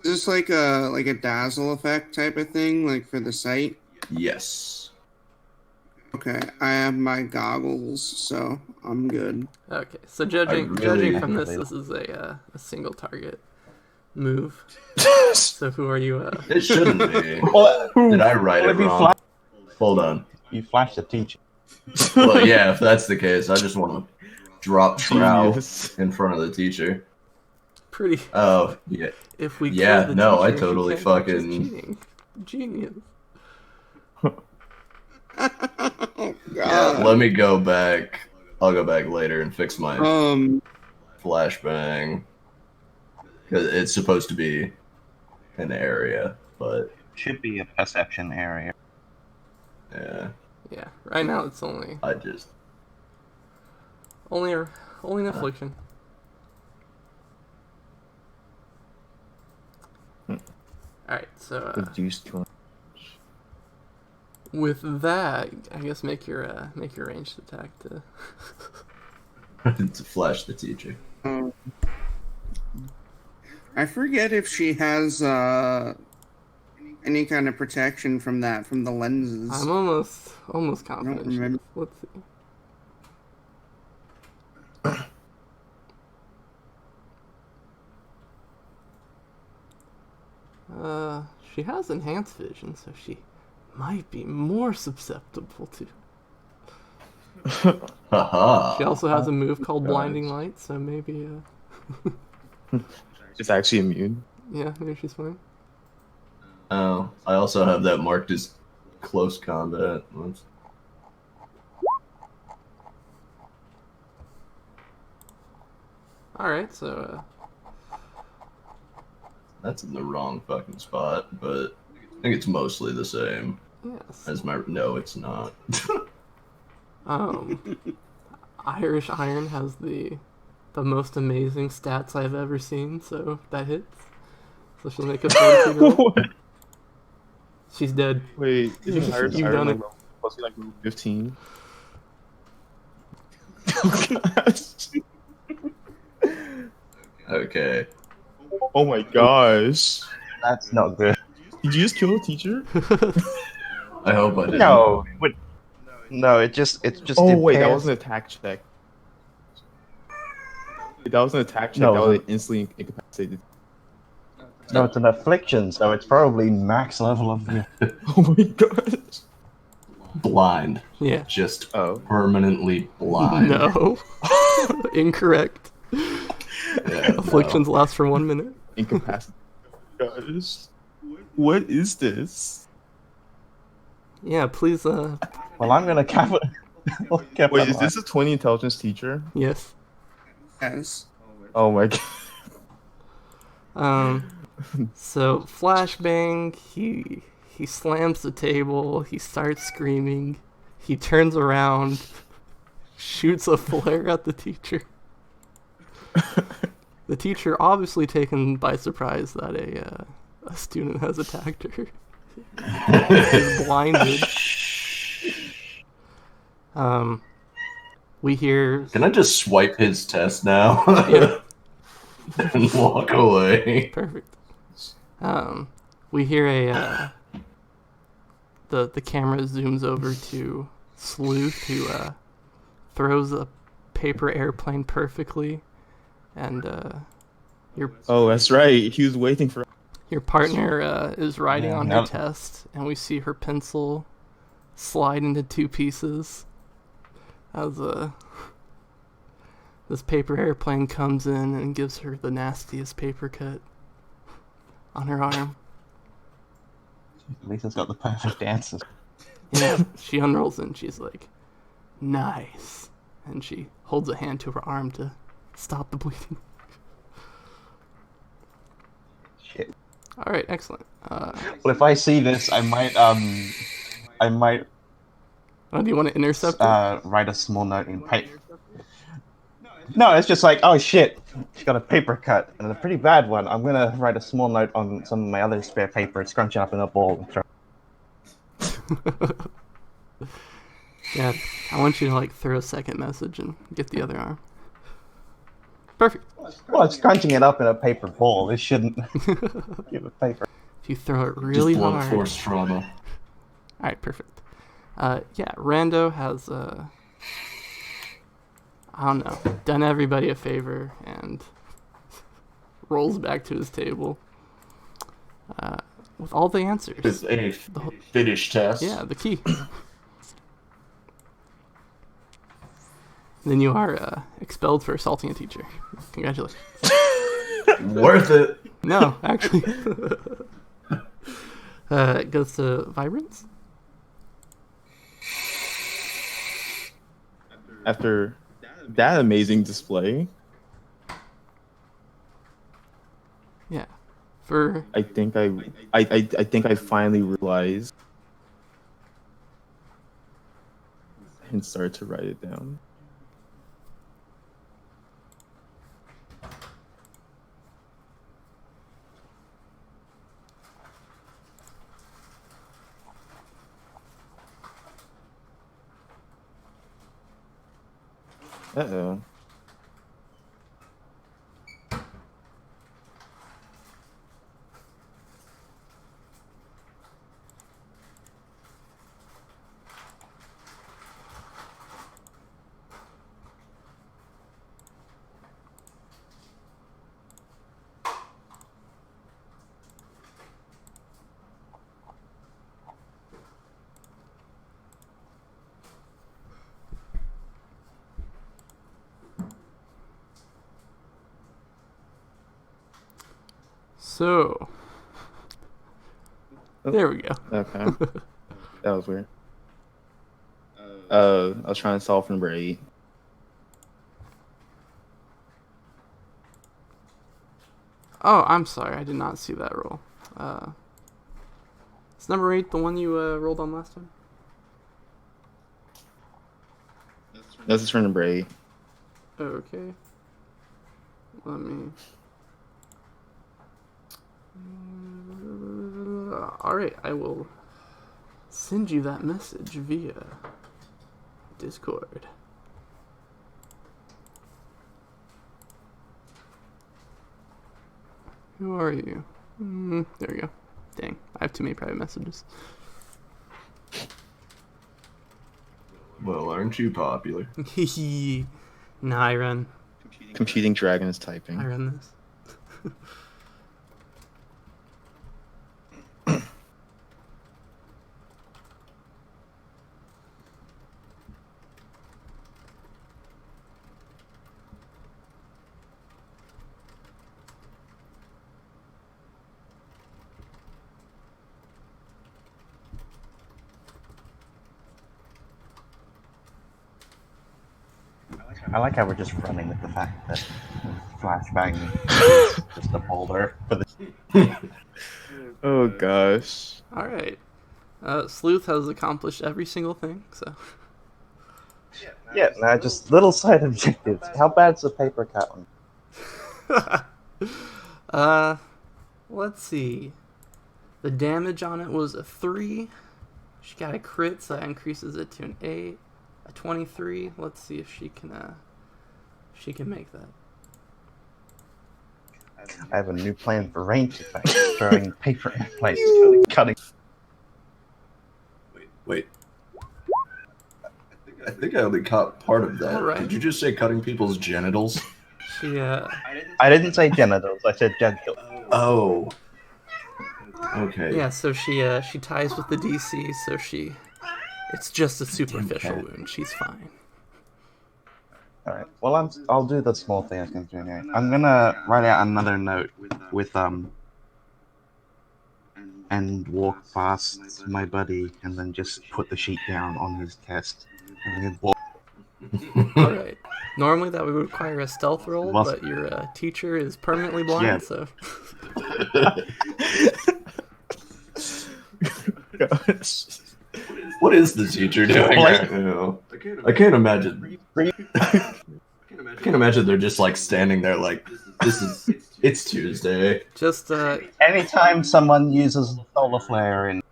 Is this like a dazzle effect type of thing, like for the sight?
Yes.
Okay, I have my goggles, so I'm good.
Okay. So judging from this is a single target move. So who are you?
It shouldn't be.
Well,
Did I write it
Let me
wrong?
flash-
Hold on.
You flash the teacher.
Well, yeah, if that's the case, I just want to drop trout
Genius.
in front of the teacher.
Pretty.
Oh, yeah.
If we
Yeah,
kill the
no, I
teacher, she
totally
can't catch us
fucking-
cheating. Genius.
Oh
Yeah,
god.
let me go back. I'll go back later and fix my
Um,
flashbang. Because it's supposed to be an area, but
Should be a perception area.
yeah,
Yeah. Right now it's only
I just
an affliction. All right. So
Reduced to
with that, I guess make your ranged attack to.
to flash the teacher.
I forget if she has any kind of protection from the lenses.
I'm almost confident. she
remember.
does. Let's see. She has enhanced vision, so she might be more susceptible to.
Haha.
She also has a move called
gosh.
Blinding Light, so maybe
It's actually immune.
yeah, maybe she's fine.
Oh, I also have that marked as close combat. Oops.
All right, so
That's in the wrong fucking spot, but I think it's mostly the same
yes.
as my. No, it's not.
Irish Iron has the most amazing stats I've ever seen, so that hits. So she'll make a 42 roll. She's dead.
Wait, isn't higher
You've
siren
done
like
it.
supposed to be like level 15?
Okay.
Oh my gosh.
That's not good.
Did you just kill a teacher?
I hope I didn't.
No, no, it's just
Oh wait, that
impairs.
was an attack check. That was an attack check.
No,
That
it
would
wasn't.
instantly incapacitated.
No, it's an affliction, so it's probably max level of the.
Oh my gosh.
Blind.
Yeah.
Just
Oh.
permanently blind.
No. Incorrect.
Yeah,
Afflictions last for 1 minute.
Incapacitated. Gosh. What is this?
Yeah, please,
Well, I'm gonna
Wait, is this a 20 intelligence teacher?
yes.
Yes.
Oh my god.
So flashbang, he slams the table, he starts screaming, he turns around, shoots a flare at the teacher. The teacher, obviously taken by surprise that a student has attacked her, is blinded. We hear.
Can I just swipe his test now?
Yeah.
And walk away.
Perfect. We hear the camera zooms over to Sleuth, who throws a paper airplane perfectly, and
Oh, that's right. He was waiting for.
your partner is writing
Yeah,
on
no.
her test, and we see her pencil slide into two pieces as this paper airplane comes in and gives her the nastiest paper cut on her arm.
Lisa's got the perfect answers.
Yeah, she unrolls it and she's like, nice. And she holds a hand to her arm to stop the bleeding.
Shit.
Alright, excellent.
Well, if I see this, I might
Do you want to intercept it?
write a small note in paper. No, it's just like, oh shit, she got a paper cut, and a pretty bad one. I'm gonna write a small note on some of my other spare paper, scrunch it up in a ball, and throw.
Yeah, I want you to like throw a second message and get the other arm. Perfect.
Well, it's scrunching it up in a paper ball. This shouldn't give a paper.
If you throw it really
Just blunt
hard.
force trauma.
Alright, perfect. Yeah, Rando has, I don't know, done everybody a favor and rolls back to his table with all the answers.
It's a finished test.
Yeah, the key. Then you are expelled for assaulting a teacher. Congratulations.
Worth it.
No, actually. It goes to Vibrance.
After that amazing display,
Yeah. For
I think I finally realized and started to write it down. Uh-oh.
so there we go.
Okay. That was weird. I was trying to solve for number 8.
Oh, I'm sorry. I did not see that roll. Is number 8 the one you rolled on last time?
This is for number 8.
Okay. Let me. Alright, I will send you that message via Discord. Who are you? There we go. Dang, I have too many private messages.
Well, aren't you popular?
Nah, I run
Competing dragon is typing.
this.
I like how we're just running with the fact that flashbang is just a boulder for the.
Oh gosh.
All right. Sleuth has accomplished every single thing, so.
Yeah, now just little side objectives. How bad's the paper cut one?
Let's see. The damage on it was a 3. She got a crit, so that increases it to an 8. A 23. Let's see if she can make that.
I have a new plan for range effects. Throwing paper in place, cutting.
Wait. I think I only caught part of that.
Alright.
Did you just say cutting people's genitals?
She
I didn't say genitals. I said genitals.
Oh. Okay.
yeah, so she ties with the DC, so it's just a superficial
cat.
wound. She's fine.
All right. Well, I'll do the small thing I can do anyway. I'm gonna write out another note with and walk past my buddy, and then just put the sheet down on his chest, and then walk.
All right. Normally that would require a stealth roll,
Must-
but your teacher is permanently blind,
Yeah.
so.
Gosh.
What is the teacher doing right now? I can't imagine. I can't imagine they're just like standing there like, it's Tuesday.
Just
Anytime someone uses solar flare in.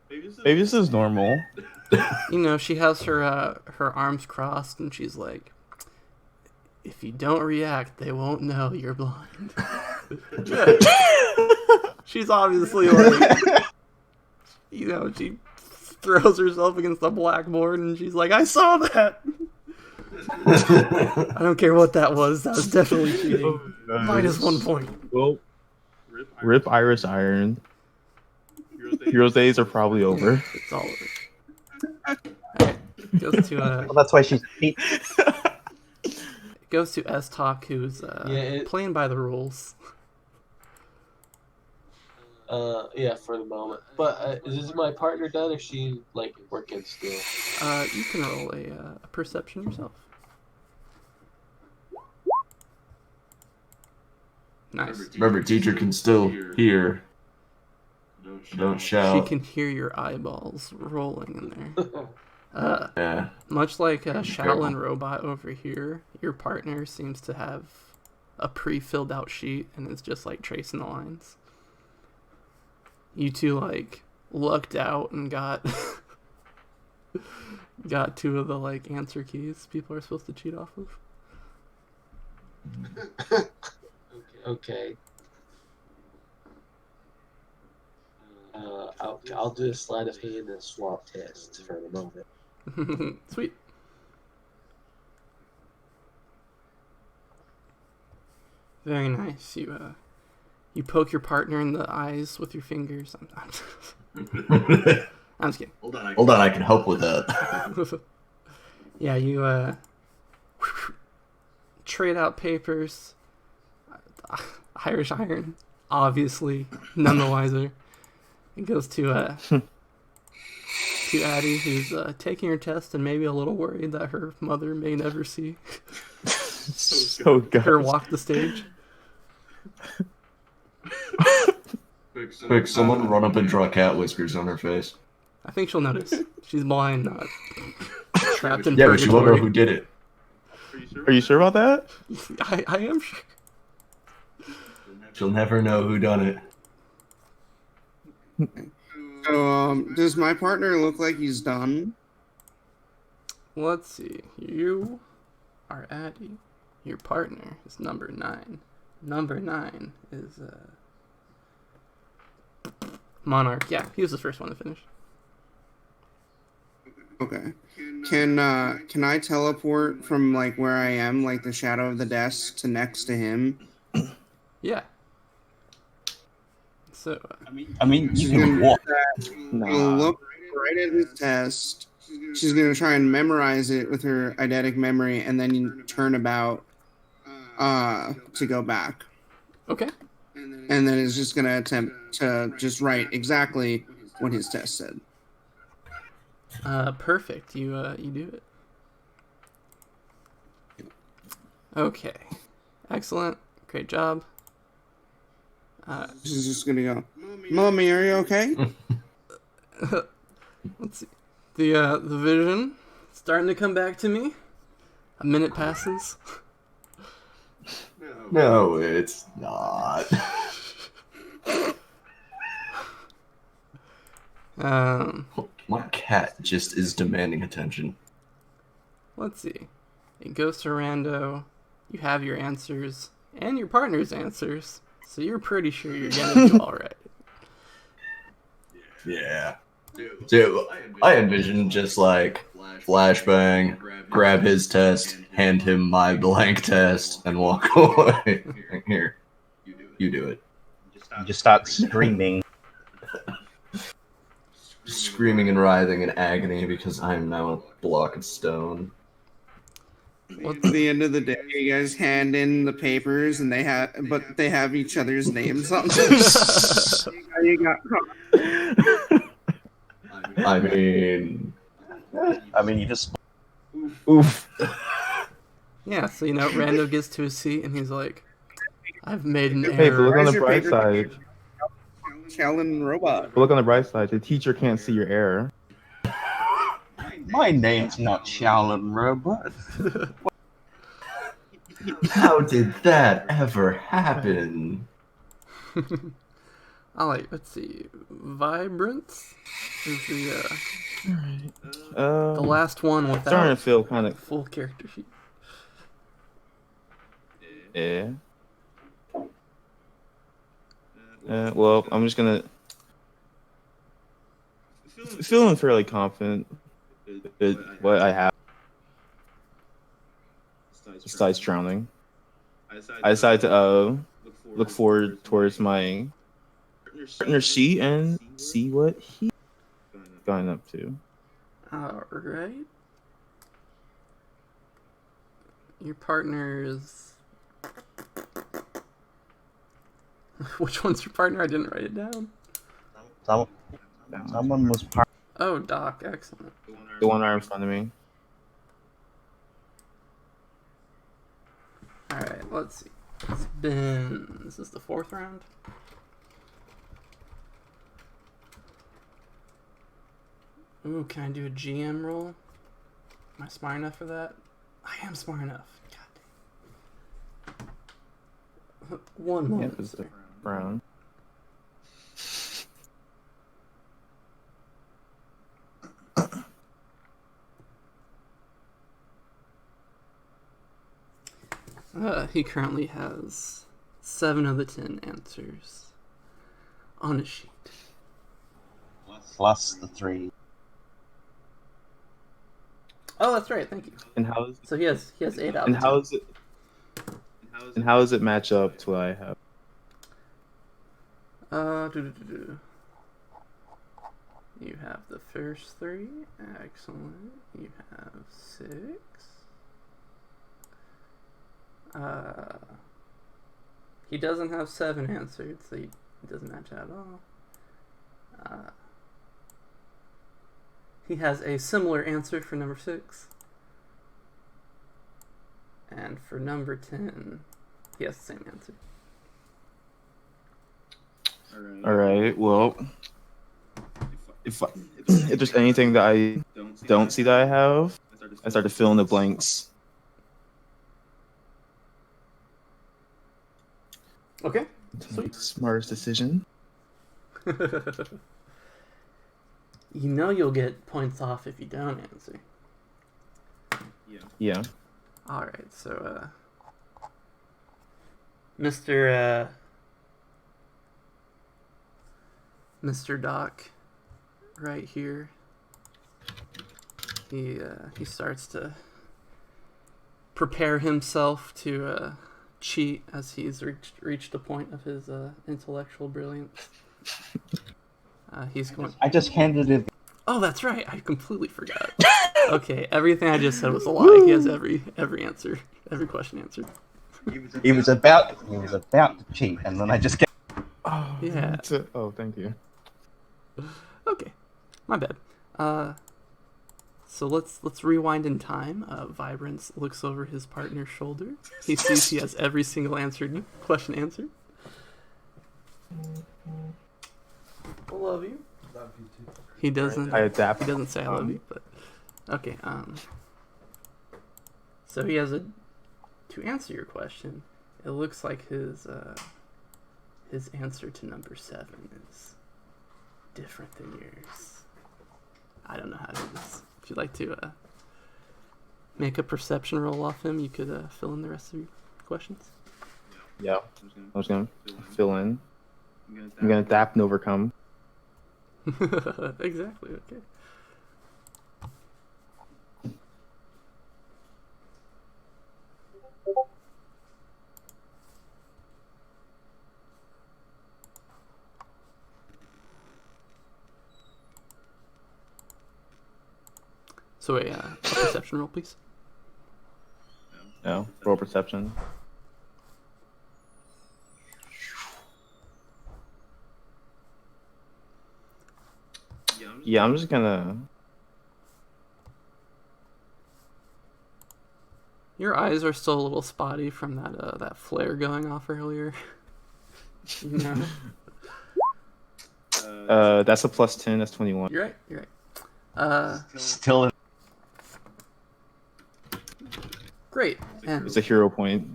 Maybe this is normal.
she has her arms crossed, and she's like, if you don't react, they won't know you're blind. She's obviously like, she throws herself against the blackboard, and she's like, I saw that. I don't care what that was. That was definitely cheating. Minus 1 point.
Well, rip Iris Iron. Heroes Days are probably over.
It's all over. Alright. Goes to
Well, that's why she's.
goes to S Talk, who's playing by the rules.
Yeah, for the moment. But is my partner done, or is she like working still?
You can roll a perception yourself. Nice.
Remember, teacher can still hear. Don't shout.
She can hear your eyeballs rolling in there.
Yeah.
Much like a
careful.
Shaolin robot over here, your partner seems to have a pre-filled out sheet and is just like tracing the lines. You two like lucked out and got got 2 of the like answer keys people are supposed to cheat off of.
Okay. I'll do a sleight of hand and swap test for the moment.
Sweet. Very nice. You poke your partner in the eyes with your fingers. I'm just kidding.
Hold on, I can help with that.
Yeah, you trade out papers. Irish Iron, obviously, none the wiser. It goes to Addie, who's taking her test and maybe a little worried that her mother may never see
So good.
her walk the stage.
Quick, someone run up and draw cat whiskers on her face.
I think she'll notice. She's blind, not trapped in
Yeah, but she won't know
purgatory.
who did it.
Are you sure about that?
I am sure.
She'll never know who done it.
So, does my partner look like he's done?
Let's see. You are Addy. Your partner is number 9. Number 9 is Monarch. Yeah, he was the first one to finish.
Okay. Can I teleport from like where I am, like the shadow of the desk, to next to him?
Yeah. So,
I mean,
She's
you
gonna
can walk.
look right at his test. She's gonna try and memorize it with her eidetic memory, and then turn about to go back.
okay.
And then is just gonna attempt to just write exactly what his test said.
Perfect. You do it. Okay. Excellent. Great job.
She's just gonna go, "Mommy, are you okay?"
Let's see. The vision starting to come back to me. A minute passes.
No, it's not. My cat just is demanding attention.
Let's see. It goes to Rando. You have your answers and your partner's answers, so you're pretty sure you're gonna do all right.
Yeah. Dude, I envision just like flashbang, grab his test, hand him my blank test, and walk away. Here, you do it.
You just start screaming.
Screaming and writhing in agony because I am now a block of stone.
At the end of the day, you guys hand in the papers, and they have each other's names on them. You got
I mean,
you just
Oof.
Yeah, so Rando gets to his seat and he's like, "I've made an
Hey, but
error."
look on the
Where's your
bright
paper?
side.
Kellen Robot.
But look on the bright side. The teacher can't see your error.
my name's not Shaolin Robot.
how did that ever happen?
Let's see. Vibrance is the
The
last one
starting to
without
feel kind of
full character sheet.
yeah. Well, I'm just gonna feeling fairly confident with what I have. Besides drowning, I decided to look forward towards my partner's sheet and see what he's going up to.
Alright. Your partner is... Which one's your partner? I didn't write it down.
Someone was part.
Oh, Doc. Excellent.
The one right in front of me.
Alright, let's see. It's been... Is this the 4th round? Ooh, can I do a GM roll? Am I smart enough for that? I am smart enough. God dang. One moment.
Yeah, it's the brown.
He currently has 7 of the 10 answers on his sheet.
Plus the 3.
Oh, that's right. Thank you.
And how is
So he has 8 out.
and
of 10.
how is it? And how does it match up to what I have?
You have the first 3. Excellent. You have 6. He doesn't have 7 answered, so he doesn't match at all. He has a similar answer for number 6. And for number 10, he has the same answer.
All right. Well, if there's anything that I don't see that I have, I start to fill in the blanks.
Okay.
Sweet. Smartest decision.
You know you'll get points off if you don't answer.
Yeah.
Alright, so, Mr. Doc, right here, he starts to prepare himself to cheat as he's reached the point of his intellectual brilliance. He's going.
I just handed it.
Oh, that's right. I completely forgot. Okay, everything I just said was a lie. He has every answer, every question answered.
He was about to cheat, and then I just get.
Oh,
Yeah.
Oh, thank you.
Okay, my bad. So let's rewind in time. Vibrance looks over his partner's shoulder. He sees he has every single question answered. I love you.
Love you too.
He doesn't.
I adapt.
He doesn't say I love you, but okay. So he has to answer your question. It looks like his answer to number 7 is different than yours. I don't know how to do this. If you'd like to make a perception roll off him, you could fill in the rest of your questions.
Yeah. I was gonna fill in. I'm gonna adapt and overcome.
Exactly. Okay. So a perception roll, please.
No. Roll perception. Yeah, I'm just gonna.
Your eyes are still a little spotty from that flare going off earlier. You know?
That's a plus 10. That's 21.
You're right.
Still.
Great.
It's a hero point.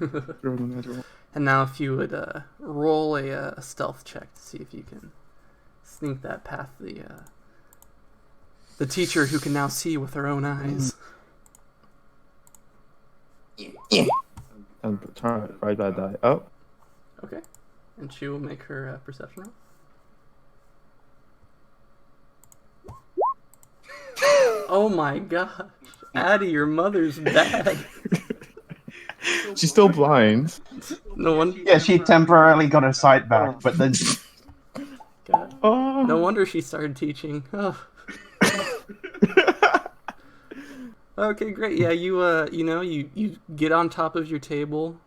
And now if you would roll a stealth check to see if you can sneak that past the teacher who can now see with her own eyes.
I'm trying to right by die. Oh.
Okay. And she will make her perception roll. Oh my gosh. Addie, your mother's bad.
She's still blind.
No one.
Yeah, she temporarily got her sight back, but then.
God.
Oh.
No wonder she started teaching. Oh. Okay, great. Yeah, you get on top of your table.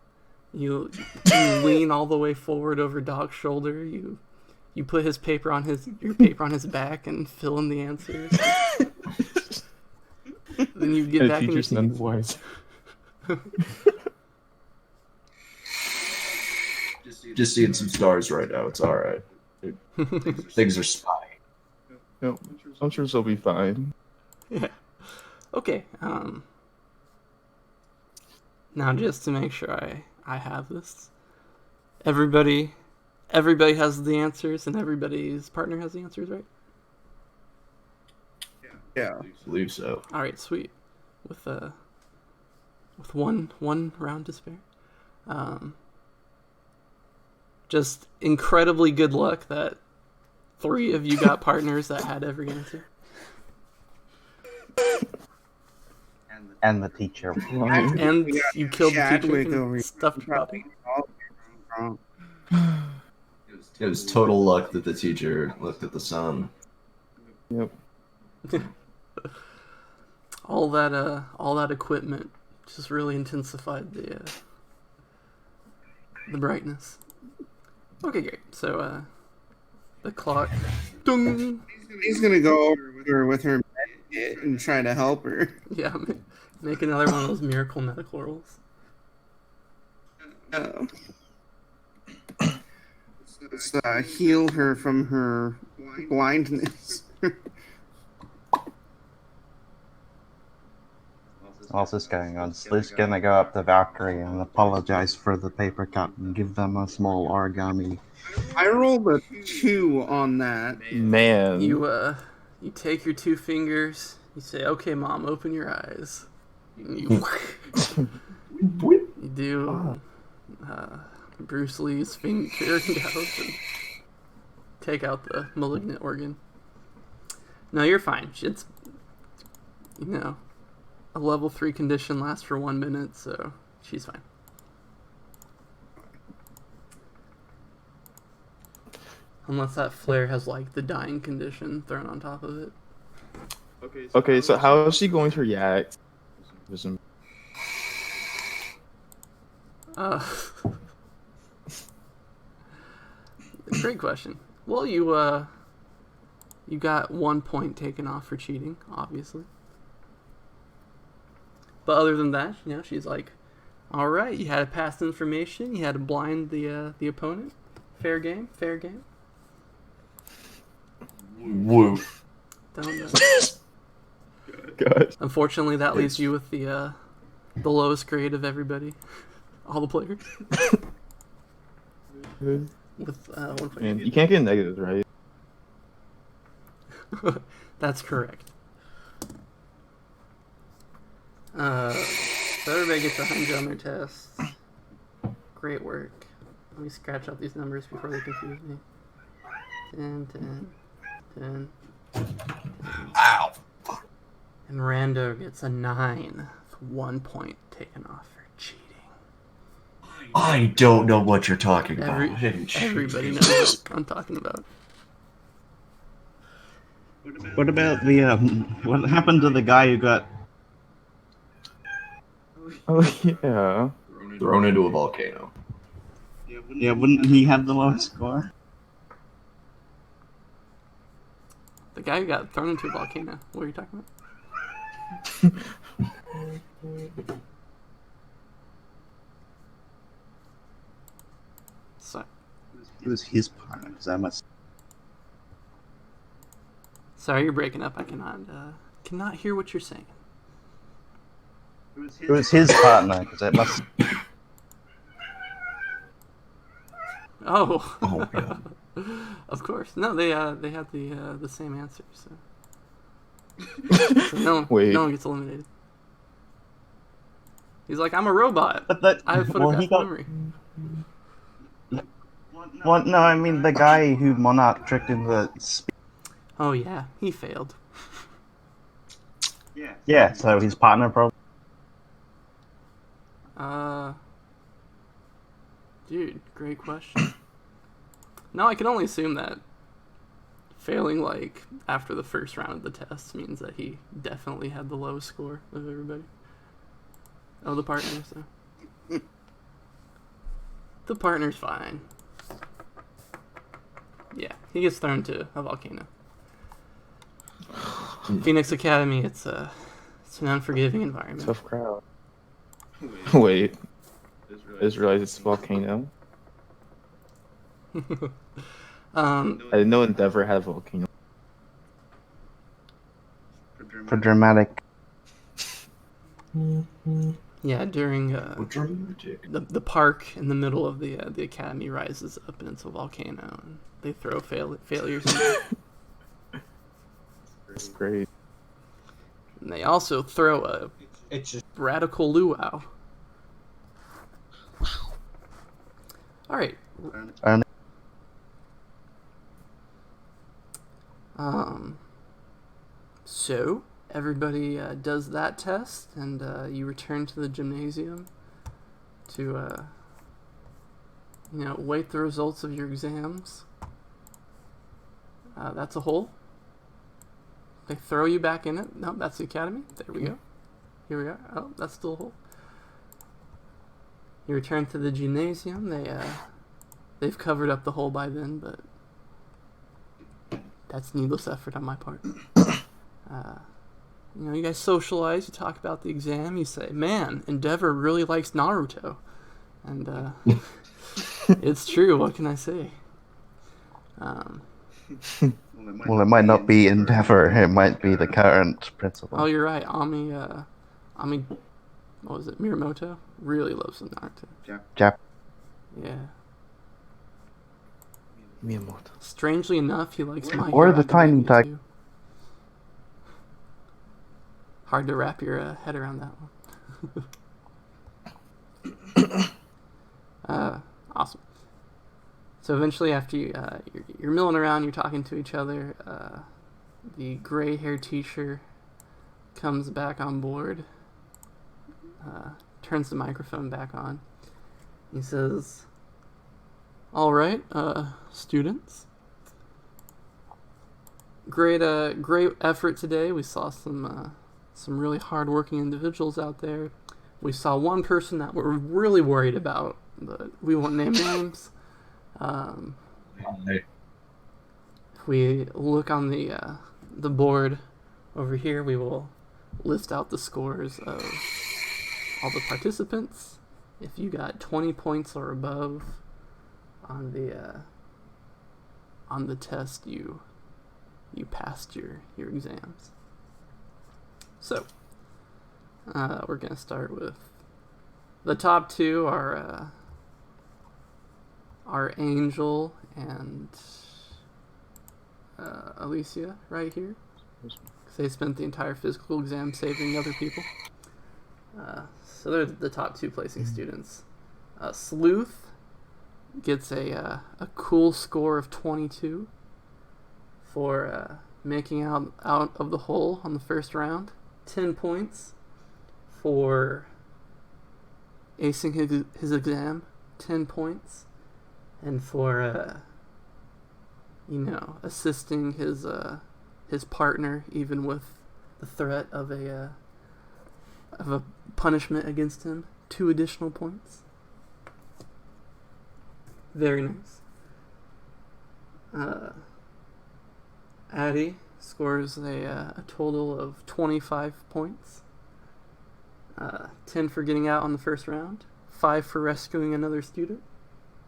You lean all the way forward over Doc's shoulder. You put your paper on his back and fill in the answers. Then you get back in your seat.
Just seeing some stars right now. It's all right. Things are spotty.
No, I'm sure she'll be fine.
Yeah. Okay. Now, just to make sure I have this, everybody has the answers, and everybody's partner has the answers, right?
Yeah.
I believe so.
All right, sweet. With one round to spare. Just incredibly good luck that 3 of you got partners that had every answer.
And the teacher.
And you killed the teacher
Chadwick over
and
here.
stuffed your puppy.
It was total luck that the teacher looked at the sun.
Yep.
All that equipment just really intensified the brightness. Okay, great. So the clock. Dung!
He's gonna go over with her and try to help her.
Yeah, make another one of those miracle medical rolls.
Let's heal her from her blindness.
What's this going on? Sleuth's gonna go up to Valkyrie and apologize for the paper cut and give them a small origami.
I rolled a 2 on that.
Man.
You You take your 2 fingers. You say, "Okay, Mom, open your eyes." And you you do Bruce Lee's finger out and take out the malignant organ. No, you're fine. It's, a level 3 condition lasts for 1 minute, so she's fine. Unless that flare has, like, the dying condition thrown on top of it.
Okay, so how is she going to react?
Great question. Well, you got 1 point taken off for cheating, obviously. But other than that, she's like, "All right, you had to pass information. You had to blind the opponent. Fair game, fair game."
Woof.
Don't know.
God.
Unfortunately, that leaves you with the lowest grade of everybody, all the players. With 1 point.
Man, you can't get negatives, right?
That's correct. So everybody gets 100 on their tests. Great work. Let me scratch out these numbers before they confuse me. 10, 10, 10.
Ow.
And Rando gets a 9 with 1 point taken off for cheating.
I don't know what you're talking about.
Everybody knows what I'm talking about.
What about the what happened to the guy who got?
Oh yeah.
Thrown into a volcano.
Yeah, wouldn't he have the lowest score?
The guy who got thrown into a volcano. What are you talking about? So,
It was his partner, because I must.
sorry, you're breaking up. I cannot hear what you're saying.
It was his partner, because it must.
Oh,
Oh, yeah.
of course. No, they had the same answer. So, no one gets eliminated. He's like, "I'm a robot.
But that,
I have
well, he
photographic
got.
memory."
Well, no, I mean the guy who Monarch tricked in the.
Oh yeah, he failed.
Yeah, so his partner probably.
Dude, great question. No, I can only assume that failing, like, after the first round of the test means that he definitely had the lowest score of everybody. Oh, the partner, so. The partner's fine. Yeah, he gets thrown to a volcano. Phoenix Academy, it's an unforgiving environment.
Tough crowd. Wait. I just realized it's a volcano. I didn't know Endeavor had a volcano.
For dramatic.
Yeah, during
Dramatic.
the park in the middle of the academy rises up and it's a volcano, and they throw failures in there.
It's great.
And they also throw a radical luau. All right. So everybody does that test, and you return to the gymnasium to wait the results of your exams. That's a hole. They throw you back in it. No, that's the academy. There we go. Here we are. Oh, that's still a hole. You return to the gymnasium. They've covered up the hole by then, but that's needless effort on my part. You guys socialize. You talk about the exam. You say, "Man, Endeavor really likes Naruto," and it's true. What can I say?
Well, it might not be Endeavor. It might be the current principal.
Oh, you're right. Ami, what was it? Miyamoto really loves Naruto.
Jap.
Yeah.
Miyamoto.
Strangely enough, he likes my
Or
Hero
the Tiny
Academia,
Tiger.
too. hard to wrap your head around that one. Awesome. So eventually, after you're milling around, you're talking to each other, the gray-haired teacher comes back on board, turns the microphone back on. He says, "All right, students. Great effort today. We saw some really hard-working individuals out there. We saw one person that we're really worried about, but we won't name names. If we look on the board over here, we will list out the scores of all the participants. If you got 20 points or above on the test, you passed your exams. So we're gonna start with the top two are Angel and Alicia right here. They spent the entire physical exam saving other people. So they're the top two placing students. Sleuth gets a cool score of 22 for making out of the hole on the first round. 10 points for acing his exam. 10 points. And for assisting his partner even with the threat of a punishment against him, 2 additional points. Very nice. Addie scores a total of 25 points. 10 for getting out on the first round, 5 for rescuing another student,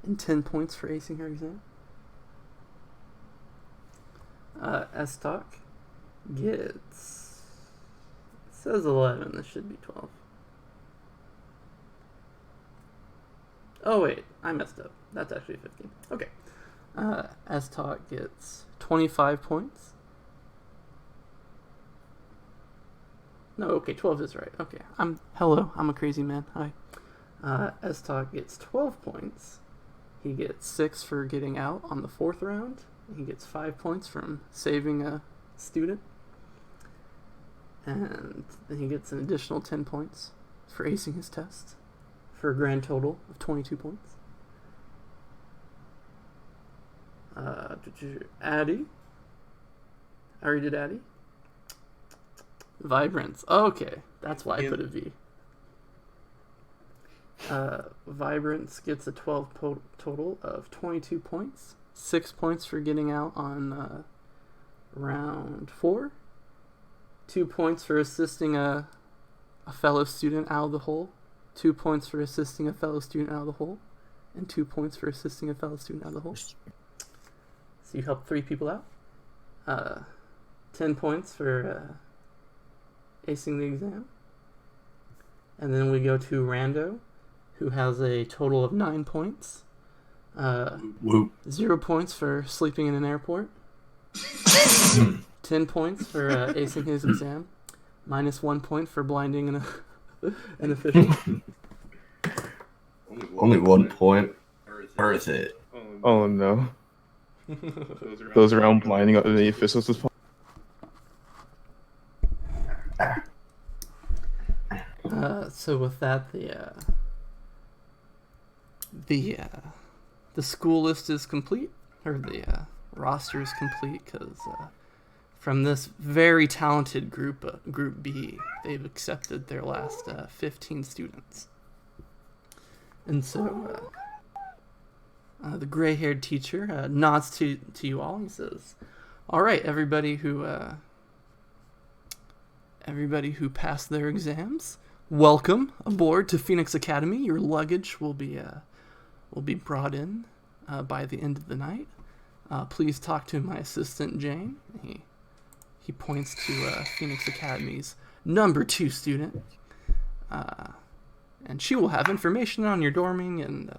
and 10 points for acing her exam. S-Talk gets... It says 11, this should be 12. Oh wait, I messed up. That's actually 15. Okay. S-Talk gets 25 points. No, okay, 12 is right. Okay, I'm a crazy man. Hi. S-Talk gets 12 points. He gets 6 for getting out on the 4th round. He gets 5 points from saving a student. And then he gets an additional 10 points for acing his test, for a grand total of 22 points. Addie? I already did Addie. Vibrance. Okay, that's why I put a V. Vibrance gets a 12 total of 22 points. 6 points for getting out on round 4. 2 points for assisting a fellow student out of the hole. 2 points for assisting a fellow student out of the hole. And 2 points for assisting a fellow student out of the hole. So you helped 3 people out. 10 points for acing the exam. And then we go to Rando, who has a total of 9 points. 0 points for sleeping in an airport. 10 points for acing his exam. Minus 1 point for blinding an official.
Only 1 point. Worth it.
Oh no. Goes around blinding up the officials as possible.
So with that, the school list is complete, or the roster is complete, because from this very talented group B, they've accepted their last 15 students. And so the gray-haired teacher nods to you all and says, "All right, everybody who passed their exams, welcome aboard to Phoenix Academy. Your luggage will be brought in by the end of the night. Please talk to my assistant Jane." He points to Phoenix Academy's number 2 student, and she will have information on your dorming and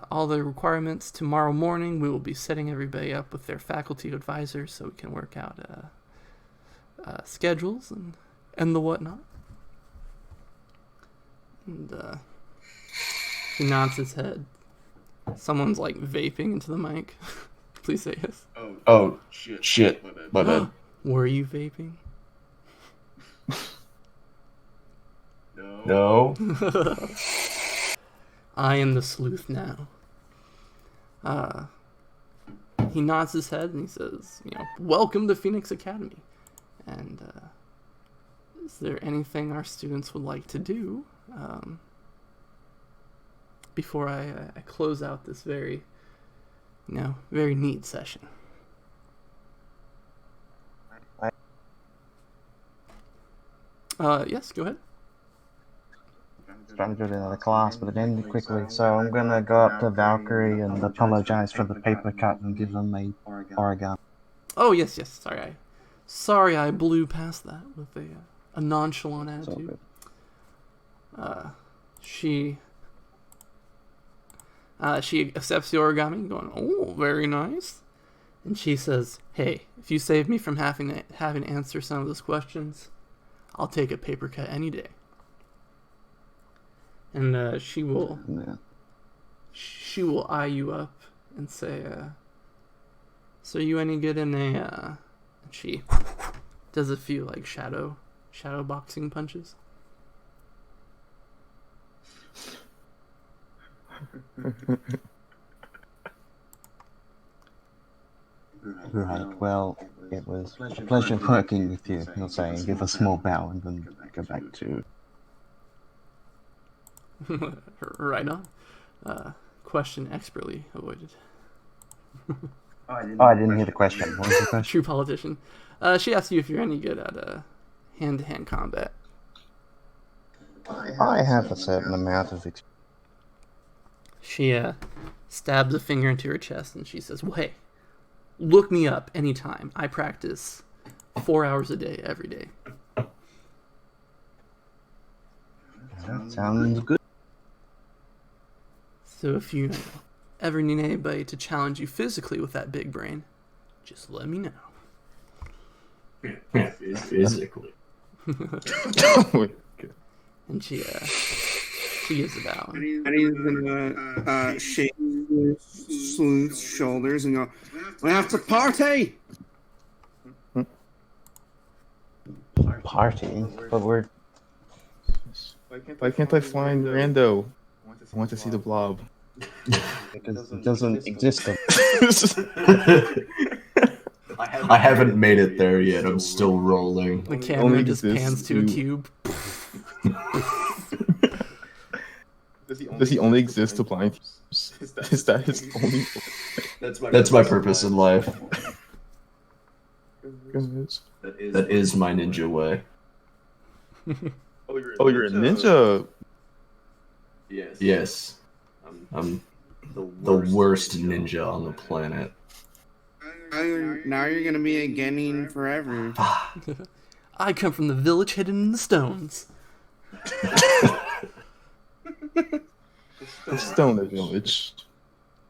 all the requirements. Tomorrow morning we will be setting everybody up with their faculty advisors so we can work out schedules and the whatnot. And he nods his head. Someone's like vaping into the mic. Please say yes.
Oh, shit. My bad.
Were you vaping?
No.
I am the sleuth now. He nods his head and he says, welcome to Phoenix Academy. And is there anything our students would like to do before I close out this very neat session? Yes, go ahead.
Trying to do another class, but it ended quickly, so I'm gonna go up to Valkyrie and apologize for the paper cut and give them a origami.
Oh, yes. Sorry I blew past that with a nonchalant attitude. She accepts the origami, going, oh, very nice. And she says, hey, if you save me from having to answer some of those questions, I'll take a paper cut any day. And she will eye you up and say, so you any good in a she does a few like shadow boxing punches.
Right, well, it was a pleasure working with you. He'll say and give a small bow and then go back to...
Right on. Question expertly avoided.
I didn't hear the question. What was the question?
True politician. She asked you if you're any good at hand-to-hand combat.
I have a certain amount of experience.
She stabs a finger into her chest and she says, well, hey, look me up anytime. I practice 4 hours a day, every day.
That sounds good.
So if you ever need anybody to challenge you physically with that big brain, just let me know.
Yeah, physically.
And she gives a bow.
And he's gonna shake Sleuth's shoulders and go, we have to party!
Party? But we're...
Why can't I find Rando? I want to see the blob.
Because it doesn't exist.
I haven't made it there yet. I'm still rolling.
The camera just pans to a cube.
Does he only exist to blind people? Is that his only...
That's my purpose in life.
Goodness.
That is my ninja way.
Oh, you're a ninja.
Yes. I'm the worst ninja on the planet.
Now you're gonna be a genin forever.
I come from the village hidden in the stones.
The Stoner Village.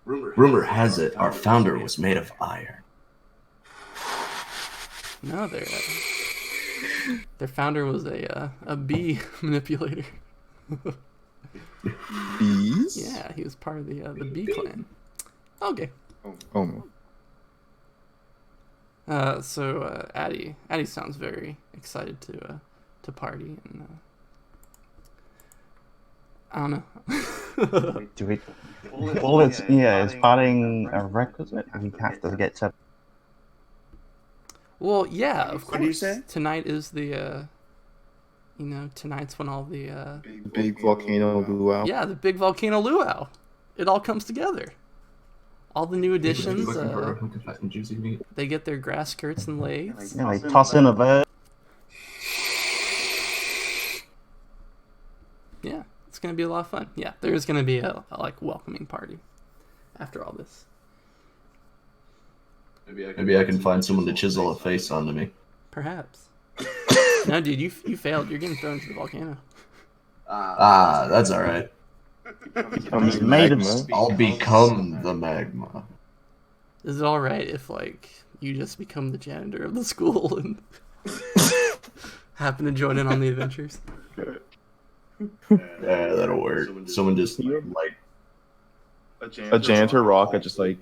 Rumor has it our founder was made of iron.
No, their founder was a bee manipulator.
Bees?
Yeah, he was part of the bee clan. Okay.
Oh.
So Addie sounds very excited to party, and I don't know.
Do we... Well, is partying a requisite? We have to get to...
Well, yeah, of course.
What do you say?
Tonight is the, tonight's when all the...
Big volcano luau.
Yeah, the big volcano luau. It all comes together. All the new additions, they get their grass skirts and legs.
Yeah, they toss in a bird.
Yeah, it's going to be a lot of fun. Yeah, there's going to be a welcoming party after all this.
Maybe I can find someone to chisel a face onto me.
Perhaps. No, dude, you failed. You're getting thrown into the volcano.
That's alright.
Becomes
made of
magma.
I'll become the magma.
Is it alright if, you just become the janitor of the school and Happen to join in on the adventures.
Yeah, that'll work. Someone just like
A janitor rocket just like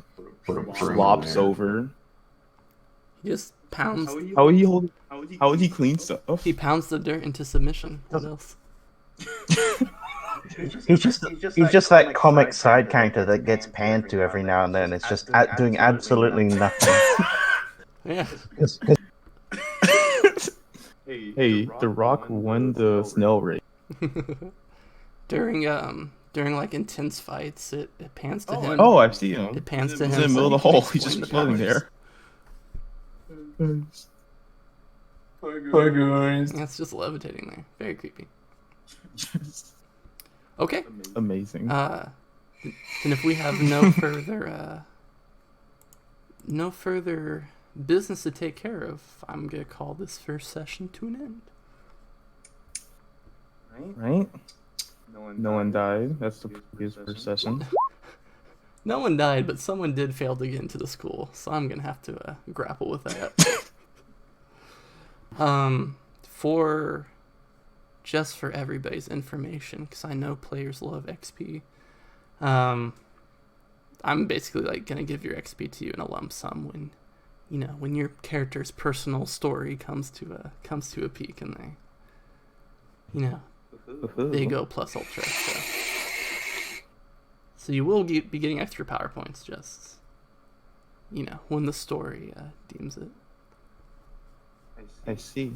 put a
flops over.
He just pounds.
How would he hold? How would he clean stuff?
He pounds the dirt into submission. What else?
He's just that comic side character that gets panned to every now and then. It's just doing absolutely nothing.
Yeah.
Hey, The Rock won the Snell race.
during like intense fights, it pans to him.
Oh, I see him.
It pans to
He's
him.
in the middle
so
of the
he can
hole. He's
explain
just
the
floating
powers.
there.
Hi guys.
That's just levitating there. Very creepy. Okay.
Amazing.
And if we have no further business to take care of, I'm gonna call this first session to an end.
Right? No one died. That's the previous first session.
No one died, but someone did fail to get into the school, so I'm gonna have to grapple with that. For everybody's information, because I know players love XP. I'm basically like gonna give your XP to you in a lump sum when your character's personal story comes to a peak and they go plus ultra. So you will be getting extra power points, just when the story deems it.
I see.